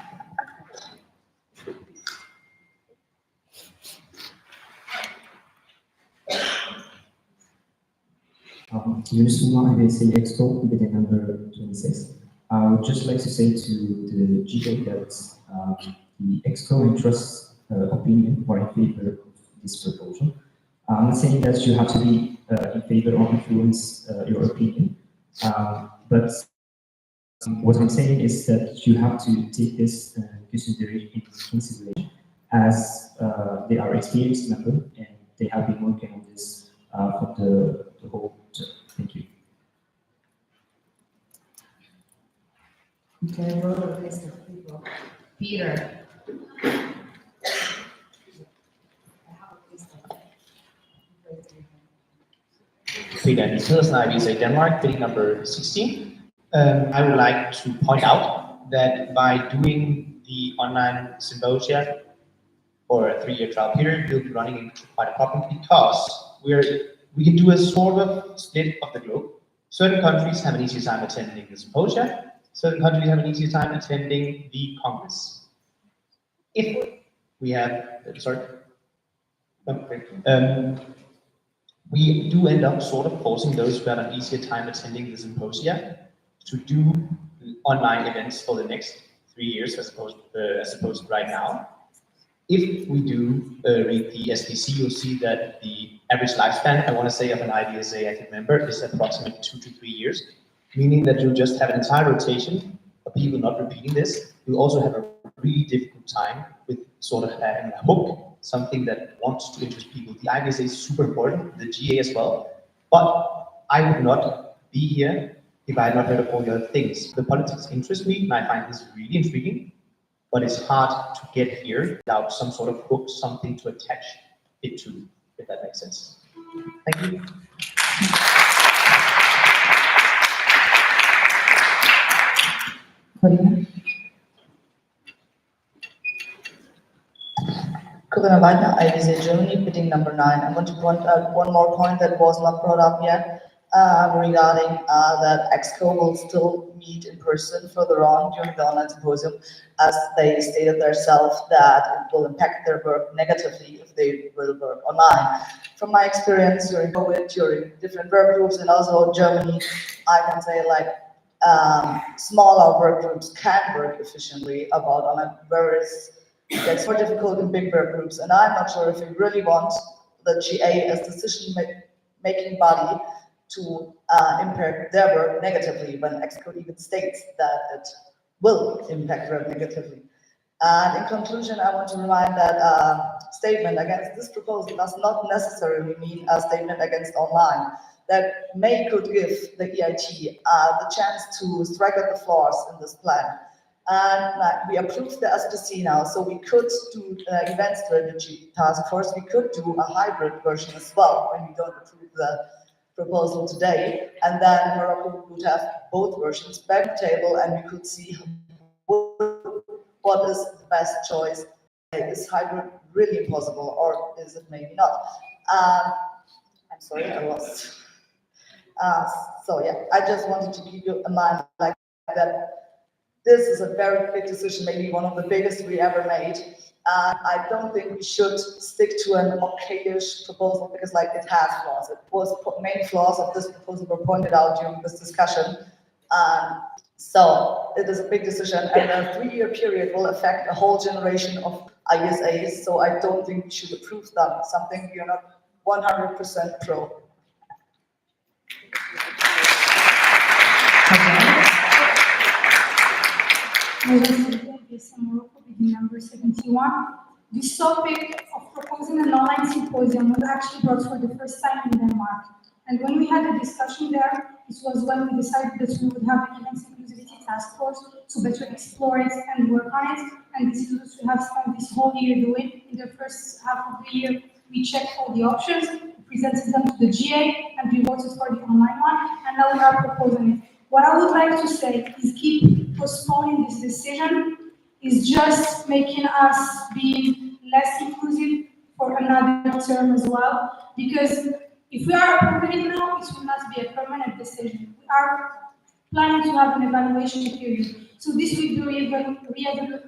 Yunus Umar, IVSA Expo, meeting number 26. I would just like to say to the GA that the Exco and Trust opinion are in favor of this proposal. I'm not saying that you have to be in favor or influence your opinion, but what I'm saying is that you have to take this consideration as they are experienced member and they have been working on this for the whole term. Thank you. Okay, I wrote a list of people. Peter. Peter Nielsen, IVSA Denmark, bidding number 16. I would like to point out that by doing the online symposia for a 3-year trial period, we'll be running into quite a problem because we can do a sort of split of the globe. Certain countries have an easier time attending the symposia, certain countries have an easier time attending the Congress. If we have, we do end up sort of forcing those who have an easier time attending the symposia to do online events for the next 3 years as opposed to right now. If we do read the SDC, you'll see that the average lifespan, I want to say, of an IVSA active member is approximately 2 to 3 years, meaning that you'll just have an entire rotation of people not repeating this. You'll also have a really difficult time with sort of having a hook, something that wants to interest people. The IVSA is super important, the GA as well, but I would not be here if I had not heard of all the other things. The politics interest me, and I find this really intriguing, but it's hard to get here without some sort of hook, something to attach it to, if that makes sense. Thank you. Corinna Wagner, IVSA Germany, bidding number 9. I want to point out one more point that was not brought up yet regarding that EXCO will still meet in person further on during the online symposium, as they stated themselves that it will impact their work negatively if they will work online. From my experience during COVID, during different work groups, and also Germany, I can say like smaller work groups can work efficiently about online, whereas it's more difficult in big work groups, and I'm not sure if we really want the GA as decision-making body to impact their work negatively when EXCO even states that it will impact work negatively. And in conclusion, I want to remind that statement against this proposal does not necessarily mean a statement against online. That could give the EIT the chance to strike at the floors in this plan. And we approved the SPC now, so we could do the event strategy task force. We could do a hybrid version as well when we don't approve the proposal today. And then Morocco would have both versions back on the table, and we could see what is the best choice. Is hybrid really possible, or is it maybe not? I'm sorry, I lost. So yeah, I just wanted to keep you in mind like that. This is a very big decision, maybe one of the biggest we ever made. And I don't think we should stick to an okayish proposal because like it has flaws. It was main flaws of this proposal were pointed out during this discussion. So it is a big decision, and a 3-year period will affect a whole generation of IVSAs. So I don't think we should approve them, something we are not 100% pro. Morocco, bidding number 71. This topic of proposing an online symposium was actually brought for the first time in Denmark. And when we had a discussion there, it was when we decided that we would have an events inclusivity task force to better explore it and work on it. And this is what we have spent this whole year doing. In the first half of the year, we checked all the options, presented them to the GA, and we voted for the online one. And now we are proposing it. What I would like to say is keep postponing this decision is just making us being less inclusive for another term as well. Because if we are approving it now, it will not be a permanent decision. We are planning to have an evaluation period. So this will be reevaluated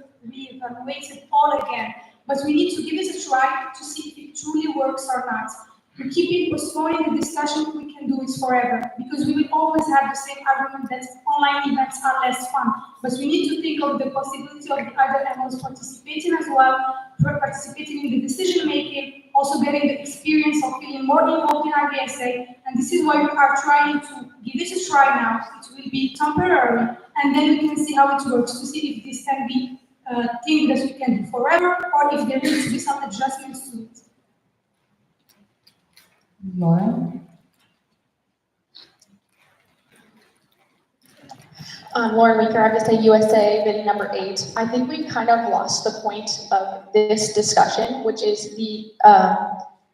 all again. But we need to give it a try to see if it truly works or not. We keep postponing the discussion, we can do it forever, because we will always have the same argument that online events are less fun. But we need to think of the possibility of the other animals participating as well, participating in the decision making, also getting the experience of feeling more involved in IVSA. And this is why we are trying to give it a try now. It will be temporary, and then we can see how it works to see if this can be a thing that we can do forever, or if there needs to be some adjustments to it. Laura? Lauren Weaker, IVSA USA, bidding number 8. I think we kind of lost the point of this discussion, which is the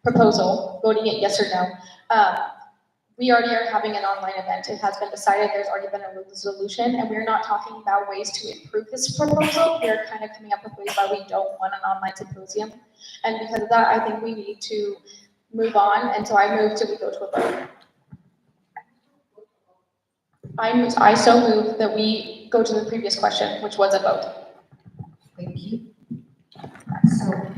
proposal, voting it yes or no. We already are having an online event. It has been decided, there's already been a resolution, and we're not talking about ways to improve this proposal. We're kind of coming up with ways why we don't want an online symposium. And because of that, I think we need to move on, and so I move till we go to a vote. I so move that we go to the previous question, which was a vote. Thank you. Second.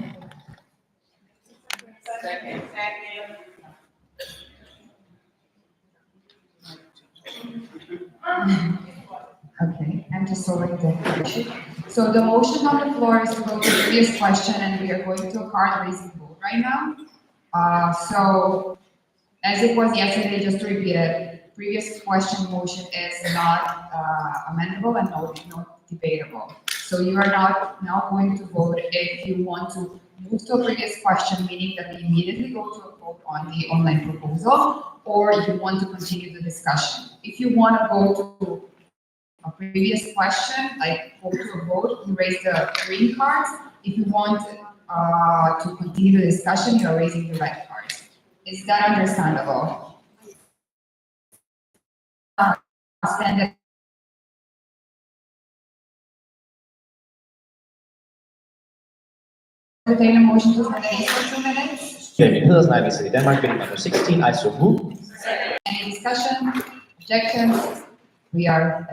Okay, I'm just sorting the motion. So the motion on the floor is to go to the previous question, and we are going to a card raising vote right now. So as it was yesterday, just to repeat it, previous question motion is not amendable and not debatable. So you are not now going to vote if you want to move to a previous question, meaning that we immediately go to a vote on the online proposal, or if you want to continue the discussion. If you want to go to a previous question, like go to a vote, you raise the green cards. If you want to continue the discussion, you are raising the red cards. Is that understandable? Stand entertain a motion to terminate for 2 minutes. Flemming Pedersen, IVSA Denmark, bidding number 16, I so move. Any discussion, objections? We are.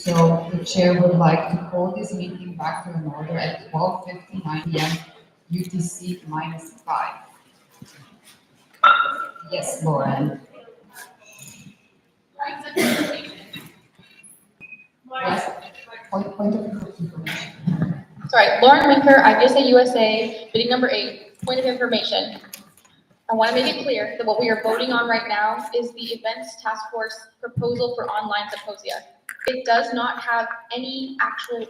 So the chair would like to call this meeting back to an order at 12:59 p.m. UTC -5. Yes, Lauren. Yes, point of information. Sorry, Lauren Winker, IVSA USA, bidding number 8, point of information. I want to make it clear that what we are voting on right now is the Events Task Force proposal for online symposia. It does not have any actual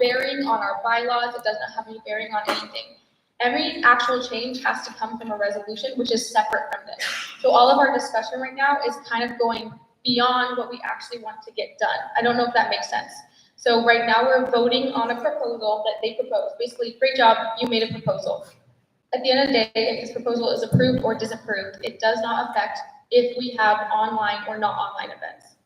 bearing on our bylaws, it does not have any bearing on anything. Every actual change has to come from a resolution, which is separate from this. So all of our discussion right now is kind of going beyond what we actually want to get done. I don't know if that makes sense. So right now we're voting on a proposal that they proposed. Basically, great job, you made a proposal. At the end of the day, if this proposal is approved or disapproved, it does not affect if we have online or not online events.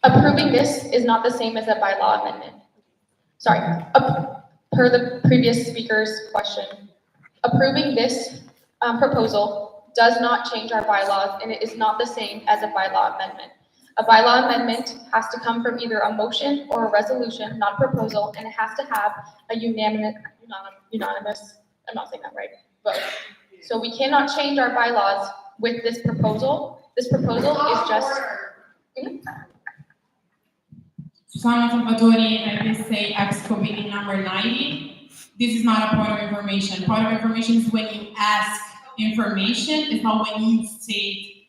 Approving this is not the same as a bylaw amendment. Sorry, per the previous speaker's question, approving this proposal does not change our bylaws, and it is not the same as a bylaw amendment. A bylaw amendment has to come from either a motion or a resolution, not a proposal, and it has to have a unanimous, I'm not saying that right, vote. So we cannot change our bylaws with this proposal. This proposal is just. Susanna Salvatori, IVSA Expo meeting number 90. This is not a point of information. Point of information is when you ask information, it's not when you state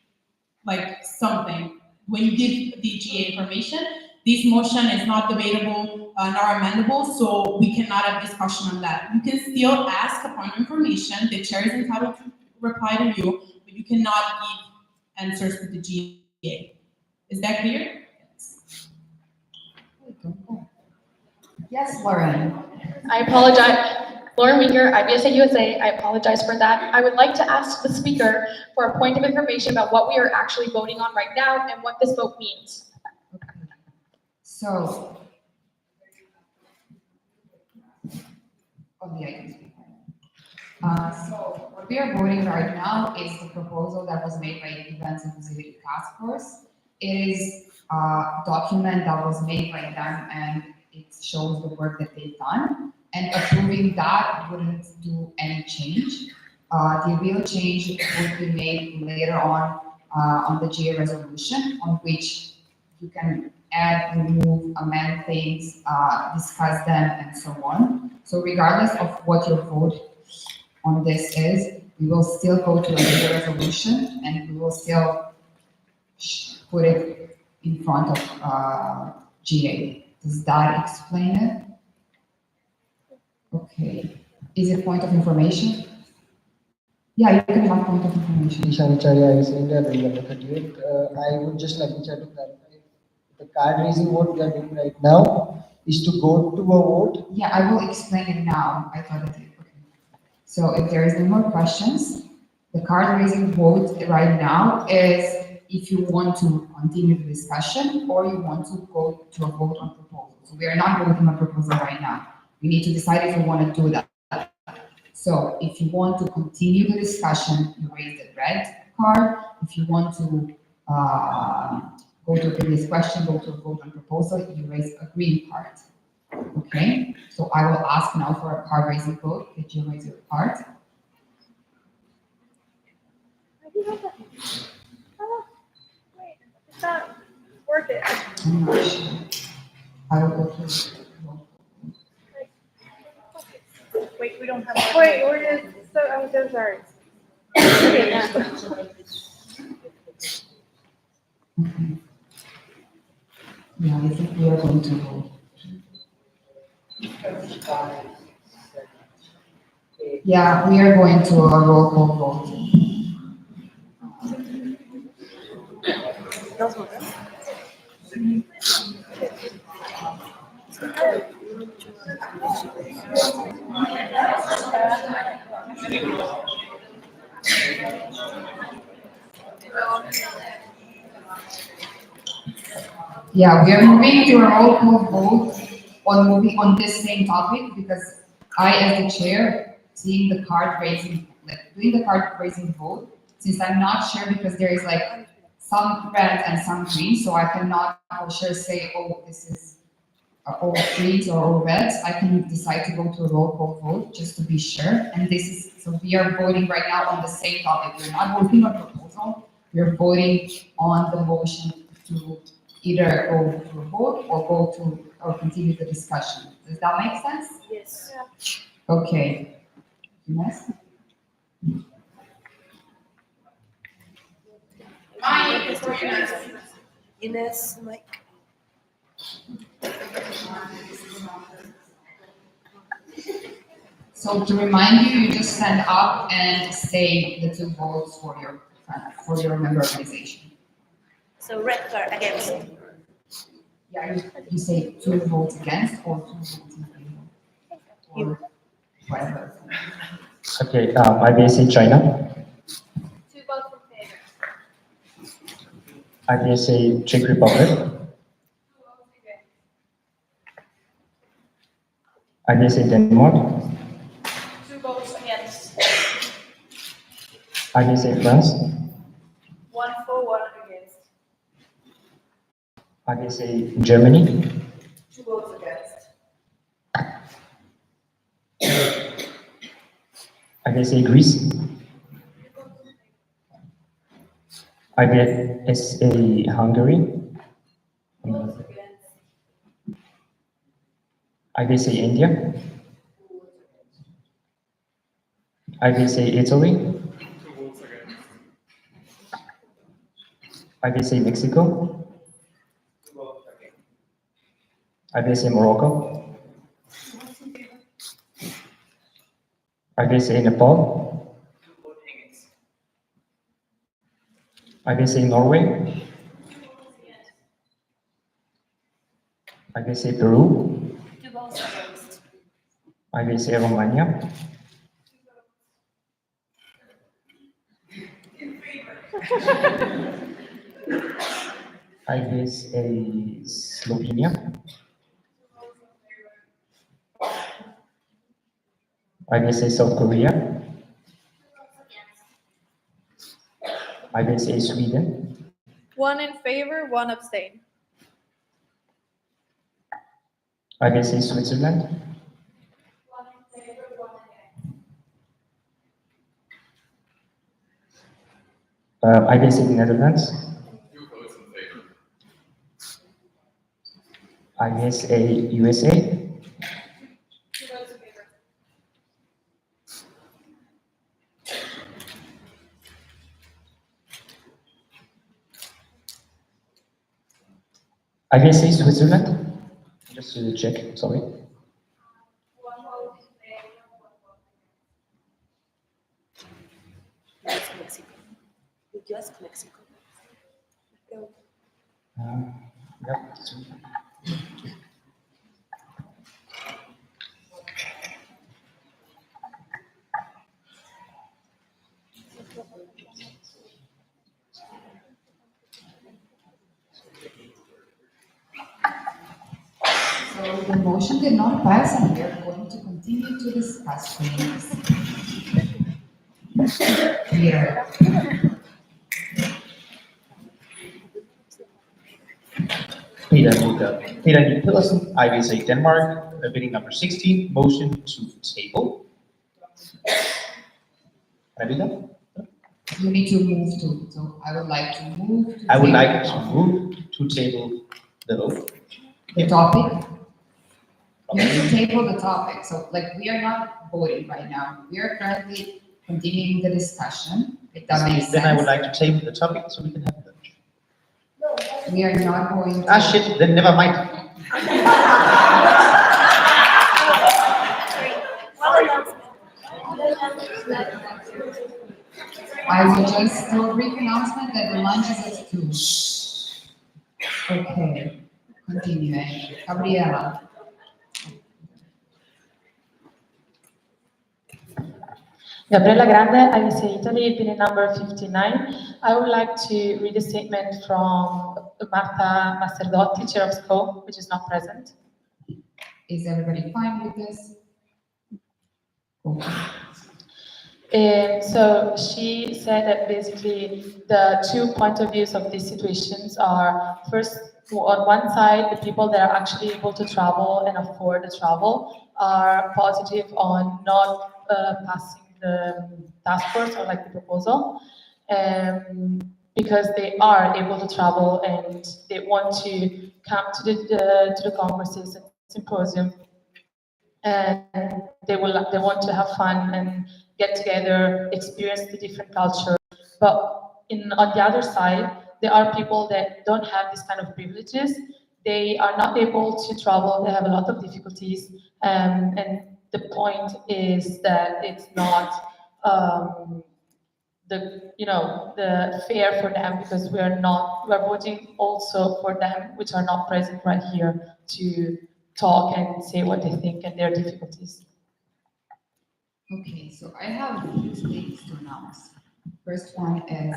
like something. When you give the GA information, this motion is not debatable nor amendable, so we cannot have discussion on that. You can still ask upon information, the chair is entitled to reply to you, but you cannot give answers to the GA. Is that clear? Yes, Lauren. I apologize. Lauren Winker, IVSA USA, I apologize for that. I would like to ask the speaker for a point of information about what we are actually voting on right now and what this vote means. So, I can speak. So what we are voting right now is the proposal that was made by the Events Inclusivity Task Force. It is a document that was made by them and it shows the work that they've done. And approving that wouldn't do any change. The real change would be made later on the GA resolution, on which you can add, remove, amend things, discuss them, and so on. So regardless of what your vote on this is, we will still go to a GA resolution, and we will still put it in front of GA. Does that explain it? Okay. Is it point of information? Yeah, you can have point of information. Ishanicharya is India, bill number 38. I would just like to clarify. The card raising vote we are doing right now is to go to a vote. Yeah, I will explain it now. I thought okay. So if there is no more questions, the card raising vote right now is if you want to continue the discussion or you want to go to a vote on proposal. So we are not voting on proposal right now. We need to decide if we want to do that. So if you want to continue the discussion, you raise the red card. If you want to go to a previous question, go to a vote on proposal, you raise a green card. Okay, so I will ask now for a card raising vote. Did you raise your card? Wait, it's not worth it. I'm not sure. I will go through. Wait, we don't have. Wait, where is? So I'm so sorry. Okay, now. Okay. Yeah, I think we are going to vote. Yeah, we are going to a roll call vote. Yeah, we are moving to a roll call vote on this same topic because I, as the chair, seeing the card raising, doing the card raising vote, since I'm not sure because there is like some red and some green, so I cannot for sure say, oh, this is all greens or all reds. I can decide to go to a roll call vote just to be sure. And this is, so we are voting right now on the same topic. We're not voting on proposal. We're voting on the motion to either go to a vote or go to, or continue the discussion. Does that make sense? Yes. Okay. Ines? Ines, Mike. So to remind you, you just stand up and say the two votes for your member organization. So red card against. Yeah, you say two votes against or two votes in favor. Or whatever. Okay, IVSA China, Two votes in favor. IVSA Czech Republic, IVSA Denmark, Two votes against. IVSA France, One for, one against. IVSA Germany, Two votes against. IVSA Greece, IVSA Hungary, IVSA India, IVSA Italy, IVSA Mexico, IVSA Morocco, IVSA Nepal, IVSA Norway, IVSA Peru, Two votes against. IVSA Romania, IVSA Slovenia, IVSA South Korea, IVSA Sweden, One in favor, one abstain. IVSA Switzerland, One in favor, one against. IVSA Netherlands, Two votes in favor. IVSA USA, Two votes in favor. IVSA Switzerland, just to check, sorry. One vote in favor, one vote That's Mexico. Just Mexico. Yep. So the motion did not pass and we are going to continue to discuss things. Here. Peter Pedersen, IVSA Denmark, bidding number 16, motion to table. Can I do that? You need to move to, so I would like to move to. I would table like to move to table the vote. the topic. You need to table the topic, so like we are not voting right now. We are currently continuing the discussion, if that makes sense. Then I would like to table the topic so we can have lunch. We are not going to. Ah, shit, then never mind. I will just do a brief announcement that the lunch is at 2. Okay, continuing. Gabriela. Gabriela Grande, IVSA Italy, opinion number 59. I would like to read a statement from Marta Masterdotti, Chair of SCO, which is not present. Is everybody fine with this? Okay. So she said that basically the two point of views of these situations are first, on one side, the people that are actually able to travel and afford the travel are positive on not passing the task force or like the proposal, because they are able to travel and they want to come to the congresses and symposium, and they want to have fun and get together, experience the different culture. But on the other side, there are people that don't have this kind of privileges. They are not able to travel. They have a lot of difficulties, and the point is that it's not the fair for them, because we're voting also for them, which are not present right here to talk and say what they think and their difficulties. Okay, so I have two things to announce. First one is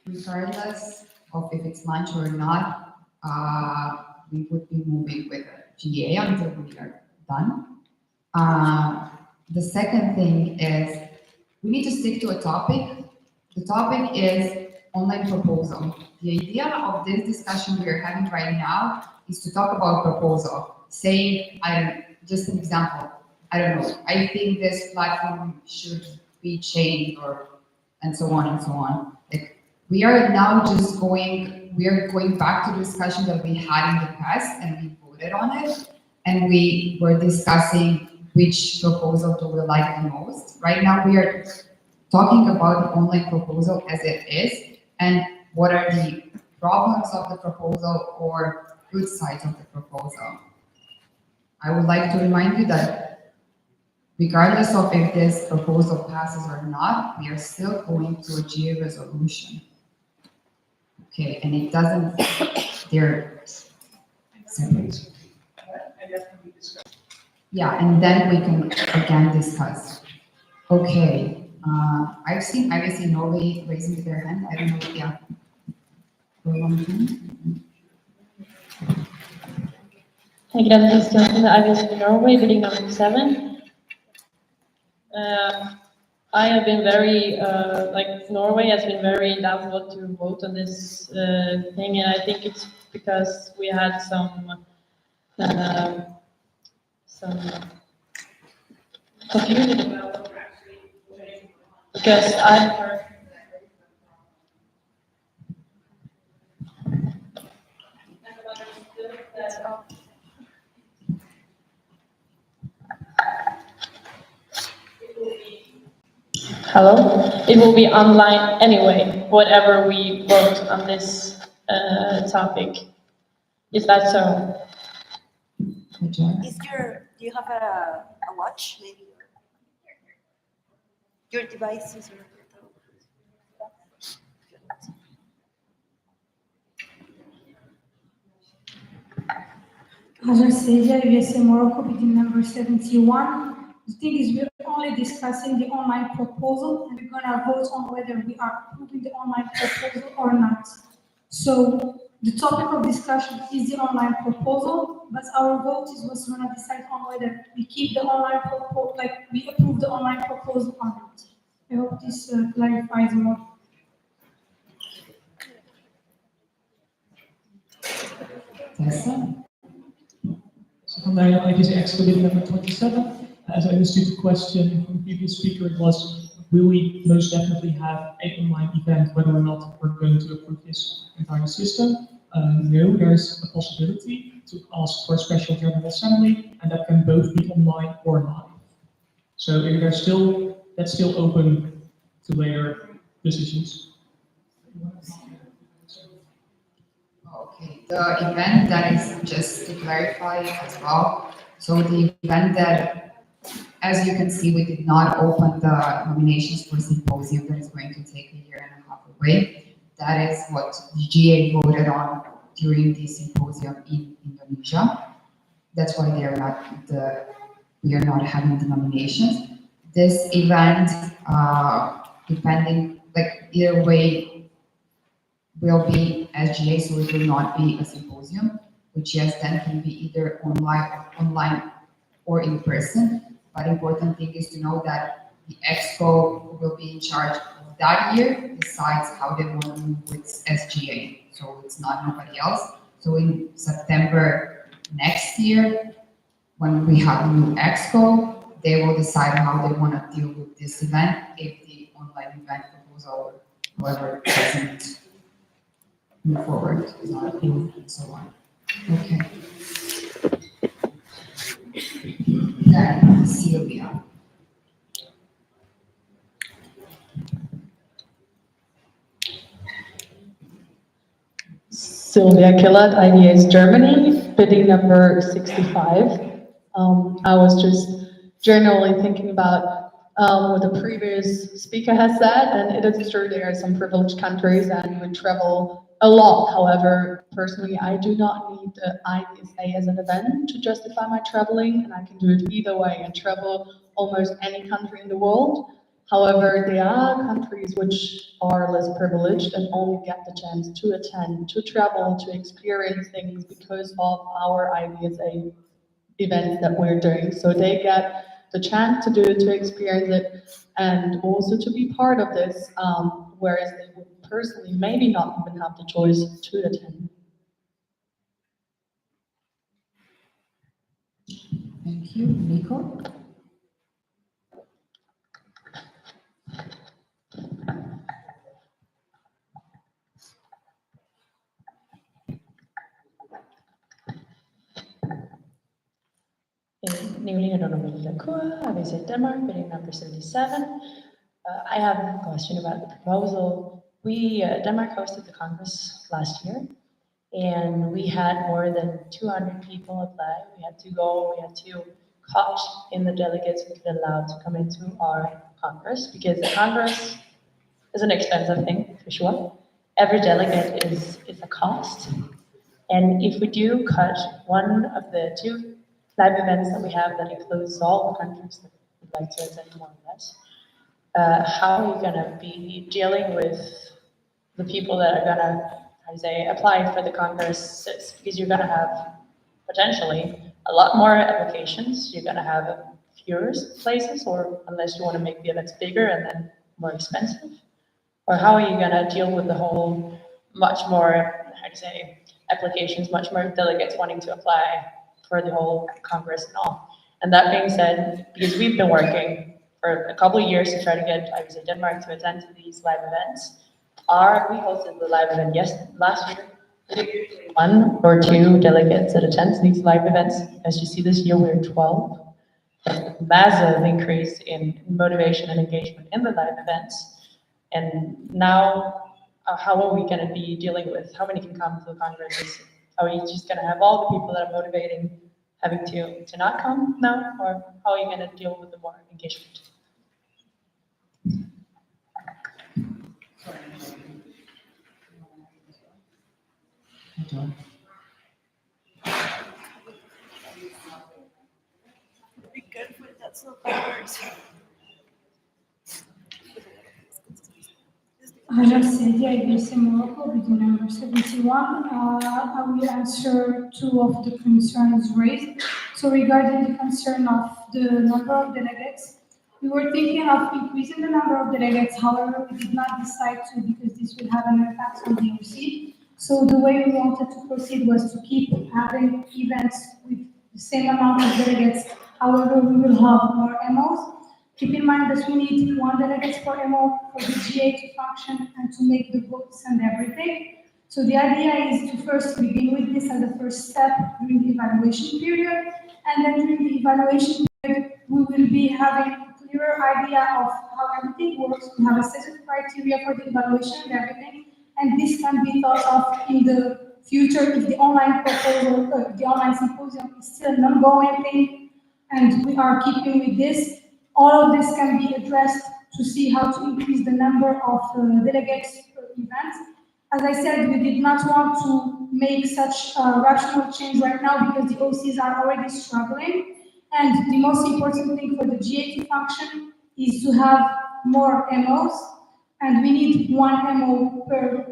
regardless of if it's lunch or not, we would be moving with GA until we are done. The second thing is we need to stick to a topic. The topic is online proposal. The idea of this discussion we are having right now is to talk about proposal. Saying, just an example, I don't know, I think this platform should be changed and so on and so on. Like, we are now we are going back to the discussion that we had in the past and we voted on it. And we were discussing which proposal do we like the most. Right now we are talking about the online proposal as it is and what are the problems of the proposal or good sides of the proposal. I would like to remind you that regardless of if this proposal passes or not, we are still going to a GA resolution. Okay, and it doesn't, they're separate. Yeah, and then we can again discuss. Okay, I've seen IVSA Norway raising their hand. I don't know, yeah. For a long time. Hey, good afternoon, still from the IVSA Norway, bidding number 7. I have been very, Norway has been very doubtful to vote on this thing, and I think it's because we had some confusion about, because I've heard Hello? It will be online anyway, whatever we vote on this topic. Is that so? Do you have a watch, maybe? Your device is Ajaseja, IVSA Morocco, bidding number 71. The thing is, we're only discussing the online proposal, and we're gonna vote on whether we are approving the online proposal or not. So the topic of discussion is the online proposal, but our vote is what's gonna decide on whether we keep the online proposal, like we approve the online proposal or not. I hope this clarifies more. So from there, IVSA Expo bidding number 27. As I understood the question from the previous speaker, it was, will we most definitely have an online event whether or not we're going to approve this entire system? No, there's a possibility to ask for a special general assembly, and that can both be online or live. So that's still open to later decisions. Okay, the event that is, just to clarify as well, so the event that, as you can see, we did not open the nominations for symposium that is going to take a year and a half away. That is what the GA voted on during the symposium in Indonesia. That's why we are not having the nominations. This event, depending, like either way, will be SGA, so it will not be a symposium, which yes, then can be either online or in person. But important thing is to know that the exco who will be in charge of that year decides how they want to move with SGA. So it's not nobody else. So in September next year, when we have new exco, they will decide how they want to deal with this event if the online event proposal, however, doesn't move forward, is not approved, and so on. Okay. Then Sylvia. Sylvia Killett, IVS Germany, bidding number 65. I was just generally thinking about what the previous speaker has said, and it is true there are some privileged countries and we travel a lot. However, personally, I do not need the IVSA as an event to justify my traveling, and I can do it either way and travel almost any country in the world. However, there are countries which are less privileged and only get the chance to attend, to travel, to experience things because of our IVSA events that we're doing. So they get the chance to do it, to experience it, and also to be part of this, whereas they would personally maybe not even have the choice to attend. Thank you. Nico? I visit Denmark, bidding number 77. I have a question about the proposal. Denmark hosted the Congress last year, and we had more than 200 people apply. We had to cut in the delegates we could allow to come into our Congress, because the Congress is an expensive thing, for sure. Every delegate is a cost. And if we do cut one of the two live events that we have that includes all the countries that we'd like to attend more or less, how are you gonna be dealing with the people that are gonna, apply for the Congress? Because you're gonna have potentially a lot more applications, you're gonna have fewer places, or unless you wanna make the events bigger and then more expensive? Or how are you gonna deal with the whole much more, applications, much more delegates wanting to apply for the whole Congress and all? And that being said, because we've been working for a couple of years to try to get IVSA Denmark to attend to these live events, we hosted the live event last year. Usually 1 or 2 delegates that attend to these live events. As you see this year, we're 12. That's a massive increase in motivation and engagement in the live events. And now, how are we going to be dealing with how many can come to the Congress? Are we just going to have all the people that are motivating having to not come now? Or how are you going to deal with the more engagement? Be good with that so fast. I just said, yeah, IVSA Morocco, bidding number 71. I will answer 2 of the concerns raised. So regarding the concern of the number of delegates, we were thinking of increasing the number of delegates. However, we did not decide to, because this will have an impact on the OC. So the way we wanted to proceed was to keep having events with the same amount of delegates. However, we will have more MOs. Keep in mind that we need 1 delegate per MO for the GA to function and to make the votes and everything. So the idea is to first begin with this as a first step during the evaluation period, and then during the evaluation period, we will be having a clearer idea of how everything works. We have a set of criteria for the evaluation and everything, and this can be thought of in the future if the online proposal, the online symposium is still an ongoing thing, and we are keeping with this. All of this can be addressed to see how to increase the number of delegates per event. As I said, we did not want to make such a rational change right now because the OCs are already struggling. And the most important thing for the GA to function is to have more MOs. And we need 1 MO per,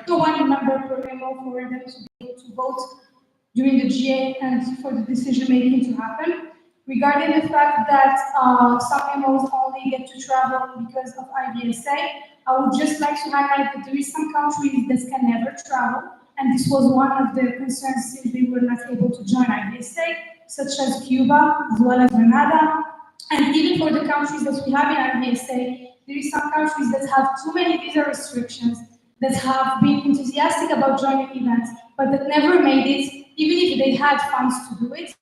1 member per MO for them to be able to vote during the GA and for the decision making to happen. Regarding the fact that some MOs only get to travel because of IVSA, I would just like to highlight that there is some countries that can never travel, and this was one of the concerns since they were not able to join IVSA, such as Cuba, as well as Grenada. And even for the countries that we have in IVSA, there is some countries that have too many visa restrictions, that have been enthusiastic about joining events, but that never made it, even if they had funds to do it.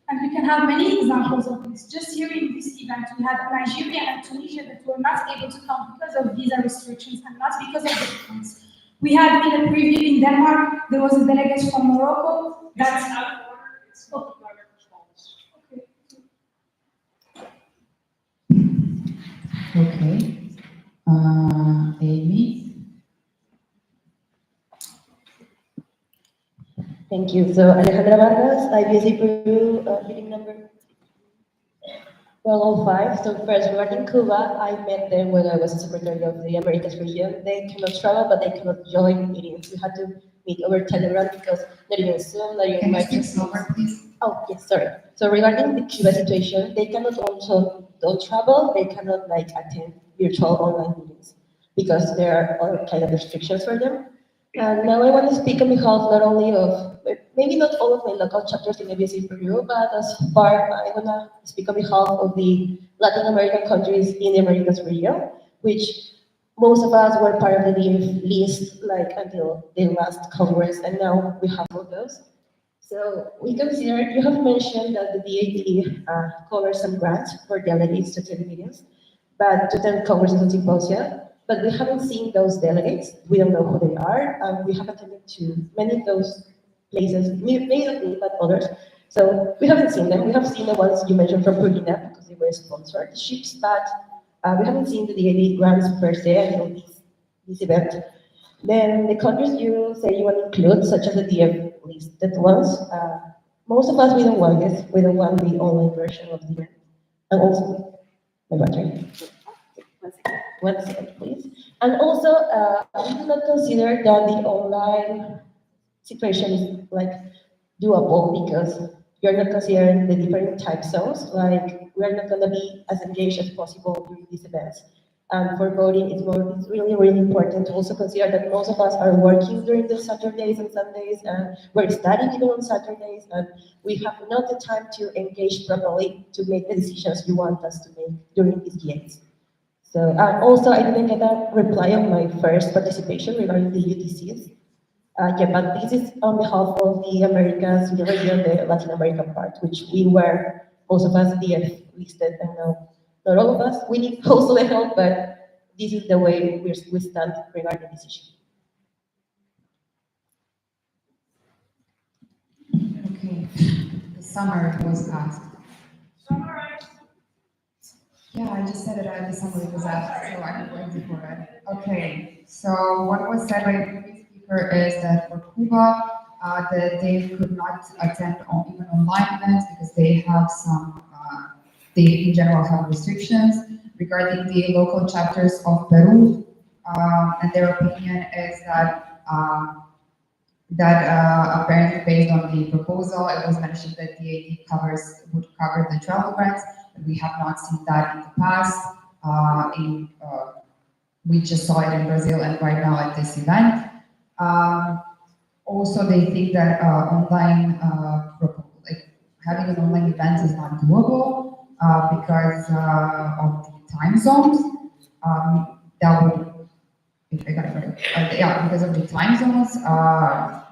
And we can have many examples of this. Just here in this event, we had Nigeria and Tunisia that were not able to come because of visa restrictions and not because of the funds. We had in a preview in Denmark, there was a delegate from Morocco that's Okay. Amy? Thank you. So Alejandra Vargas, IVSA Peru, meeting number 1205. So first, regarding Cuba, I met them when I was secretary of the Americas region. They cannot travel, but they cannot join meetings. We had to meet over Telegram because not even Zoom, not even Microsoft. Oh, yes, sorry. So regarding the Cuba situation, they cannot also don't travel, they cannot like attend virtual online meetings because there are all kind of restrictions for them. And now I want to speak on behalf not only of, maybe not all of my local chapters in IVSA Peru, but as far, I want to speak on behalf of the Latin American countries in the Americas region, which most of us were part of the DF list like until the last Congress, and now we have all those. So we consider, you have mentioned that the DAD covers some grants for delegates to attend meetings, but to attend congresses and symposia, but we haven't seen those delegates. We don't know who they are, and we have attended to many of those places, maybe not me, but others. So we haven't seen them. We have seen the ones you mentioned from Burkina because they were sponsored ships, but we haven't seen the DAD grants per se until this event. Then the countries you say you want to include, such as the DF listed ones, most of us, we don't want this. We don't want the online version of the event. And also, my battery. One second, please. And also, we do not consider that the online situation is like doable because you're not considering the different time zones. Like we're not going to be as engaged as possible during these events. And for voting, it's really, really important to also consider that most of us are working during the Saturdays and Sundays, and we're studying even on Saturdays, and we have not the time to engage properly to make the decisions you want us to make during these games. So also, I didn't get a reply on my first participation regarding the UTCs. Yeah, but this is on behalf of the Americas, the region, the Latin American part, which we were, most of us, DF listed, and now not all of us. We need also the help, but this is the way we stand regarding this issue. Okay, the summer was asked. Summarize. Yeah, I just said it, the summary was asked, so I can wait before it. Okay, so what was said by the previous speaker is that for Cuba, that they could not attend even online events because they have some, they in general have restrictions regarding the local chapters of Peru, and their opinion is that apparently based on the proposal, it was mentioned that the AD would cover the travel grants, but we have not seen that in the past. We just saw it in Brazil and right now at this event. Also, they think that having an online event is not doable because of the time zones. That would, if I got it right, yeah, because of the time zones,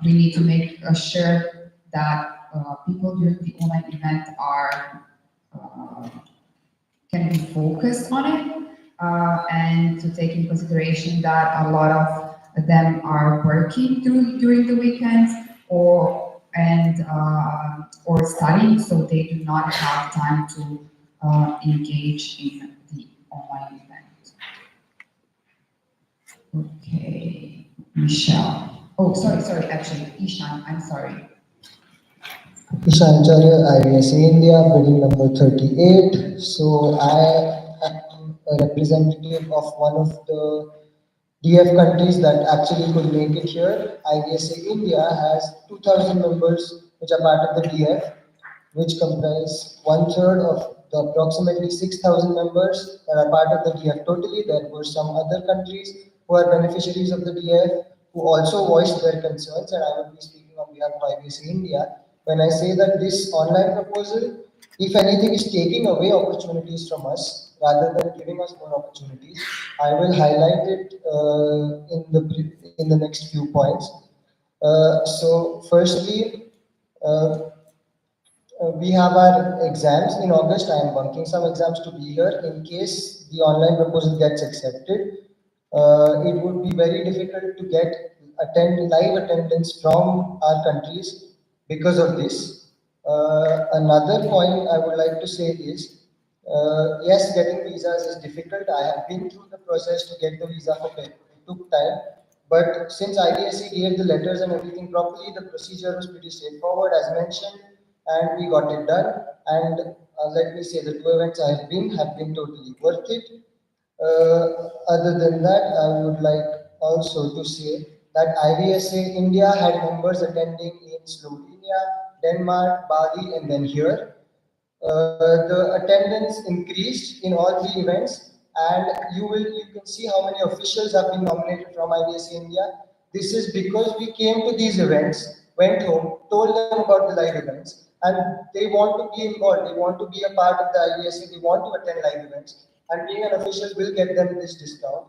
we need to make sure that people during the online event are can be focused on it, and to take in consideration that a lot of them are working during the weekends or studying, so they do not have time to engage in the online event. Okay, Michelle. Oh, sorry, actually, Ishan, I'm sorry. Ishan Charya, IVSA India, building number 38. So I am a representative of one of the DF countries that actually could make it here. IVSA India has 2,000 members which are part of the DF. which comprise 1/3 of the approximately 6,000 members that are part of the DF totally. There were some other countries who are beneficiaries of the DF who also voiced their concerns, and I will be speaking on behalf of IVSA India when I say that this online proposal, if anything, is taking away opportunities from us rather than giving us more opportunities. I will highlight it in the next few points. So firstly, we have our exams in August. I am bunking some exams to be here in case the online proposal gets accepted. It would be very difficult to get live attendance from our countries because of this. Another point I would like to say is, yes, getting visas is difficult. I have been through the process to get the visa for Peru. It took time. But since IVSA gave the letters and everything properly, the procedure was pretty straightforward as mentioned, and we got it done. And let me say the 2 events I have been totally worth it. Other than that, I would like also to say that IVSA India had members attending in Slovenia, Denmark, Bali, and then here. The attendance increased in all 3 events, and you can see how many officials have been nominated from IVSA India. This is because we came to these events, went home, told them about the live events, and they want to be involved. They want to be a part of the IVSA. They want to attend live events, and being an official will get them this discount.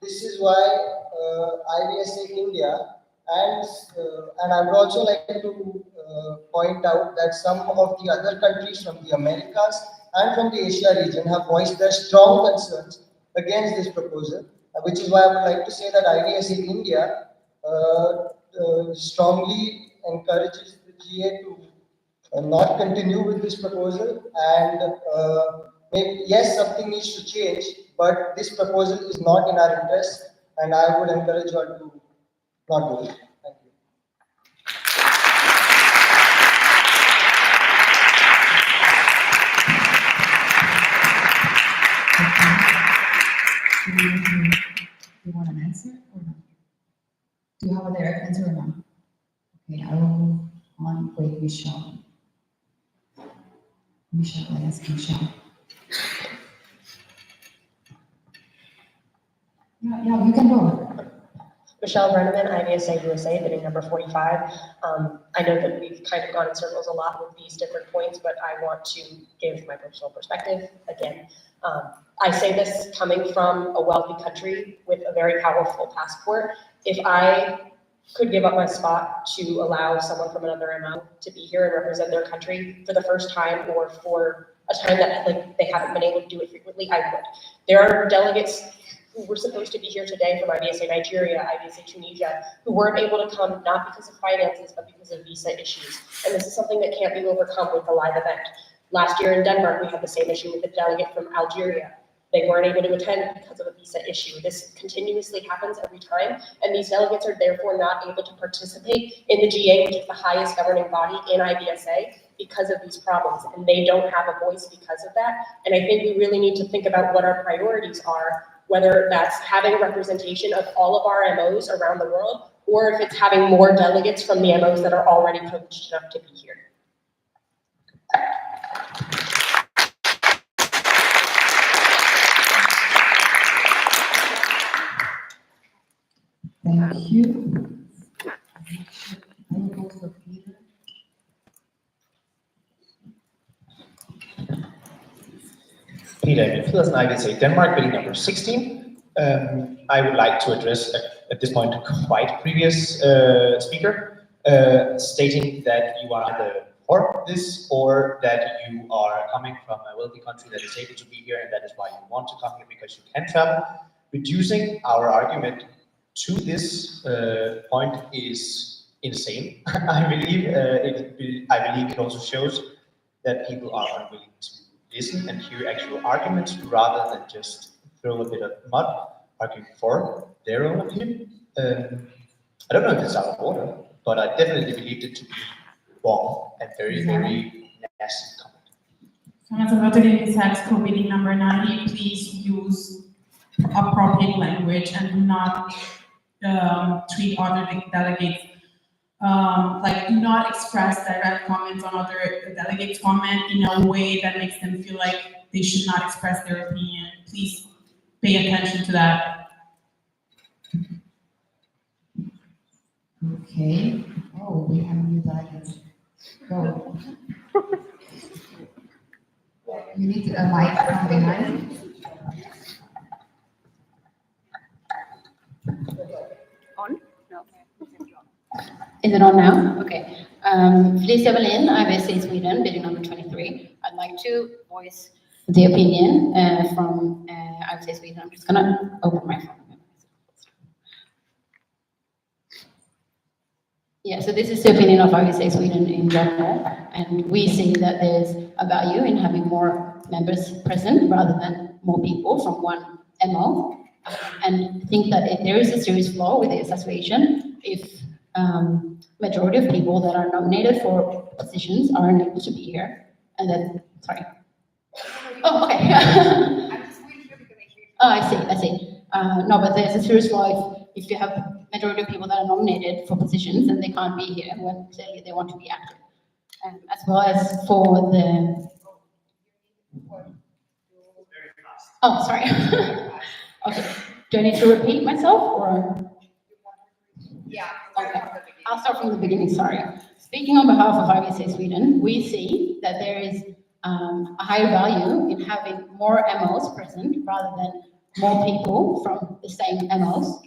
This is why IVSA India and I would also like to point out that some of the other countries from the Americas and from the Asia region have voiced their strong concerns against this proposal, which is why I would like to say that IVSA India strongly encourages the GA to not continue with this proposal, and maybe, yes, something needs to change, but this proposal is not in our interest, and I would encourage you all to not do it. Thank you. Do you want an answer or not? Do you have a direct answer or not? Okay, I will move on with Michelle. Michelle, I ask Michelle. Yeah, you can go. Michelle Brenneman, IVSA USA, bidding number 45. I know that we've kind of gone in circles a lot with these different points, but I want to give my personal perspective again. I say this coming from a wealthy country with a very powerful passport. If I could give up my spot to allow someone from another MO to be here and represent their country for the first time or for a time that they haven't been able to do it frequently, I would. There are delegates who were supposed to be here today from IVSA Nigeria, IVSA Tunisia, who weren't able to come not because of finances, but because of visa issues. And this is something that can't be overcome with a live event. Last year in Denmark, we had the same issue with a delegate from Algeria. They weren't able to attend because of a visa issue. This continuously happens every time, and these delegates are therefore not able to participate in the GA, which is the highest governing body in IVSA, because of these problems, and they don't have a voice because of that. And I think we really need to think about what our priorities are, whether that's having representation of all of our MOs around the world, or if it's having more delegates from the MOs that are already privileged enough to be here. Thank you. I will go to Peter. Peter Pedersen, IVSA Denmark, bidding number 16. I would like to address at this point quite previous speaker, stating that you are either for this or that you are coming from a wealthy country that is able to be here and that is why you want to come here because you can travel. Reducing our argument to this point is insane. I believe it also shows that people are unwilling to listen and hear actual arguments rather than just throw a bit of mud arguing for their own opinion. I don't know if it's out of order, but I definitely believed it to be wrong and very, very nasty comment. So as a voting tax code bidding number 90, please use appropriate language and do not treat other delegates like do not express direct comments on other delegates' comment in a way that makes them feel like they should not express their opinion. Please pay attention to that. Okay. Oh, we have new delegates. Go. You need a mic from behind. On? No. Is it on now? Okay. Felicia Berlin, IVSA Sweden, bidding number 23. I'd like to voice the opinion from IVSA Sweden. I'm just gonna open my phone. Yeah, so this is the opinion of IVSA Sweden in general, and we see that there's a value in having more members present rather than more people from one MO, and think that there is a serious flaw with the association if majority of people that are nominated for positions are unable to be here, and then, sorry. Oh, okay. Oh, I see. No, but there's a serious flaw if you have majority of people that are nominated for positions and they can't be here when clearly they want to be active. As well as for the... Oh, sorry. Okay. Do I need to repeat myself or? Yeah. Okay. I'll start from the beginning, sorry. Speaking on behalf of IVSA Sweden, we see that there is a high value in having more MOs present rather than more people from the same MOs.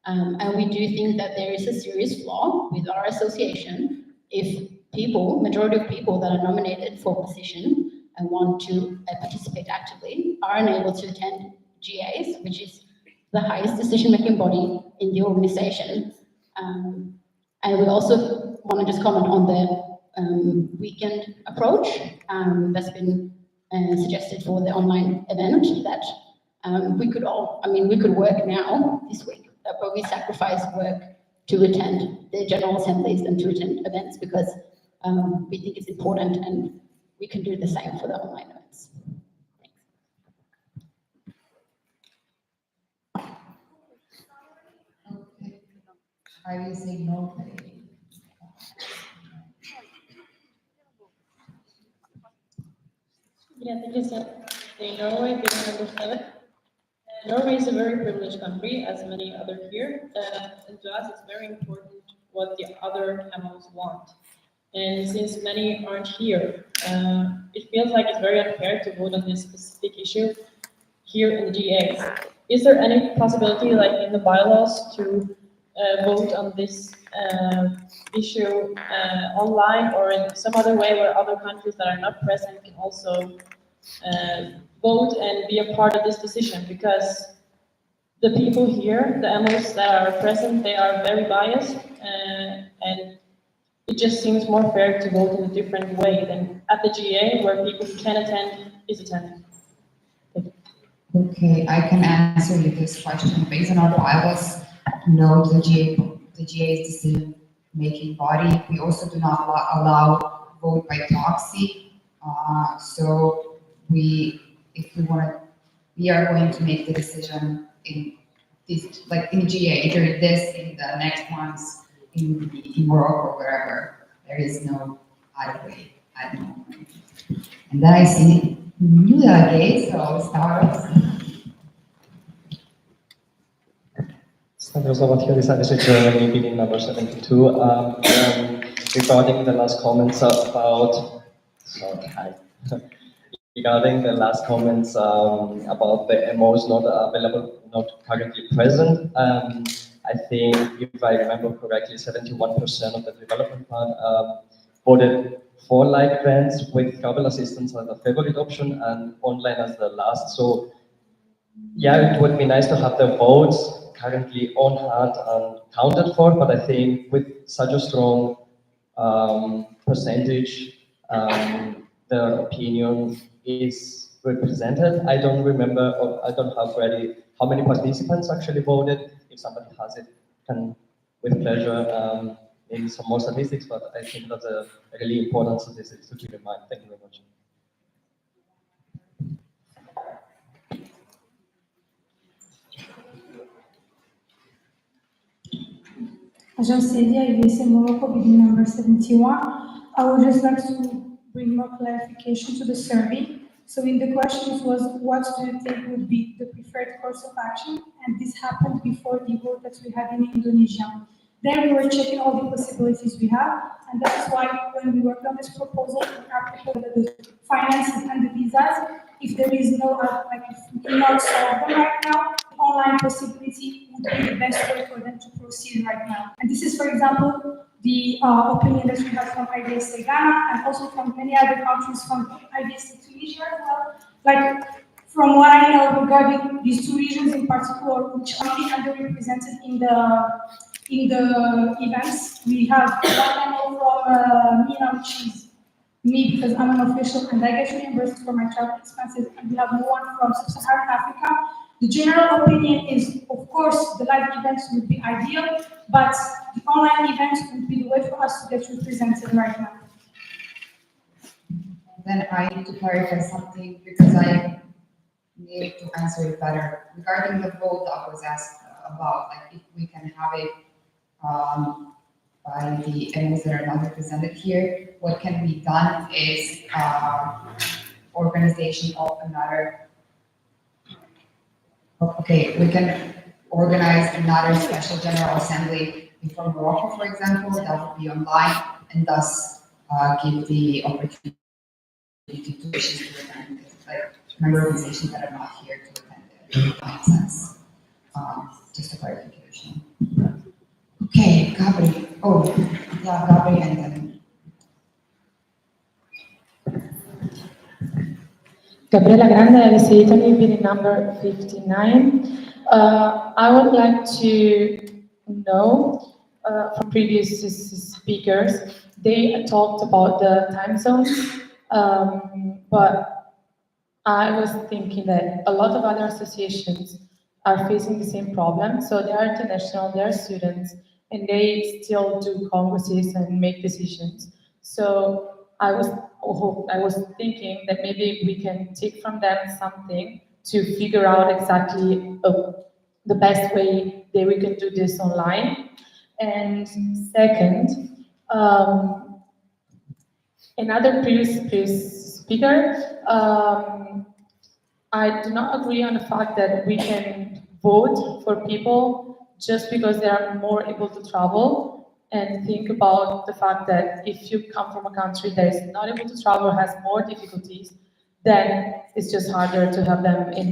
And we do think that there is a serious flaw with our association if majority of people that are nominated for position and want to participate actively are unable to attend GAs, which is the highest decision-making body in the organization. And we also want to just comment on the weekend approach that's been suggested for the online event that we could work now this week, but we sacrifice work to attend the general assemblies and to attend events because we think it's important and we can do the same for the online events. Okay. I will say no. Yeah, thank you, sir. In Norway, being number 7. Norway is a very privileged country, as many other here, and to us it's very important what the other MOs want. And since many aren't here, it feels like it's very unfair to vote on this specific issue here in the GAs. Is there any possibility, like in the bylaws, to vote on this issue online or in some other way where other countries that are not present can also vote and be a part of this decision? Because the people here, the MOs that are present, they are very biased, and it just seems more fair to vote in a different way than at the GA where people who can attend is attending. Okay, I can answer you this question. Based on our bylaws, no, the GA's decision-making body. We also do not allow vote by proxy. So we are going to make the decision in this, like in GA, either in the next ones, in Morocco or wherever. There is no other way at the moment. And then I see new delegate, so start. Stavros Lavathiotis, IVSA Germany, meeting number 72. Regarding the last comments about, regarding the last comments about the MOs not available, not currently present, I think, if I remember correctly, 71% of the development fund voted for live events with travel assistance as the favorite option and online as the last. So, yeah, it would be nice to have the votes currently on hand and counted for, but I think with such a strong percentage, their opinion is represented. I don't remember, or I don't have ready how many participants actually voted. If somebody has it, can with pleasure maybe some more statistics, but I think that's a really important statistic to keep in mind. Thank you very much. Agence Celia, IVSA Morocco, bidding number 71. I would just like to bring more clarification to the survey. So in the questions was, what do you think would be the preferred course of action? And this happened before the vote that we had in Indonesia. Then we were checking all the possibilities we have, and that's why when we worked on this proposal, we are proposing the finances and the visas. If there is no, like if we cannot solve them right now, online possibility would be the best way for them to proceed right now. And this is, for example, the opinion that we have from IVSA Ghana and also from many other countries, from IVSA Tunisia as well. Like, from what I know regarding these two regions in particular, which are really underrepresented in the events, we have one panel from MENA, which is me because I'm an official and I get reimbursed for my travel expenses, and we have no one from Sub-Saharan Africa. The general opinion is, of course, the live events would be ideal, but the online events would be the way for us to get represented right now. Then I need to clarify something because I need to answer it better. Regarding the vote that was asked about, like if we can have it by the MOs that are not represented here, what can be done is organization of another. Okay, we can organize another special general assembly from Morocco, for example, that would be online and thus give the opportunity to nations to attend, like member organizations that are not here to attend it. Makes sense. Just a clarification. Okay, Gabri. Oh, yeah, Gabri and then. Gabriela Grande, IVSA Italy, bidding number 59. I would like to know from previous speakers, they talked about the time zones, but I was thinking that a lot of other associations are facing the same problem. So they are international, they are students, and they still do congresses and make decisions. So I was thinking that maybe we can take from them something to figure out exactly the best way that we can do this online. And second, another previous speaker, I do not agree on the fact that we can vote for people just because they are more able to travel, and think about the fact that if you come from a country that is not able to travel, has more difficulties, then it's just harder to have them in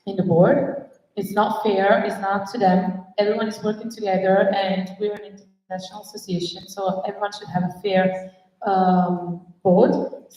the board. It's not fair, it's not up to them. Everyone is working together and we're an international association, so everyone should have a fair vote.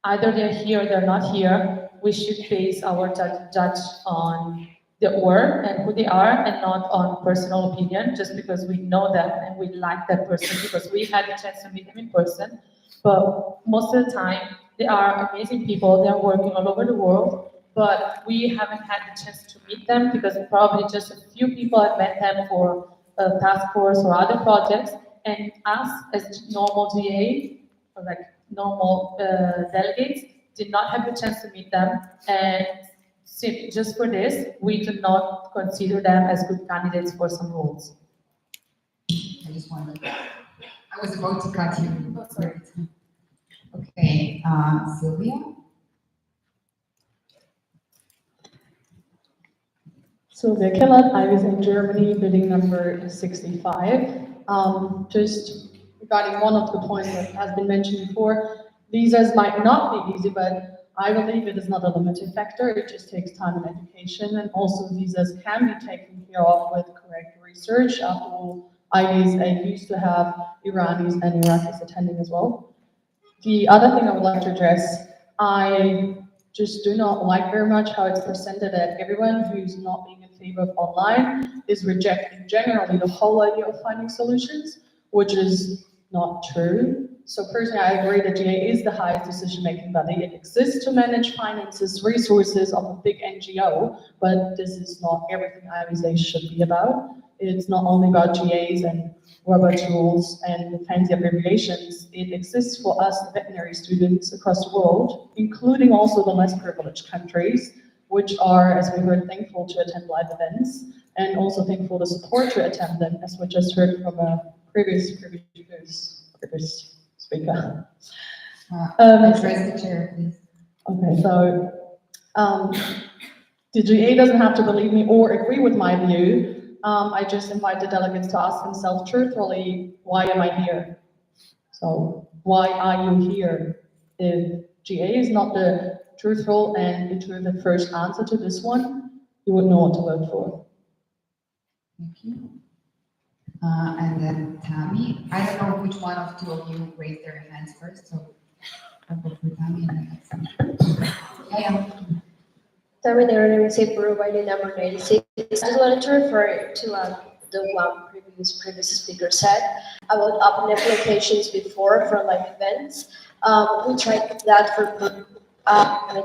Either they're here or they're not here. We should base our judge on the work and who they are, and not on personal opinion, just because we know them and we like that person because we had a chance to meet them in person. But most of the time, they are amazing people. They're working all over the world, but we haven't had the chance to meet them because probably just a few people have met them for a task force or other projects. And us as normal GA, or like normal delegates, did not have the chance to meet them, and just for this, we do not consider them as good candidates for some roles. I just wanted to, I was about to cut you. Oh, sorry. Okay, Sylvia? Sylvia Killett, I was in Germany, bidding number 65. Just regarding one of the points that has been mentioned before, visas might not be easy, but I believe it is not a limiting factor. It just takes time and education, and also visas can be taken care of with correct research. After all, IVSA used to have Iranis and Iraqis attending as well. The other thing I would like to address, I just do not like very much how it's presented that everyone who's not being in favor of online is rejecting generally the whole idea of finding solutions, which is not true. So personally, I agree that GA is the highest decision-making body. It exists to manage finances, resources of a big NGO, but this is not everything IVSA should be about. It's not only about GAs and Robert's rules and fancy abbreviations. It exists for us veterinary students across the world, including also the less privileged countries, which are, as we heard, thankful to attend live events and also thankful to support to attend them, as we just heard from a previous speaker. Address the chair, please. Okay, so the GA doesn't have to believe me or agree with my view. I just invite the delegates to ask themselves truthfully, why am I here? So why are you here? If GA is not the truthful and intuitive first answer to this one, you would know what to vote for. Thank you. And then Tammy, I don't know which one of two of you raised their hands first, so I'll go for Tammy and then yeah. Tammy Neurone, Peru, by the number 96. I just wanted to refer to the one previous speaker said about open applications before for live events. We tried that for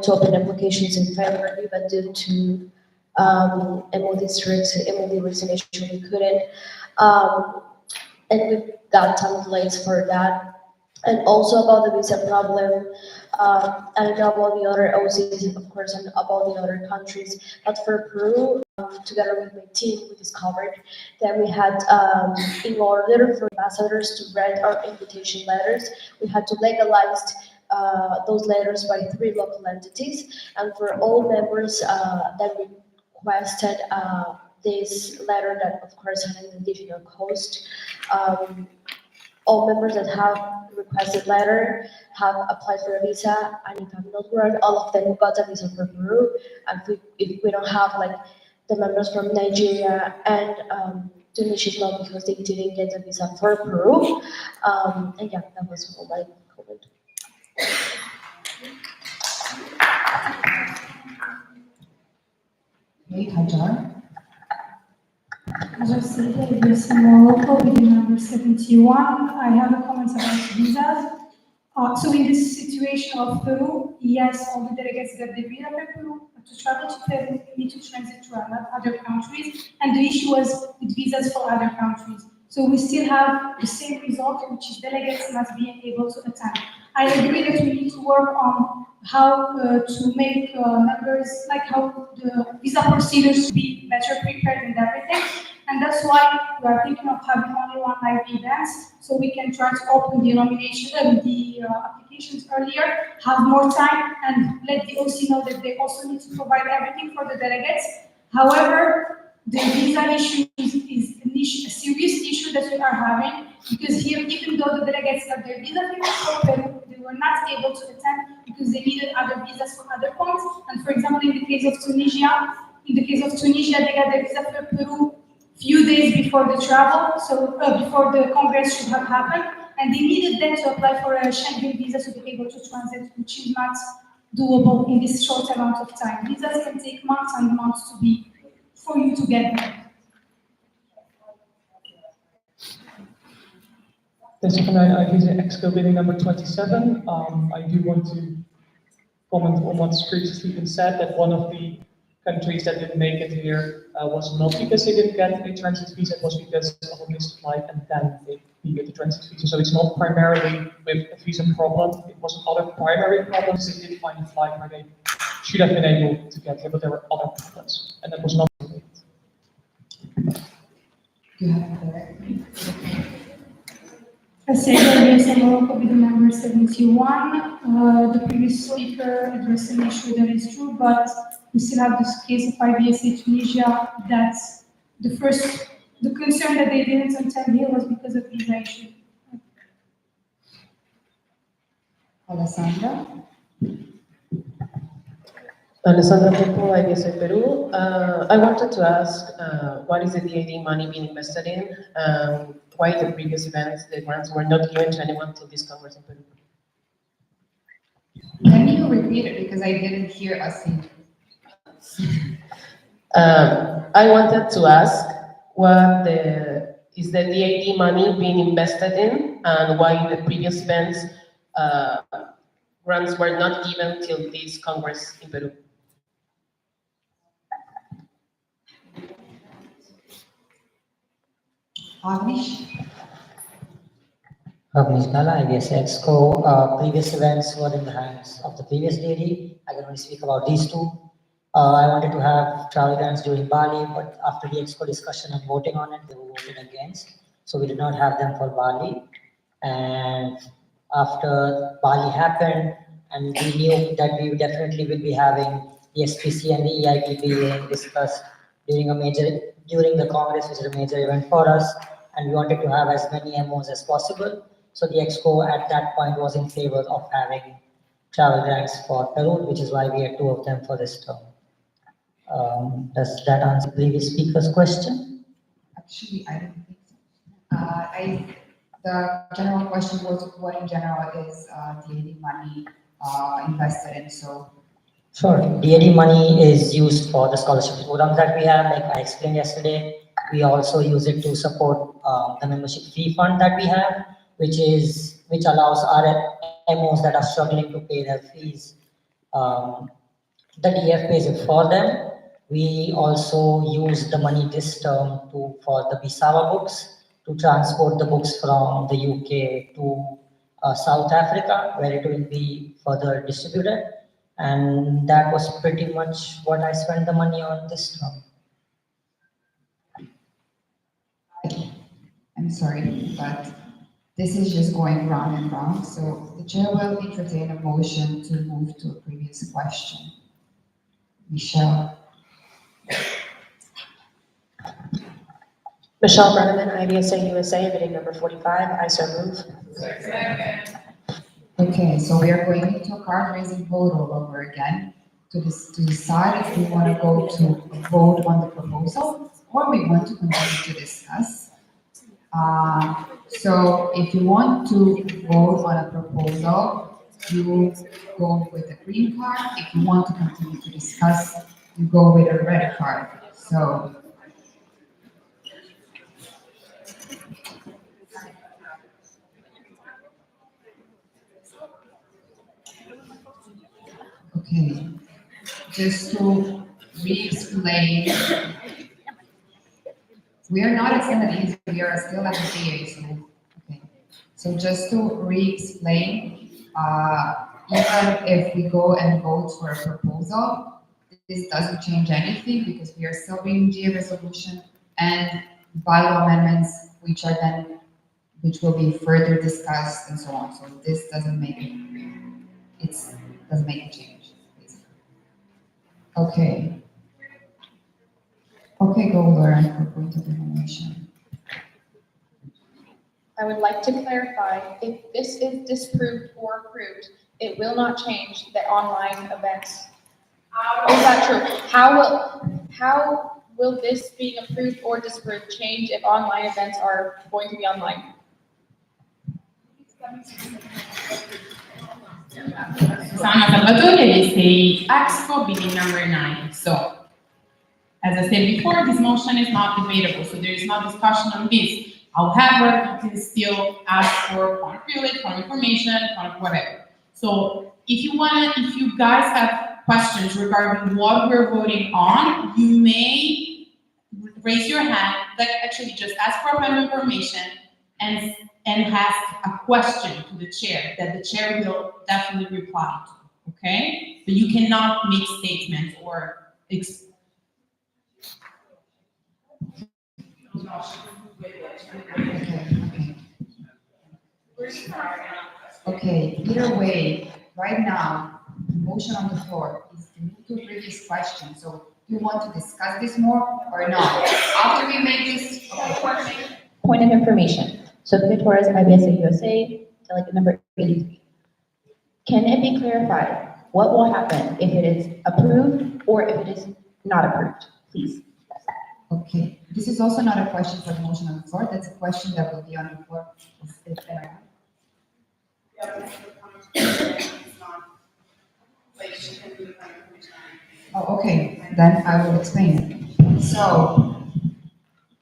to open applications in February, but due to MOD resignation, we couldn't. And we got templates for that. And also about the visa problem, and about the other OCs, of course, and about the other countries. But for Peru, together with my team, we discovered that we had, in order for ambassadors to read our invitation letters, we had to legalize those letters by 3 local entities. And for all members that requested this letter, that of course had an additional cost, all members that have requested letter have applied for a visa, and if I'm not wrong, all of them got a visa for Peru. And if we don't have like the members from Nigeria and Tunisia, not because they didn't get a visa for Peru. And yeah, that was all my comment. Okay, Hajar. As I said, IVSA Morocco, with number 71. I have a comment about visas. So in this situation of Peru, yes, all the delegates got the visa for Peru, but to travel to Peru, you need to transit to other countries, and the issue was with visas for other countries. So we still have the same result, which is delegates not being able to attend. I agree that we need to work on how to make members, like how the visa procedures should be better prepared and everything. And that's why we are thinking of having only one live events, so we can try to open the nomination and the applications earlier, have more time, and let the OC know that they also need to provide everything for the delegates. However, the visa issue is a serious issue that we are having, because here, even though the delegates got their visa for Peru, they were not able to attend because they needed other visas for other points. And for example, in the case of Tunisia, they got their visa for Peru few days before the travel, so before the Congress should have happened, and they needed them to apply for a Schengen visa to be able to transit, which is not doable in this short amount of time. Visas can take months and months for you to get them. This is IVSA Exco bidding number 27. I do want to comment on what's previously been said, that one of the countries that didn't make it here was not because they didn't get a transit visa, it was because of a missed flight and then they needed the transit visa. So it's not primarily with a visa problem, it was other primary problems. They didn't find a flight where they should have been able to get here, but there were other problems, and that was not related. I said IVSA Morocco with the number 71. The previous speaker addressed an issue that is true, but we still have this case of IVSA Tunisia. That's the concern that they didn't attend here was because of visa issue. Alessandra. Alessandra Popo, IVSA Peru. I wanted to ask, what is the DAD money being invested in? Why the previous events, the grants were not given to anyone till this Congress in Peru? Can you repeat it, because I didn't hear us in. I wanted to ask what is the DAD money being invested in, and why the previous events grants were not given till this Congress in Peru? Agnish Gala, IVSA Exco. Previous events were in the hands of the previous lady. I can only speak about these two. I wanted to have travel grants during Bali, but after the Exco discussion and voting on it, they were voted against. So we did not have them for Bali. And after Bali happened, and we knew that we definitely will be having the SPC and the EIP being discussed during the Congress, which is a major event for us, and we wanted to have as many MOs as possible. So the Exco at that point was in favor of having travel grants for Peru, which is why we had 2 of them for this term. Does that answer previous speaker's question? Actually, I don't think so. The general question was what in general is DAD money invested in, so. Sure. DAD money is used for the scholarship programs that we have, like I explained yesterday. We also use it to support the membership fee fund that we have, which allows our MOs that are struggling to pay their fees. The DF pays it for them. We also use the money this term for the Bisawa books to transport the books from the UK to South Africa, where it will be further distributed. And that was pretty much what I spent the money on this term. I'm sorry, but this is just going round and round, so the chair will entertain a motion to move to a previous question. Michelle. Michelle Brenneman, IVSA USA, bidding number 45, I so move. Okay, so we are going into a card raising vote all over again to decide if we want to go to a vote on the proposal or we want to continue to discuss. So if you want to vote on a proposal, you go with a green card. If you want to continue to discuss, you go with a red card. So okay, just to re-explain, we are not extended, we are still at the GA, so, okay. So just to re-explain, even if we go and vote for a proposal, this doesn't change anything because we are still bringing GA resolution and bylaw amendments, which will be further discussed and so on. So this doesn't make doesn't make a change, basically. Okay. Okay, go Lauren for point of information. I would like to clarify, if this is disproved or approved, it will not change the online events. Is that true? How will this being approved or disproved change if online events are going to be online? Susanna Salvatore, IVSA Expo, bidding number 9. So, as I said before, this motion is not debatable, so there is no discussion on this. However, you can still ask for point of privilege, point of information, point of whatever. So if you guys have questions regarding what we're voting on, you may raise your hand, like actually just ask for point of information and ask a question to the chair that the chair will definitely reply to, okay? But you cannot make statements or Okay, either way, right now, the motion on the floor is to move to a previous question. So do you want to discuss this more or not? After we make this, okay. Point of information. Sophia Torres, IVSA USA, delegate number 83. Can it be clarified what will happen if it is approved or if it is not approved, please? Okay, this is also not a question for the motion on the floor. That's a question that will be on the floor. Oh, okay, then I will explain. So,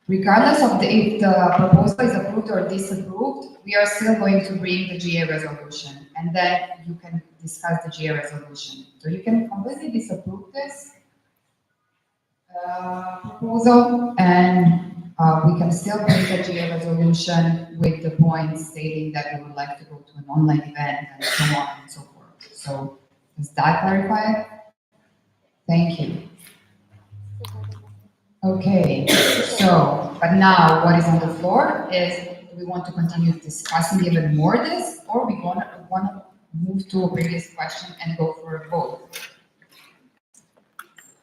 regardless of if the proposal is approved or disapproved, we are still going to bring the GA resolution, and then you can discuss the GA resolution. So you can completely disapprove this proposal, and we can still bring the GA resolution with the points stating that we would like to go to an online event and so on and so forth. So does that clarify it? Thank you. Okay, so, but now what is on the floor is, do we want to continue discussing even more this, or we want to move to a previous question and go for a vote?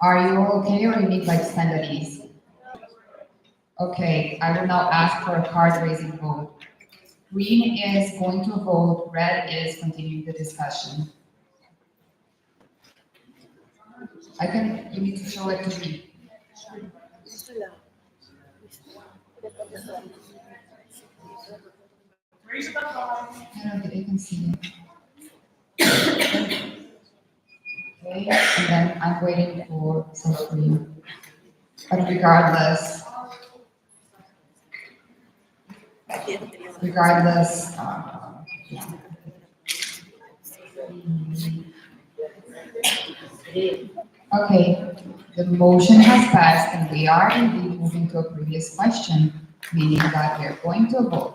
Are you all okay, or you need like stand at ease? Okay, I will now ask for a card raising vote. Green is going to vote, red is continuing the discussion. You need to show it to me. I don't think I can see it. Okay, and then I'm waiting for some green. But regardless, yeah. Okay, the motion has passed and we are indeed moving to a previous question, meaning that we are going to vote.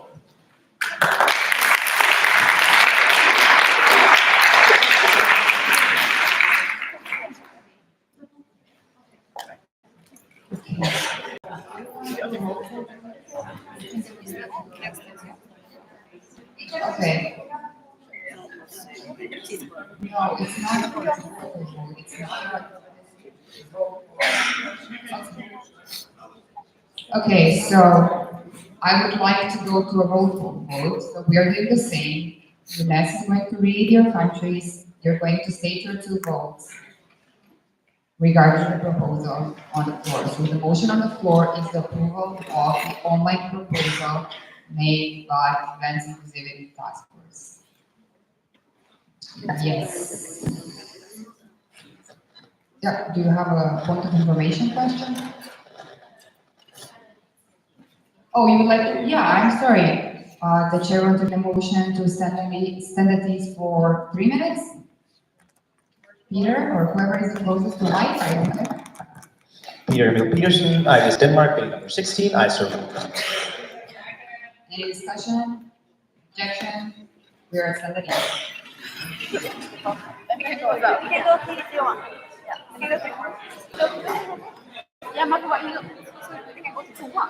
Okay. No, it's not. It's not. Okay, so I would like to go to a roll call vote. So we are doing the same. Vanessa is going to read your countries. You're going to state your two votes regarding the proposal on the floor. So the motion on the floor is the approval of the online proposal made by Events Inclusivity Task Force. Yes. Yeah, do you have a point of information question? Oh, you would like to, yeah, I'm sorry. The chair wanted a motion to stand at ease for 3 minutes? Peter, or whoever is the closest to mic, I don't know. Peter Emil Peterson, IVS Denmark, bill number 16, I serve. Any discussion? Objection? We are stand at ease. You can go if you want. Yeah, mắc vậy nữa. Cái có chủ ạ.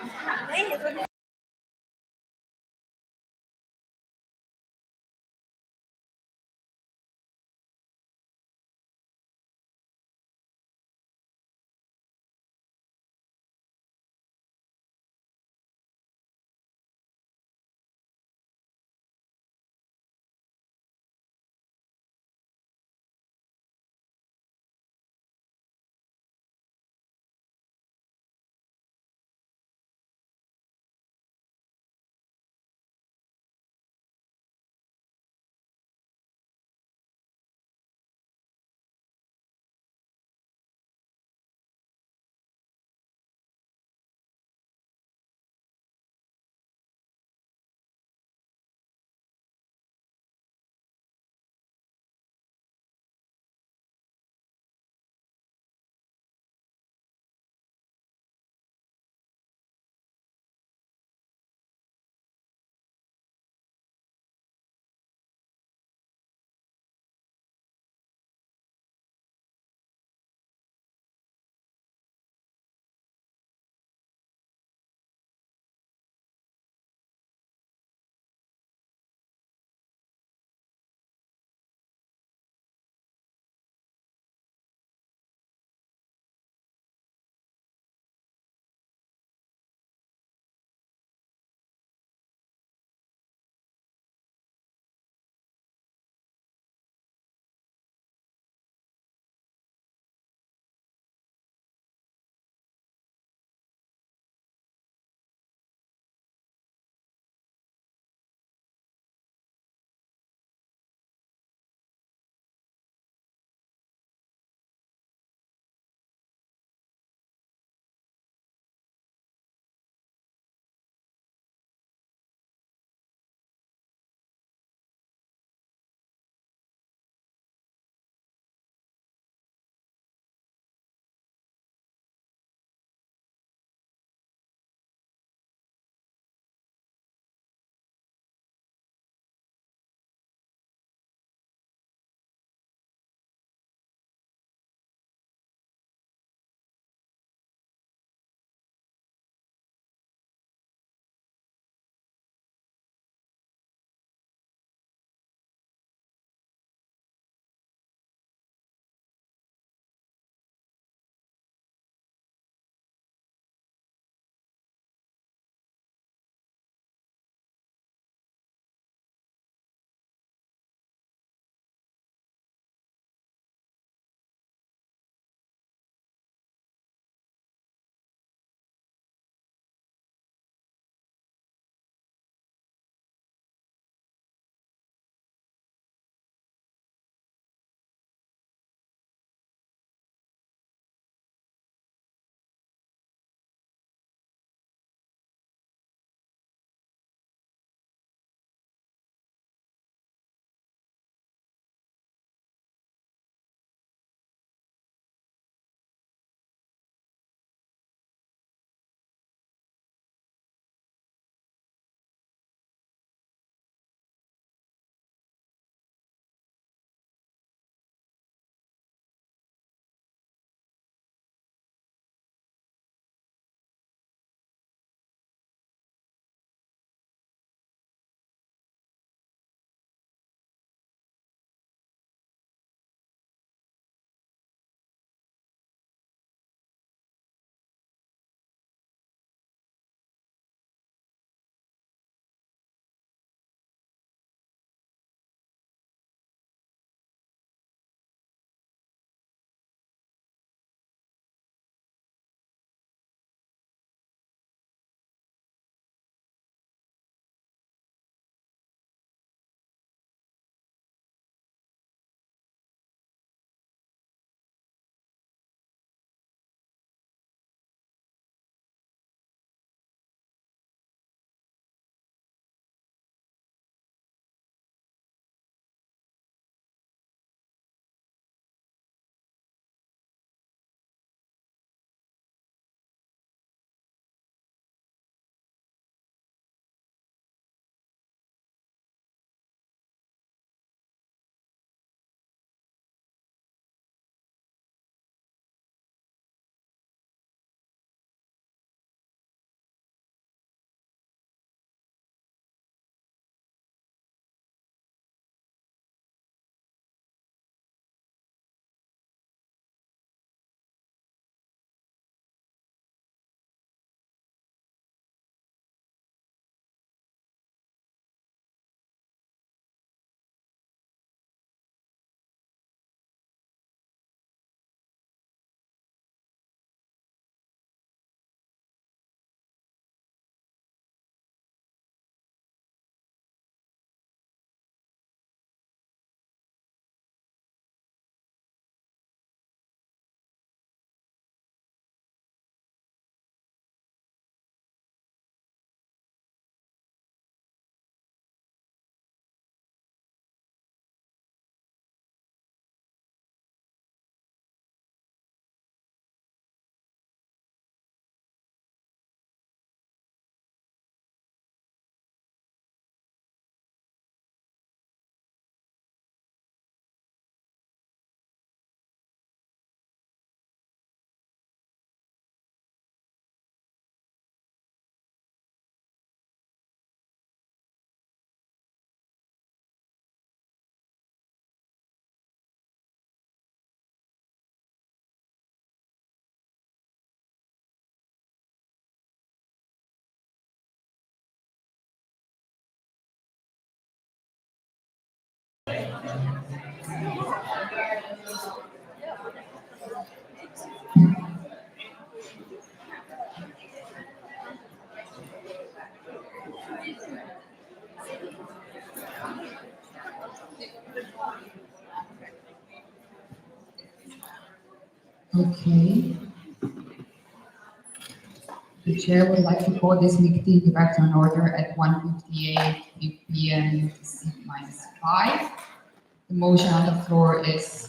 Okay. The chair would like to call this meeting back to an order at 1:58 p.m. -5. The motion on the floor is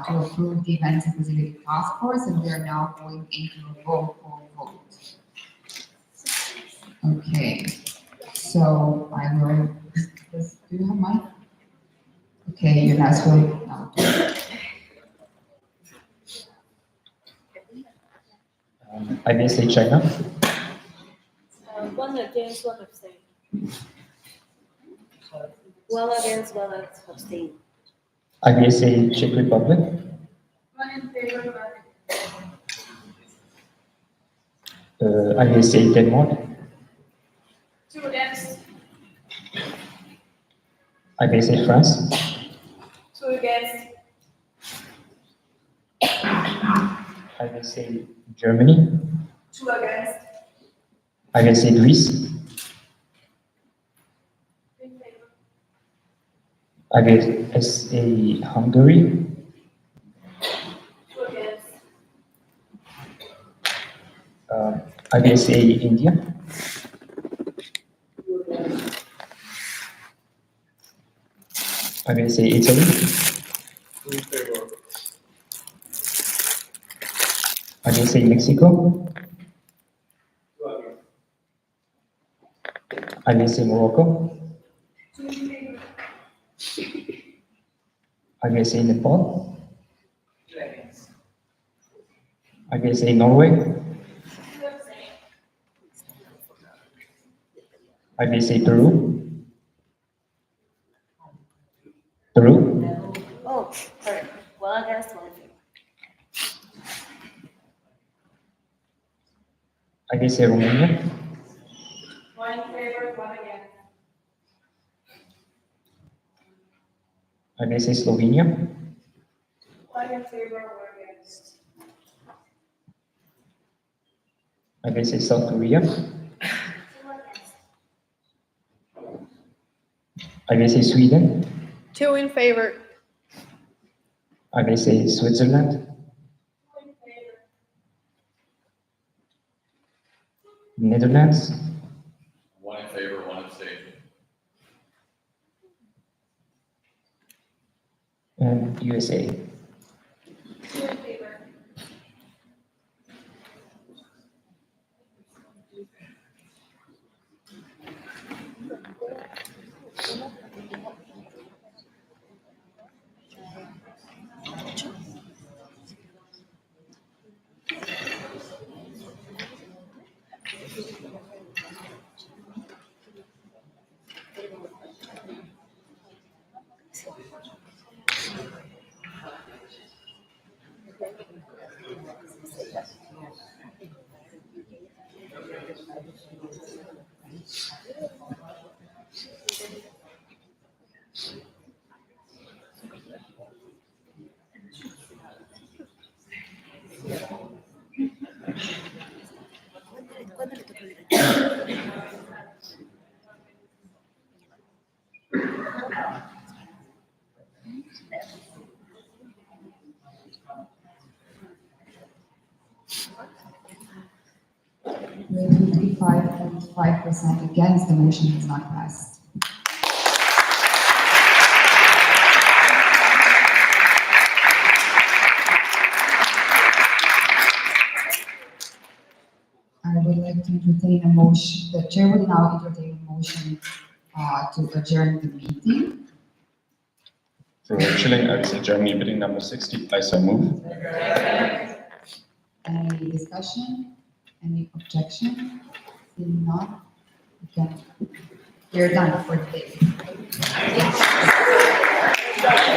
to approve the Events and Facility Task Force, and we are now going into a roll call vote. Okay, so I will, do you have mine? Okay, you guys will now do it. IVSA China, One against, one abstain. One against, one abstain. IVSA Czech Republic, One in favor, IVSA Denmark, two against, IVSA France, two against, IVSA Germany, two against, IVSA Greece, IVSA Hungary, two against, IVSA India, IVSA Italy, Two in favor. IVSA Mexico, IVSA Morocco, two in favor, IVSA Nepal, two against, IVSA Norway, two abstain. IVSA Peru, Peru, Oh, sorry, one against, one in favor. IVSA Romania, One in favor, one against. IVSA Slovenia, One in favor, one against. IVSA South Korea, IVSA Sweden, Two in favor. IVSA Switzerland, Netherlands, One in favor, one abstain. and USA. Two in favor. With 55.5% against, the motion is not passed. I would like to entertain a motion, the chair will now entertain a motion to adjourn the meeting. For chilling, IVSA Germany, bidding number 60, I so move. Any discussion? Any objection? Seeing none, we're done for the day.